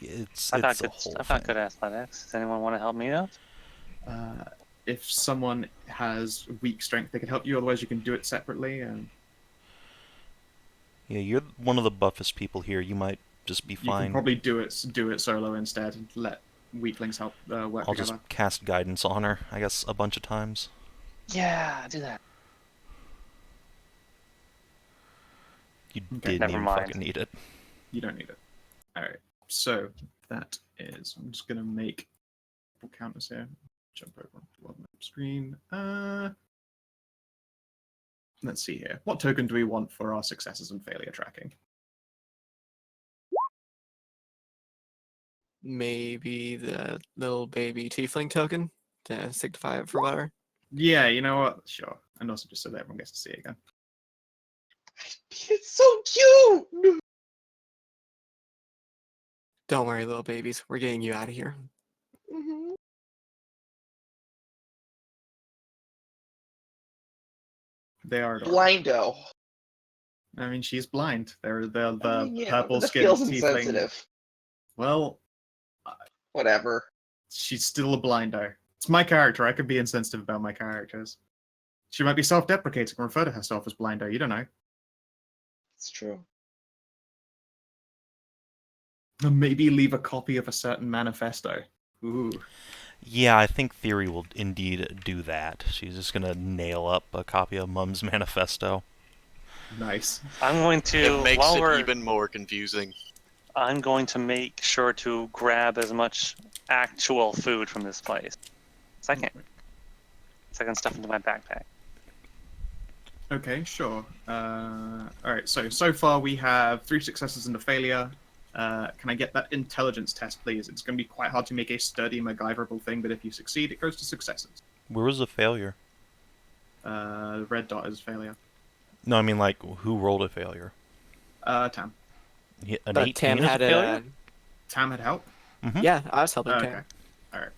It's I've a got whole good thing. athletics. Does anyone want to help me out? If someone has weak strength, they can help you. Otherwise, you can do it separately. And Yeah, you're one of the buffest people here. You might just be you can fine. probably do it solo instead, and let weaklings help work I'll together. just cast guidance on her, I guess, a bunch of times. Yeah, do that. You Okay, didn't never even mind. fucking need it. You don't need it. All right. So that is. I'm just gonna make counters here. Jump over onto the map screen. Let's see here. What token do we want for our successes and failure tracking? maybe the little baby tiefling token to signify it for better. Yeah, you know what? Sure. And also just so that everyone gets to see it again. It's so cute. Don't worry, little babies. We're getting you out of here. Mhm. They are adorable. Blindo. I mean, she's blind. They're the I mean, yeah, purple but it skinned feels tiefling. insensitive. Well, Whatever. she's still a blindo. It's my character. I could be insensitive about my characters. She might be self-deprecating and refer to herself as blindo. You don't know. It's true. Or maybe leave a copy of a certain manifesto. Ooh. Yeah, I think Thyri will indeed do that. She's just gonna nail up a copy of Mum's manifesto. Nice. I'm going to It makes while it we're even more confusing. I'm going to make sure to grab as much actual food from this place. Second stuff into my backpack. Okay, sure. Alright, so far we have 3 successes and a failure. Can I get that intelligence test, please? It's going to be quite hard to make a sturdy, MacGyverable thing, but if you succeed, it goes to successes. Where was the failure? The red dot is failure. No, I mean, like, who rolled a failure? Tam. An But 18 Tam is a had failure? Tam had help? Yeah, I was helping Okay. Tam. Alright.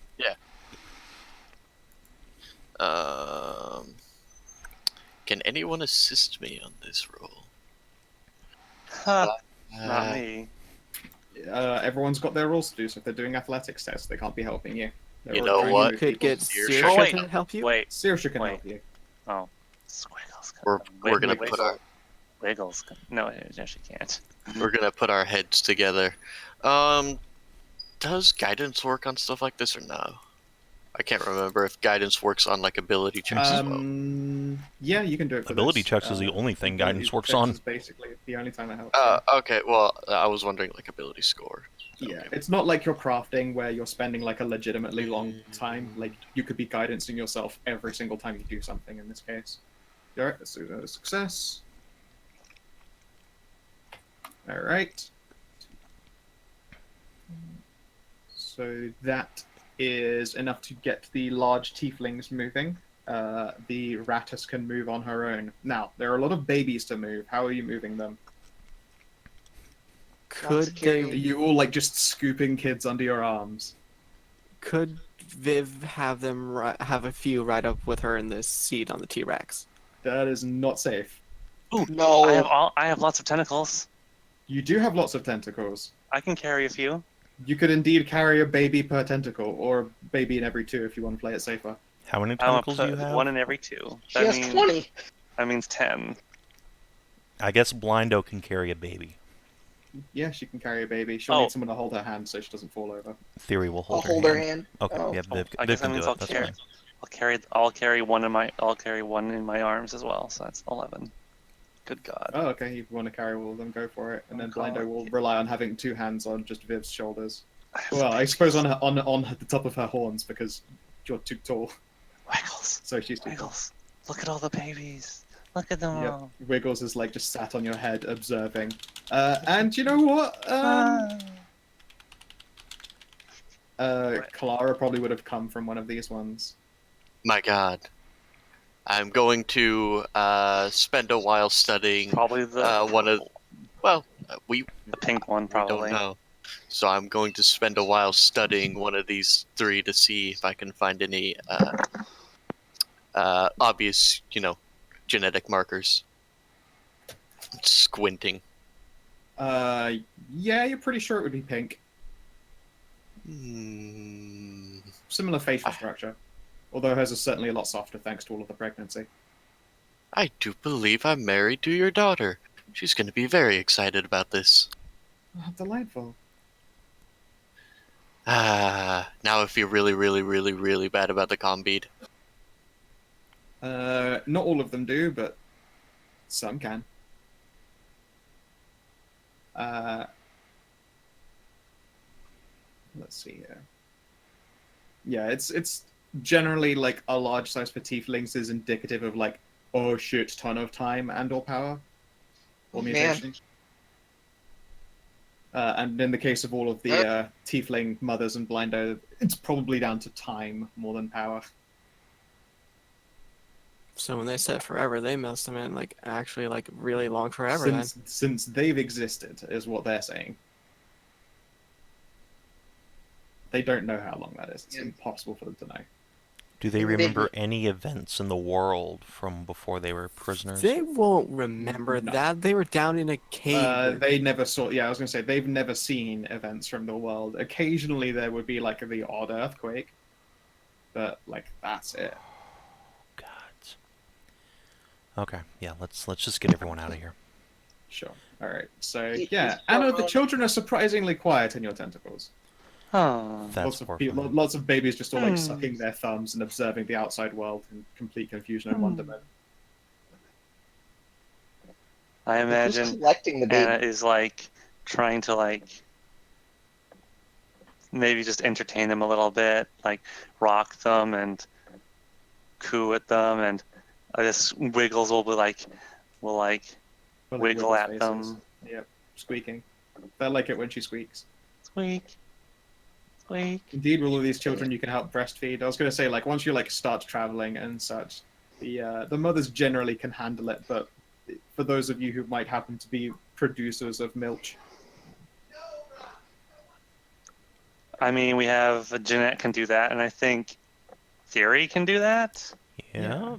Can anyone assist me on this roll? Huh, not me. Everyone's got their roles to do, so if they're doing athletics tests, they can't be helping you. They're You already know trying to what? move Could people. get Saoirse. Oh, Saoirse wait. to help you. Wait. Saoirse can Wait. help you. Oh, Squiggles. We're gonna put our Wiggles. No, she can't. we're gonna put our heads together. Does guidance work on stuff like this or no? I can't remember if guidance works on like ability checks as well. Yeah, you can do it for Ability this. checks is the only thing ability guidance works checks on. is basically the only time it helps. Okay, well, I was wondering like ability score. Yeah, Okay. it's not like you're crafting where you're spending like a legitimately long time. Like you could be guidancing yourself every single time you do something in this case. Alright, let's do a success. Alright. So that is enough to get the large tieflings moving. The Rattus can move on her own. Now, there are a lot of babies to move. How are you moving them? Could carry- Are you all like just scooping kids under your arms? Could Viv have them have a few ride up with her in this seat on the T-Rex? That is not safe. No. I have lots of tentacles. You do have lots of tentacles. I can carry a few. You could indeed carry a baby per tentacle, or a baby in every 2 if you want to play it safer. How many I will tentacles do you put have? one in every 2. She has 20. That means 10. I guess Blindo can carry a baby. Yeah, she can carry a baby. She'll Oh. need someone to hold her hand so she doesn't fall over. Theory will I'll hold hold her hand. Okay, Oh. yeah, Viv, I Viv guess that can do means it. I'll That's carry. fine. I'll carry one in my arms as well. So that's 11. Good God. Oh, okay, you want to carry all of them, go for it. And then Okay. Blindo will rely on having 2 hands on just Viv's shoulders. I have Well, I babies. suppose on the top of her horns because you're too tall. Wiggles. So she's too tall. Wiggles. Look at all the babies. Look at them Yep. all. Wiggles is like just sat on your head observing. And you know what? Clara probably would have come from one of these ones. My God, I'm going to spend a while studying Probably the one of. Well, we the pink one. Probably. don't know. So I'm going to spend a while studying one of these 3 to see if I can find any obvious, genetic markers. Squinting. Yeah, you're pretty sure it would be pink. Similar facial structure. Although hers is certainly a lot softer thanks to all of the pregnancy. I do believe I'm married to your daughter. She's going to be very excited about this. Oh, delightful. Now I feel really, really, really, really bad about the comm bead. Not all of them do, but some can. Let's see here. Yeah, it's generally like a large size for tieflings is indicative of like oh shit ton of time and or power or Oh, man. mutation. And in the case of all of the Tiefling mothers and Blindo, it's probably down to time more than power. So when they said forever, they must have meant like actually like really long forever then. Since they've existed, is what they're saying. They don't know how long that is. It's impossible for them to know. Do they remember any events in the world from before they were prisoners? They won't remember that. They were down in a cave. They never saw. Yeah, I was gonna say they've never seen events from the world. Occasionally there would be like the odd earthquake, but like that's it. God. Okay, yeah. Let's just get everyone out of here. Sure. All right. So yeah, Anna, the children are surprisingly quiet in your tentacles. Oh. That's Lots of babies just all like sucking their thumbs and observing the outside world in complete confusion and wonderment. I imagine collecting the baby? Anna is like trying to like maybe just entertain them a little bit, like rock them and coo at them, and this Wiggles will wiggle at them. Yep, squeaking. They like it when she squeaks. Squeak. Squeak. Indeed, with all these children you can help breastfeed. I was going to say, like, once you like start traveling and such, the mothers generally can handle it, but for those of you who might happen to be producers of milch. I mean, we have Jeanette can do that, and I think Thyri can do that. Yeah.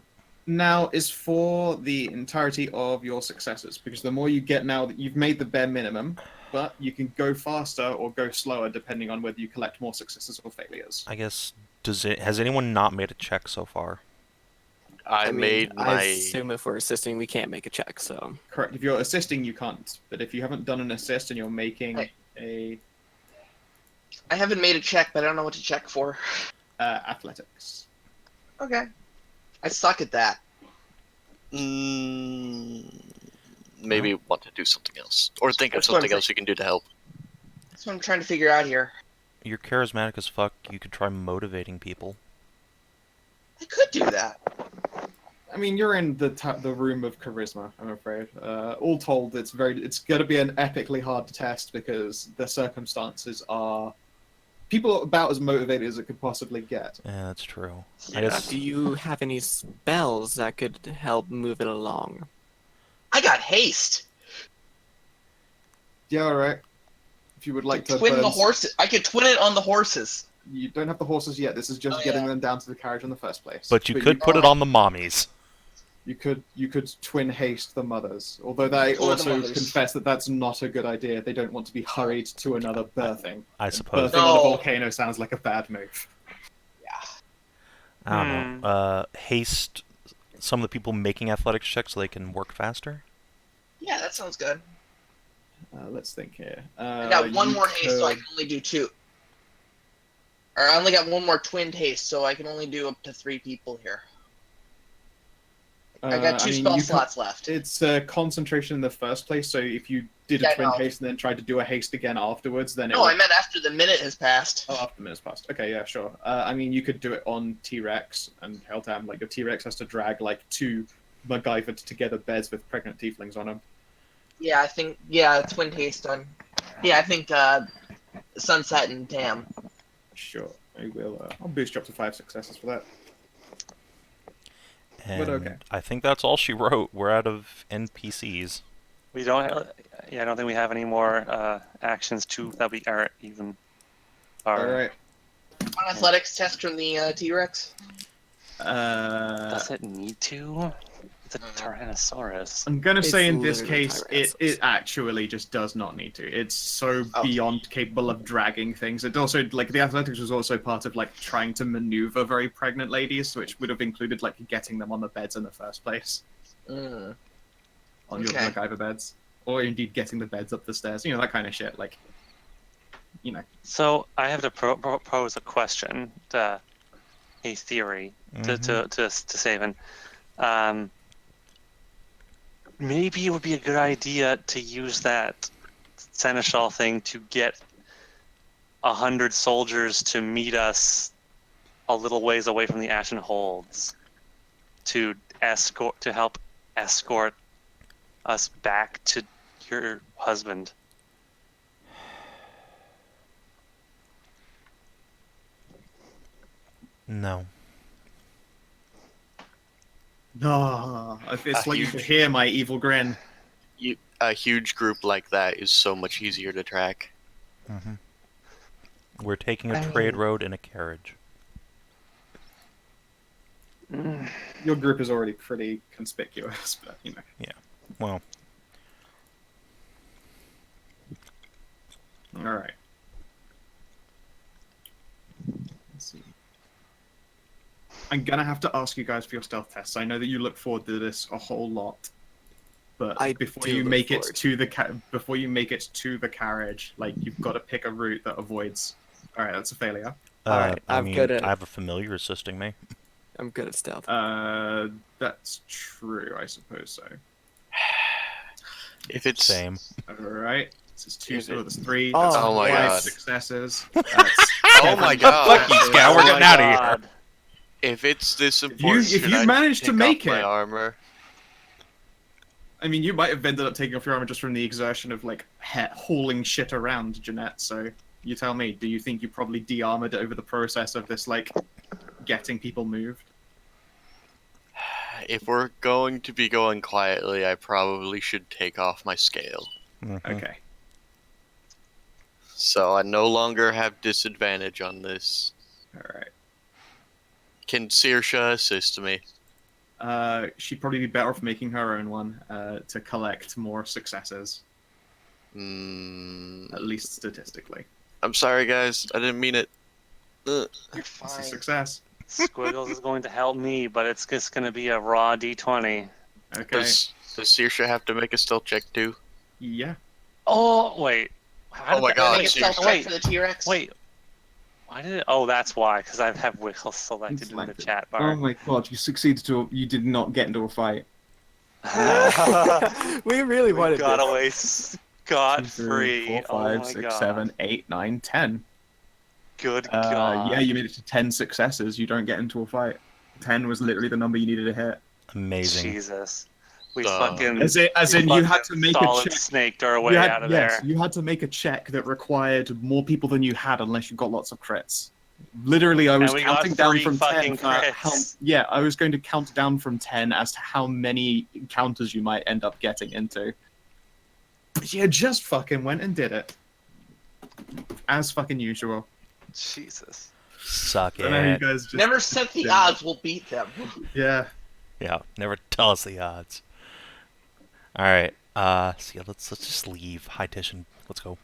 Now is for the entirety of your successes, because the more you get now that you've made the bare minimum, but you can go faster or go slower depending on whether you collect more successes or failures. I guess, has anyone not made a check so far? I assume if we're assisting, we can't make a check, so... Correct. If you're assisting, you can't. But if you haven't done an assist and you're making I haven't made a check, but I don't know what to check for. Athletics. Okay. I suck at that. Maybe want to do something else. Or think of something else you can do to help. That's what I'm trying to figure out here. You're charismatic as fuck. You could try motivating people. I could do that. I mean, you're in the room of charisma, I'm afraid. All told, it's going to be an epically hard test because the circumstances are... People are about as motivated as it could possibly get. Yeah, that's true. Yeah. I guess... Do you have any spells that could help move it along? I got haste. Yeah, alright. If you would like to twin the horses. I could twin it on the horses. You don't have the horses yet. This is just getting them down to the carriage in the first place. But you could put it on the mommies. You could twin haste the mothers. Although they also confess that that's not a good idea. They don't want to be hurried to another birthing. I suppose. Birthing on a volcano sounds like a bad move. Yeah. I don't know. Haste some of the people making athletics checks so they can work faster? Yeah, that sounds good. Let's think here. I got one more haste, so I can only do 2. Or I only got one more twinned haste, so I can only do up to 3 people here. I got 2 spell slots left. It's concentration in the first place, so if you did a twin haste and then tried to do a haste again afterwards, then I meant after the minute has passed. Oh, after the minute's passed. Okay, yeah, sure. I mean, you could do it on T-Rex and Hellhound. Like, your T-Rex has to drag, like, 2 MacGyvered together beds with pregnant tieflings on them. Yeah, I think, twin haste on... Yeah, I think Sunset and Tam. Sure, I will. I'll boost you up to 5 successes for that. And but okay. I think that's all she wrote. We're out of NPCs. We don't. I don't think we have any more actions that we are even. All right. One athletics test from the T-Rex. Does it need to? It's a Tyrannosaurus. I'm gonna say in this case, it actually just does not need to. It's so beyond capable of dragging things. It also, like, the athletics was also part of, like, trying to maneuver very pregnant ladies, which would have included, like, getting them on the beds in the first place. On your MacGyver beds. Or indeed getting the beds up the stairs. You know, that kind of shit. Like, you know. So, I have to propose a question, a theory, to Savin. Maybe it would be a good idea to use that seneschal thing to get 100 soldiers to meet us a little ways away from the Ashen Holds to help escort us back to your husband. No. No, it's A like you huge- could hear my evil grin. A huge group like that is so much easier to track. Mm-hmm. We're taking a I trade mean- road in a carriage. Your group is already pretty conspicuous, but you know. Well, All right. Let's see. I'm gonna have to ask you guys for your stealth tests. I know that you look forward to this a whole lot, but I before do you look make it forward. to the before you make it to the carriage, like you've got to pick a route that avoids. All right, that's a failure. Alright, I I'm mean, good at- I have a familiar assisting me. I'm good at stealth. That's true. I suppose so. If it's Same. All right. This is two. Is it- Oh, that's three. Oh, That's Oh my five God. successes. Oh my seven God. Fuck you, Scout. We're Oh getting my out of God. here. if it's this important, if should you I manage to take make off my it- armor? I mean, you might have ended up taking off your armor just from the exertion of like hauling shit around, Jeanette. So you tell me. Do you think you probably de-armored over the process of this, like, getting people moved? If we're going to be going quietly, I probably should take off my scale. Mhm. Okay. So I no longer have disadvantage on this. All right. Can Saoirse assist me? She'd probably be better off making her own one to collect more successes, at least statistically. I'm sorry, guys. I didn't mean it. You're It's a fine. success. Squiggles is going to help me, but it's just going to be a raw d20. Okay. Does Saoirse have to make a stealth check too? Yeah. Oh, wait. How Oh my did God, that- Make a stealth check Wait, for the T-Rex. wait. Why did it? Oh, that's why, because I have Wiggle selected in the chat Oh bar. my god! You succeeded to. You did not get into a fight. We really We wanted got this. away scot-free. 4, Oh 5, my 6, God. 7, 8, 9, 10. Good God. Yeah, you made it to 10 successes. You don't get into a fight. 10 was literally the number you needed to hit. Amazing. Jesus. We Duh. fucking. As in, you had to make a solid check. snaked our way You had, out of yes, there. you had to make a check that required more people than you had, unless you got lots of crits. Literally, I was And we got counting down 3 from 10 fucking for how. crits. Yeah, I was going to count down from 10 as to how many encounters you might end up getting into. But you just fucking went and did it, as fucking usual. Jesus. Suck I know you it. guys just. Never set the Yeah. odds. We'll beat them. Yeah. Yeah, never tell us the odds. Alright, so yeah, let's just leave. Hi, Titian. Let's go.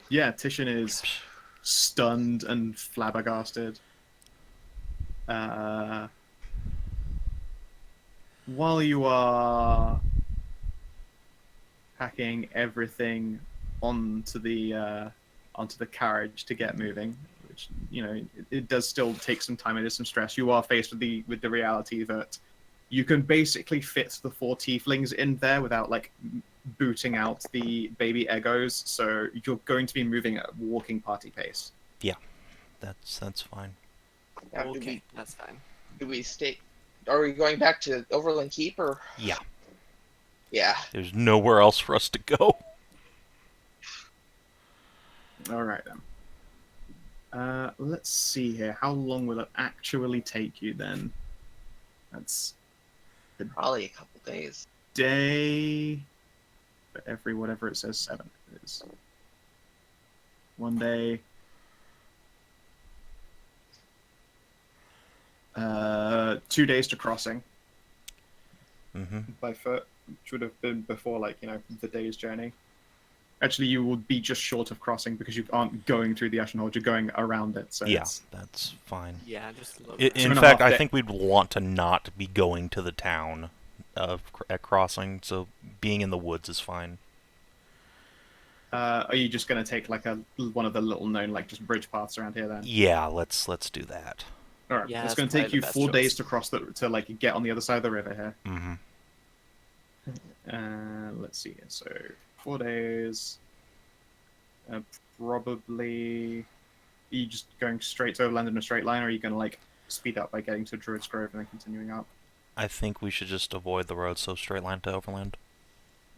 Yeah, Titian is stunned and flabbergasted. While you are packing everything onto the carriage to get moving, which it does still take some time. It is some stress. You are faced with the reality that you can basically fit the 4 tieflings in there without like booting out the baby egos. So you're going to be moving at walking party pace. That's fine. Now, do Okay, we that's fine. do we stay? Are we going back to Overland Keep or? Yeah, Yeah. there's nowhere else for us to go. All right then. Let's see here. How long will it actually take you then? That's Probably a couple days. day for every whatever it says 7 is. 1 day. 2 days to crossing Mm-hmm. by foot, which would have been before the day's journey. Actually, you will be just short of crossing because you aren't going through the Ashen Hold, you're going around it. So Yeah, it's, that's fine. Yeah, just a little In bit. 2.5 fact, I day- think we'd want to not be going to the town at crossing, so being in the woods is fine. are you just going to take one of the little known just bridge paths around here then? Yeah, let's do that. All right, Yeah, it's that's going to take probably you the best 4 days choice. to cross to get on the other side of the river here. Mm-hmm. Let's see. So 4 days. Probably. Are you just going straight to Overland in a straight line, or are you going to speed up by getting to Druid's Grove and then continuing up? I think we should just avoid the road, so straight line to Overland.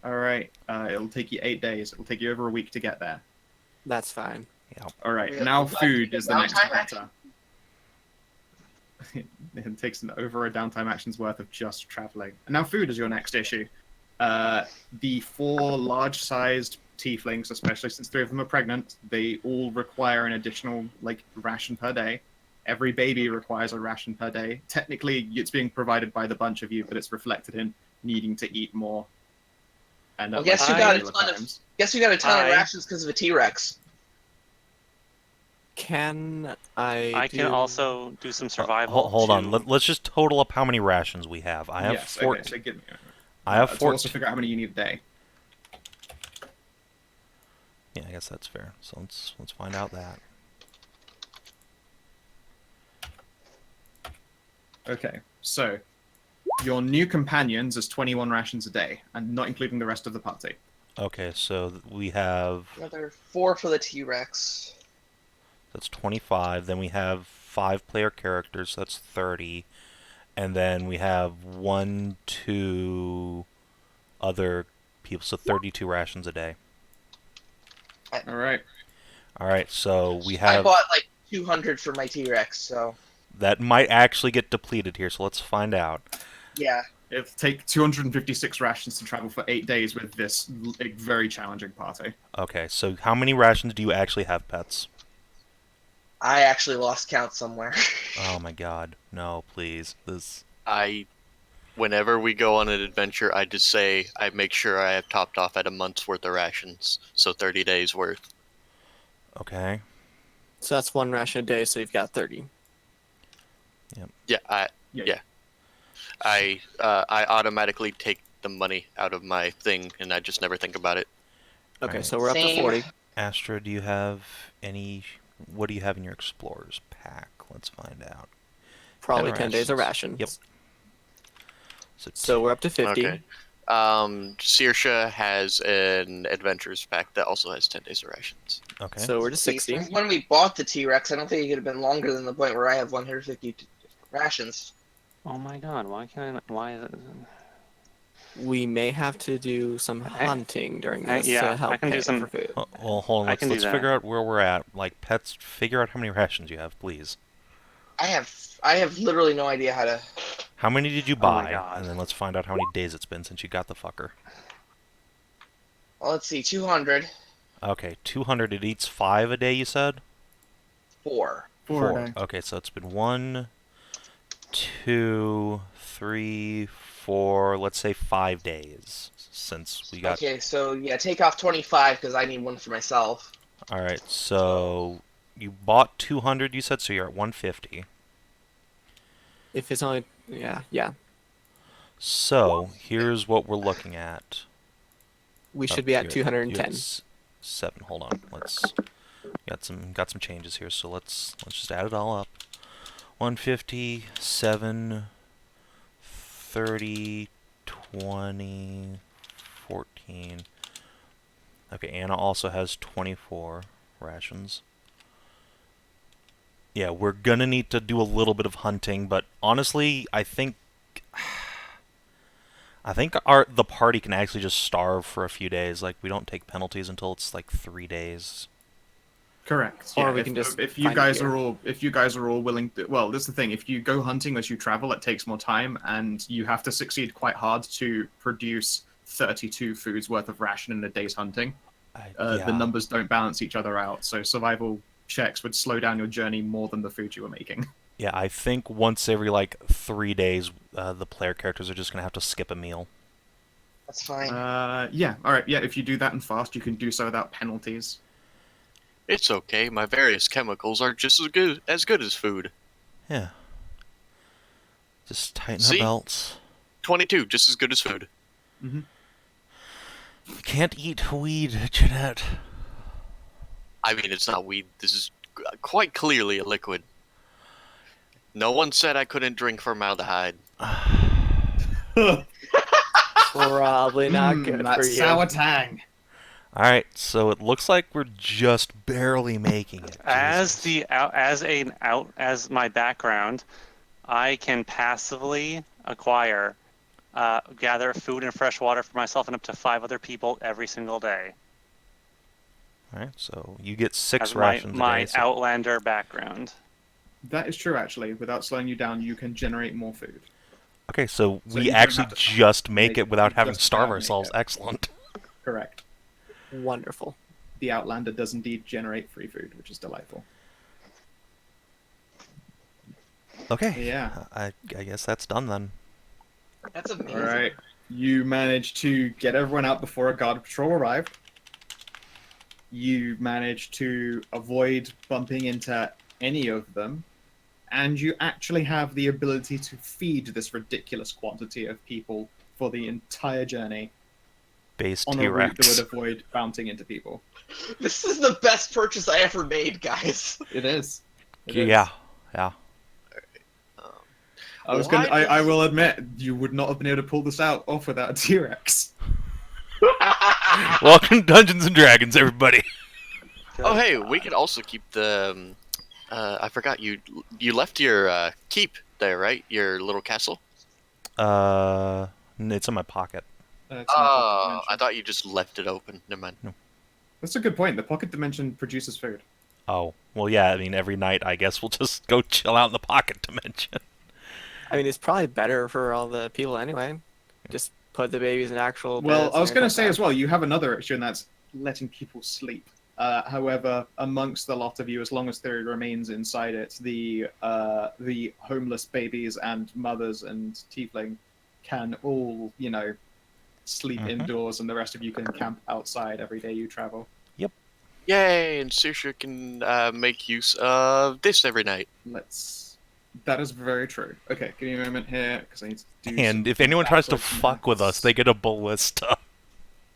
All right. It'll take you 8 days. It'll take you over a week to get there. That's fine. All right. Yeah, Now we'll food have is the to next downtime factor. it takes over a downtime action's worth of just traveling. And now food is your next issue. The 4 large-sized tieflings, especially since 3 of them are pregnant, they all require an additional ration per day. Every baby requires a ration per day. Technically, it's being provided by the bunch of you, but it's reflected in needing to eat more. And Well, guess you got a ton of I- rations because of a T-Rex. Can I can also do some survival. Hold on. to- Let's just total up how many rations we have. I have yes, 14. Okay, so give me, I have to 14. also figure out how many you need a day. Yeah, I guess that's fair. So let's find out that. Okay, so your new companions is 21 rations a day, and not including the rest of the party. Okay, so we have Another 4 for the T-Rex. that's 25. Then we have 5 player characters. So that's 30. And then we have 1, 2 other people. So 32 rations a day. All right. All right, so we I have bought 200 for my T-Rex, so that might actually get depleted here. So let's find out. yeah. It'll take 256 rations to travel for 8 days with this very challenging party. Okay, so how many rations do you actually have, pets? I actually lost count somewhere. Oh my god. No, please. This Whenever we go on an adventure, I just say I make sure I have topped off at a month's worth of rations, so 30 days worth. okay. So that's 1 ration a day, so you've got 30. Yeah, I automatically take the money out of my thing, and I just never think about it. Okay, Alright. so we're up to Same. 40. Astra, do you have any... What do you have in your Explorer's pack? Let's find out. Probably 10 10 days of rations. rations. Yep. So we're up to 50. Okay. Saoirse has an adventurer's pack that also has 10 days of rations. Okay. So we're to See, 60. from when we bought the T-Rex, I don't think it could have been longer than the point where I have 150 rations. Oh my god, why can't I? Why is it? We may have to do some hunting during this yeah, to help I can do pay some- for food. Well, hold on. I can do Let's that. figure out where we're at. Like, pets, figure out how many rations you have, please. I have literally no idea how to. How many did you Oh my buy? God. And then let's find out how many days it's been since you got the fucker. Well, let's see, 200, Okay, 200. It eats 5 a day, you said? 4. 4 a day. Okay, so it's been 1, 2, 3, 4, let's say 5 days since we got... Okay, so yeah, take off 25 because I need one for myself. Alright, so you bought 200, you said, so you're at 150. If it's only... Yeah. So, here's what we're looking at. We should Oh, be at you're 210. 7. Hold on. Let's got some changes here, so let's just add it all up. 150, 7, 30, 20, 14. Okay, Anna also has 24 rations. Yeah, we're gonna need to do a little bit of hunting, but honestly, I think the party can actually just starve for a few days. Like, we don't take penalties until it's like 3 days. Correct. Or yeah, we if, can just if you find guys gear. are all willing to, well, that's the thing. If you go hunting as you travel, it takes more time, and you have to succeed quite hard to produce 32 foods worth of ration in a day's hunting. The Yeah. numbers don't balance each other out, so survival checks would slow down your journey more than the food you were making. Yeah, I think once every like 3 days, the player characters are just gonna have to skip a meal. That's fine. Yeah. All right. Yeah. If you do that and fast, you can do so without penalties. It's okay, my various chemicals are just as good as food. Yeah. Just tighten See? our belts. 22, just as good as food. You can't eat weed, Jeanette. I mean, it's not weed. This is quite clearly a liquid. No one said I couldn't drink formaldehyde. Probably not good that for you. sour tang. Alright, so it looks like we're just barely making it. As Jesus. as my background, I can passively acquire, gather food and fresh water for myself and up to 5 other people every single day. Alright, so you get 6 As rations a my day. So Outlander background. That is true, actually. Without slowing you down, you can generate more food. Okay, so So you we don't actually have to just make make it without it, having to just starve about make ourselves. it. Excellent. Correct. Wonderful. The Outlander does indeed generate free food, which is delightful. Okay. Yeah. I guess that's done then. That's amazing. All right. You managed to get everyone out before a guard patrol arrived. You managed to avoid bumping into any of them. And you actually have the ability to feed this ridiculous quantity of people for the entire journey Base on a route that T-Rex. would avoid bouncing into people. This is the best purchase I ever made, guys. It is. Yeah. Yeah. I will admit, you would not have been able to pull this off without a T-Rex. Welcome to Dungeons and Dragons, everybody. Oh, hey, we could also keep the. I forgot you left your keep there, right? Your little castle. It's in my pocket. Oh, I thought you just left it open. Never mind. That's a good point. The pocket dimension produces food. Oh, well, yeah. I mean, every night, I guess we'll just go chill out in the pocket dimension. I mean, it's probably better for all the people anyway. Just put the babies in actual Well, beds I was and going to come say back. as well, you have another issue, and that's letting people sleep. However, amongst the lot of you, as long as Thyri remains inside it, the homeless babies and mothers and Tiefling can all, sleep indoors, and the rest of you can camp outside every day you travel. Yay! And Susha can make use of this every night. That is very true. Okay, give me a moment here, because I need to do And some if anyone tries to backwards fuck with us, maths. they get a ballista.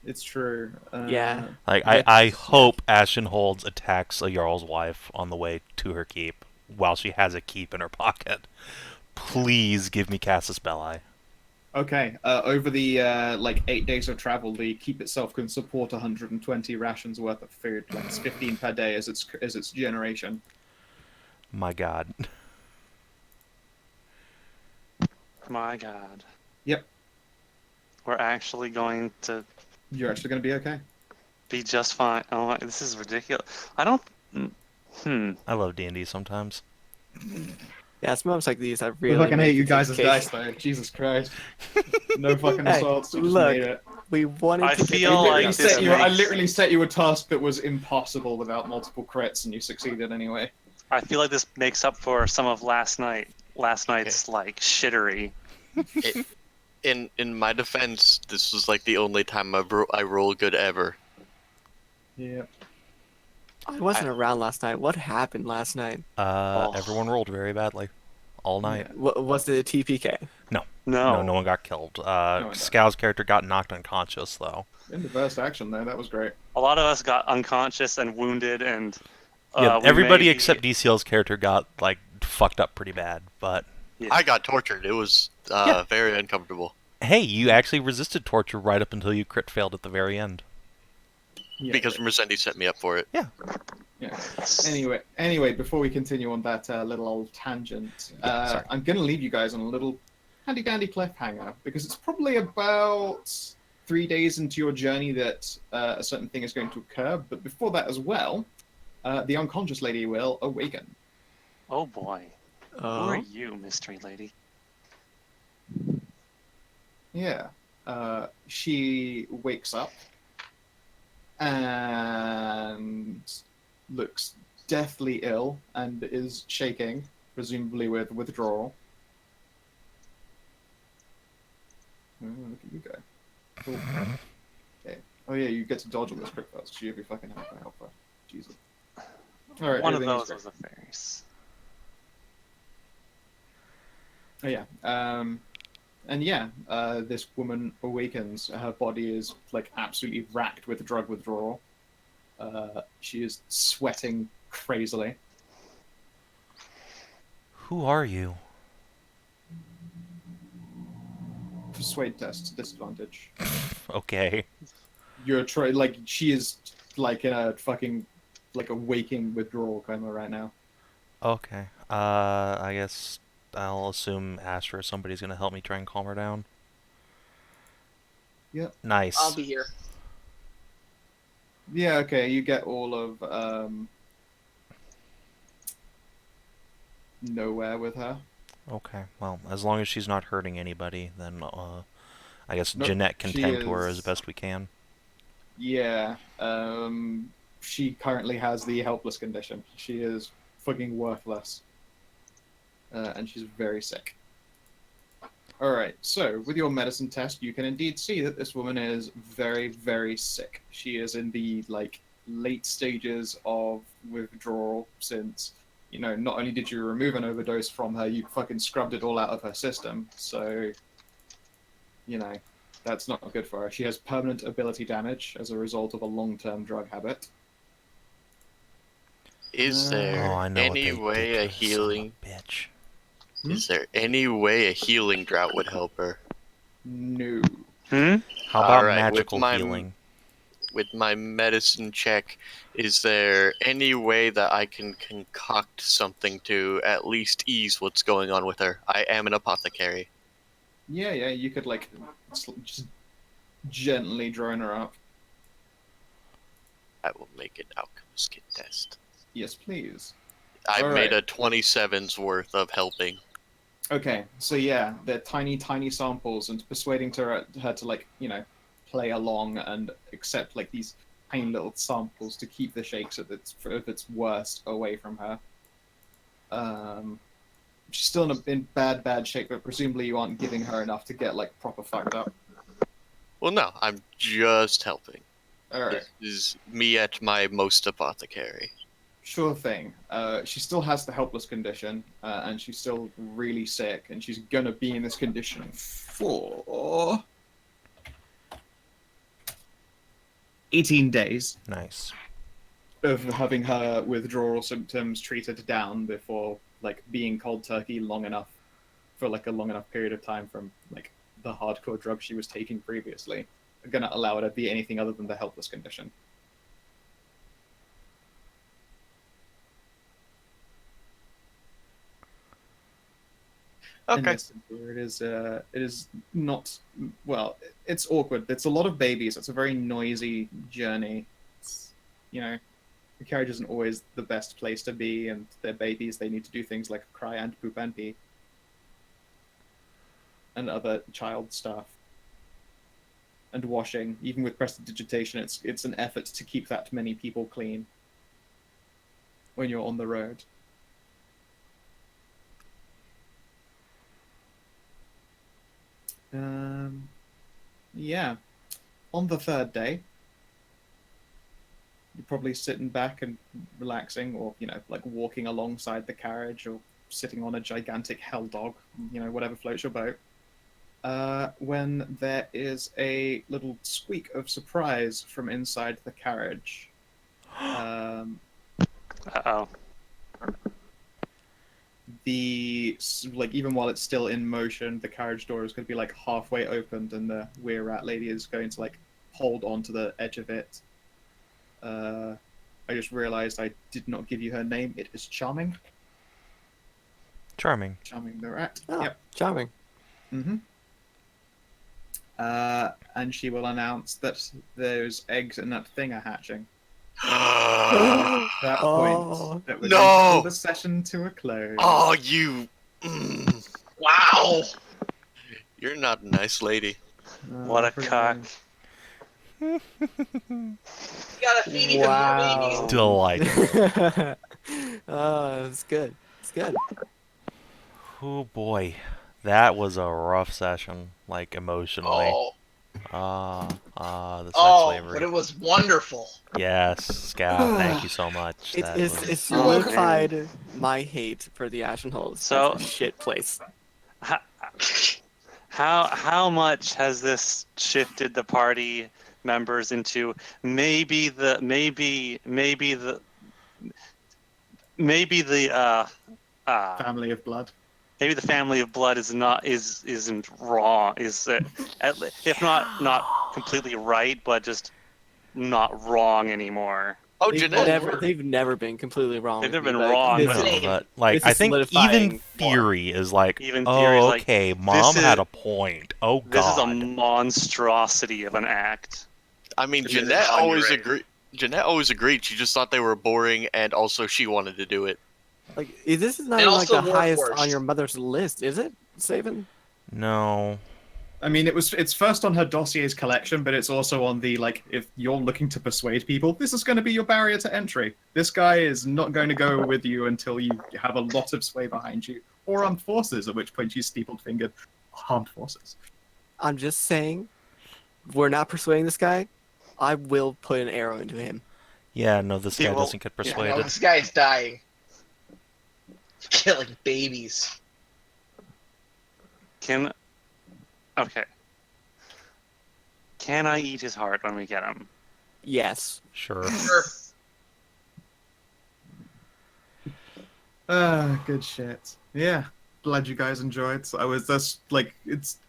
It's true. Yeah. Like, Yes. I hope Ashenholds attacks a Jarl's wife on the way to her keep while she has a keep in her pocket. Please give me Casus Belli. Okay, over the 8 days of travel, the keep itself can support 120 rations worth of food. Like it's 15 per day as its generation. My god. My God. Yep, We're actually going to you're actually going to be okay. be just fine. Oh, this is ridiculous. I don't. I love D&D sometimes. Yeah, it's moments like these I I really fucking make hate you the guys as cake. dice though. Jesus Christ. No fucking Hey, assaults. You just look, made it. We wanted I to get feel the like cake this to I make- literally set you a task that was impossible without multiple crits, and you succeeded anyway. I feel like this makes up for some of last night's like shittery. In my defense, this was like the only time I roll good ever. Yeah. I wasn't around last night. What happened last night? Everyone rolled very badly. All night. Was it a TPK? No, No. no one got killed. one died. Scow's character got knocked unconscious, though. In the first action there, that was great. A lot of us got unconscious and wounded, and Yeah, we everybody may be- except DCL's character got, like, fucked up pretty bad, but... I got tortured. It was very uncomfortable. Hey, you actually resisted torture right up until you crit failed at the very end. Yeah, Because Mercedes set me up for it. Yeah. Anyway, before we continue on that little old tangent, sorry. I'm going to leave you guys on a little handy-dandy cliffhanger, because it's probably about 3 days into your journey that a certain thing is going to occur, but before that as well, the unconscious lady will awaken. Oh boy. Who are you, mystery lady? Yeah. She wakes up and looks deathly ill and is shaking, presumably with withdrawal. Oh, look at you go. Cool. Okay. Oh yeah, you get to dodge all those crit fails because you have your fucking help her. Jesus. Alright, One of everything is those great. was a fairies. Oh yeah. And yeah, this woman awakens. Her body is like absolutely racked with drug withdrawal. She is sweating crazily. Who are you? Persuade test disadvantage. Okay. You're she is like in a fucking like a waking withdrawal coma right now. Okay. I guess I'll assume Asher or somebody's gonna help me try and calm her down. Yep. Nice. I'll be here. Yeah, okay, you get all of nowhere with her. Okay, well, as long as she's not hurting anybody, then I guess Nope, Jeanette can she tend to her is- as best we can. Yeah, she currently has the helpless condition. She is fucking worthless. And she's very sick. Alright, so with your medicine test, you can indeed see that this woman is very, very sick. She is in the, like, late stages of withdrawal since, you know, not only did you remove an overdose from her, you fucking scrubbed it all out of her system. So, you know, that's not good for her. She has permanent ability damage as a result of a long-term drug habit. Is there Oh, I know what any they way did a to her, son of healing? a bitch. Is there any way a healing drought would help her? No. Hmm? How about Alright, with magical my- healing? With my medicine check, is there any way that I can concoct something to at least ease what's going on with her? I am an apothecary. Yeah, you could, like, just gently drone her up. I will make an alchemist kit test. Yes, please. I've All made right. a 27's worth of helping. Okay, so yeah, they're tiny, tiny samples, and persuading her to, like, you know, play along and accept, like, these tiny little samples to keep the shakes at its worst away from her. She's still in bad shape, but presumably you aren't giving her enough to get, like, proper fucked up. Well, no, I'm just helping. Alright, This is me at my most apothecary. sure thing. She still has the helpless condition, and she's still really sick, and she's gonna be in this condition for 18 days Nice. of having her withdrawal symptoms treated down before, like, being cold turkey long enough for, like, a long enough period of time from, like, the hardcore drugs she was taking previously are gonna allow her to be anything other than the helpless condition. And Okay. yes, it is not, well, it's awkward. It's a lot of babies. It's a very noisy journey. It's, you know, the carriage isn't always the best place to be, and they're babies. They need to do things like cry and poop and pee and other child stuff. And washing, even with prestidigitation, it's an effort to keep that many people clean when you're on the road. Yeah. On the third day, you're probably sitting back and relaxing, or, you know, like walking alongside the carriage, or sitting on a gigantic hell dog, you know, whatever floats your boat. When there is a little squeak of surprise from inside the carriage. Uh-oh. Like, even while it's still in motion, the carriage door is going to be, like, halfway opened, and the weir rat lady is going to, like, hold on to the edge of it. I just realized I did not give you her name. It is Charming. Charming. Charming the rat. Oh, Yep. charming. Mm-hmm. And she will announce that those eggs in that thing are hatching. At that Oh, point, that we're no! going to pull the session to a close. Oh, you. Wow! You're not a nice lady. What a cock. You gotta feed even more babies. Wow. Delightful. Oh, it's good. It's good. Oh boy. That was a rough session, like, emotionally. Oh, The sex oh, slavery. but it was wonderful. Yes, Scout, thank you so much. It That is was- it You're welcome. solidified my hate for the Ashen Halls. So- That's a shit place. How much has this shifted the party members into maybe the Family of blood. maybe the family of blood isn't wrong, if not completely right, but just not wrong anymore. Oh, They've Jeanette. They've never been completely wrong. They've with never me, been like, wrong, this No, is- is- but, like, this I is think even solidifying more. Theory is like, Even Theory is like, okay, this Mom is- had a point. Oh, This is a God. monstrosity of an act. I mean, Jeanette, Jeanette you're always right. agreed. Jeanette always agreed. She just thought they were boring, and also she wanted to do it. Like, this is not And even like also the highest Warforged. on your mother's list, is it, Savin? No. I mean, it's first on her dossier's collection, but it's also on the, like, if you're looking to persuade people, this is going to be your barrier to entry. This guy is not going to go with you until you have a lot of sway behind you, or armed forces, at which point she's steepled-fingered. Armed forces. I'm just saying, we're not persuading this guy. I will put an arrow into him. Yeah, no, this See, guy well, doesn't get yeah, No, persuaded. this guy's dying. Killing babies. Okay. Can I eat his heart when we get him? Yes. Sure. Sure. Good shit. Yeah. Glad you guys enjoyed. I was just like,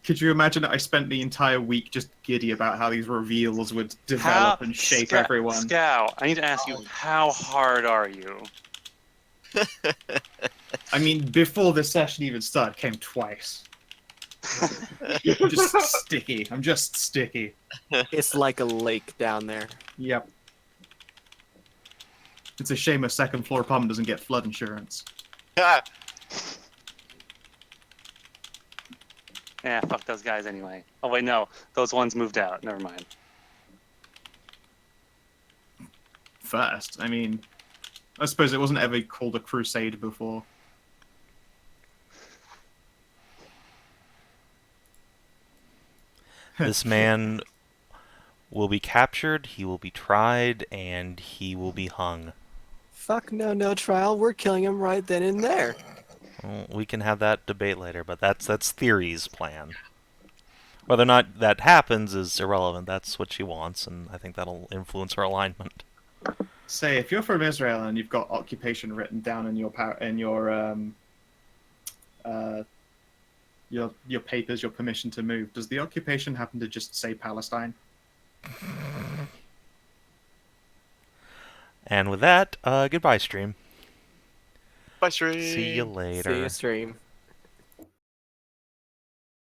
could you imagine I spent the entire week just giddy about how these reveals would develop and shake everyone? Scow, I need to ask you, how hard are you? I mean, before the session even started, came twice. I'm just sticky. I'm just sticky. It's like a lake down there. Yep. It's a shame a second floor apartment doesn't get flood insurance. Yeah, fuck those guys anyway. Oh wait, no, those ones moved out. Never mind. First, I mean, I suppose it wasn't ever called a crusade before. This man will be captured, he will be tried, and he will be hung. Fuck no trial. We're killing him right then and there. Well, we can have that debate later, but that's Thyri's plan. Whether or not that happens is irrelevant. That's what she wants, and I think that'll influence her alignment. Say, if you're from Israel and you've got occupation written down in your your papers, your permission to move, does the occupation happen to just say Palestine? And with that, goodbye, stream. Bye, stream. See you later. See you stream.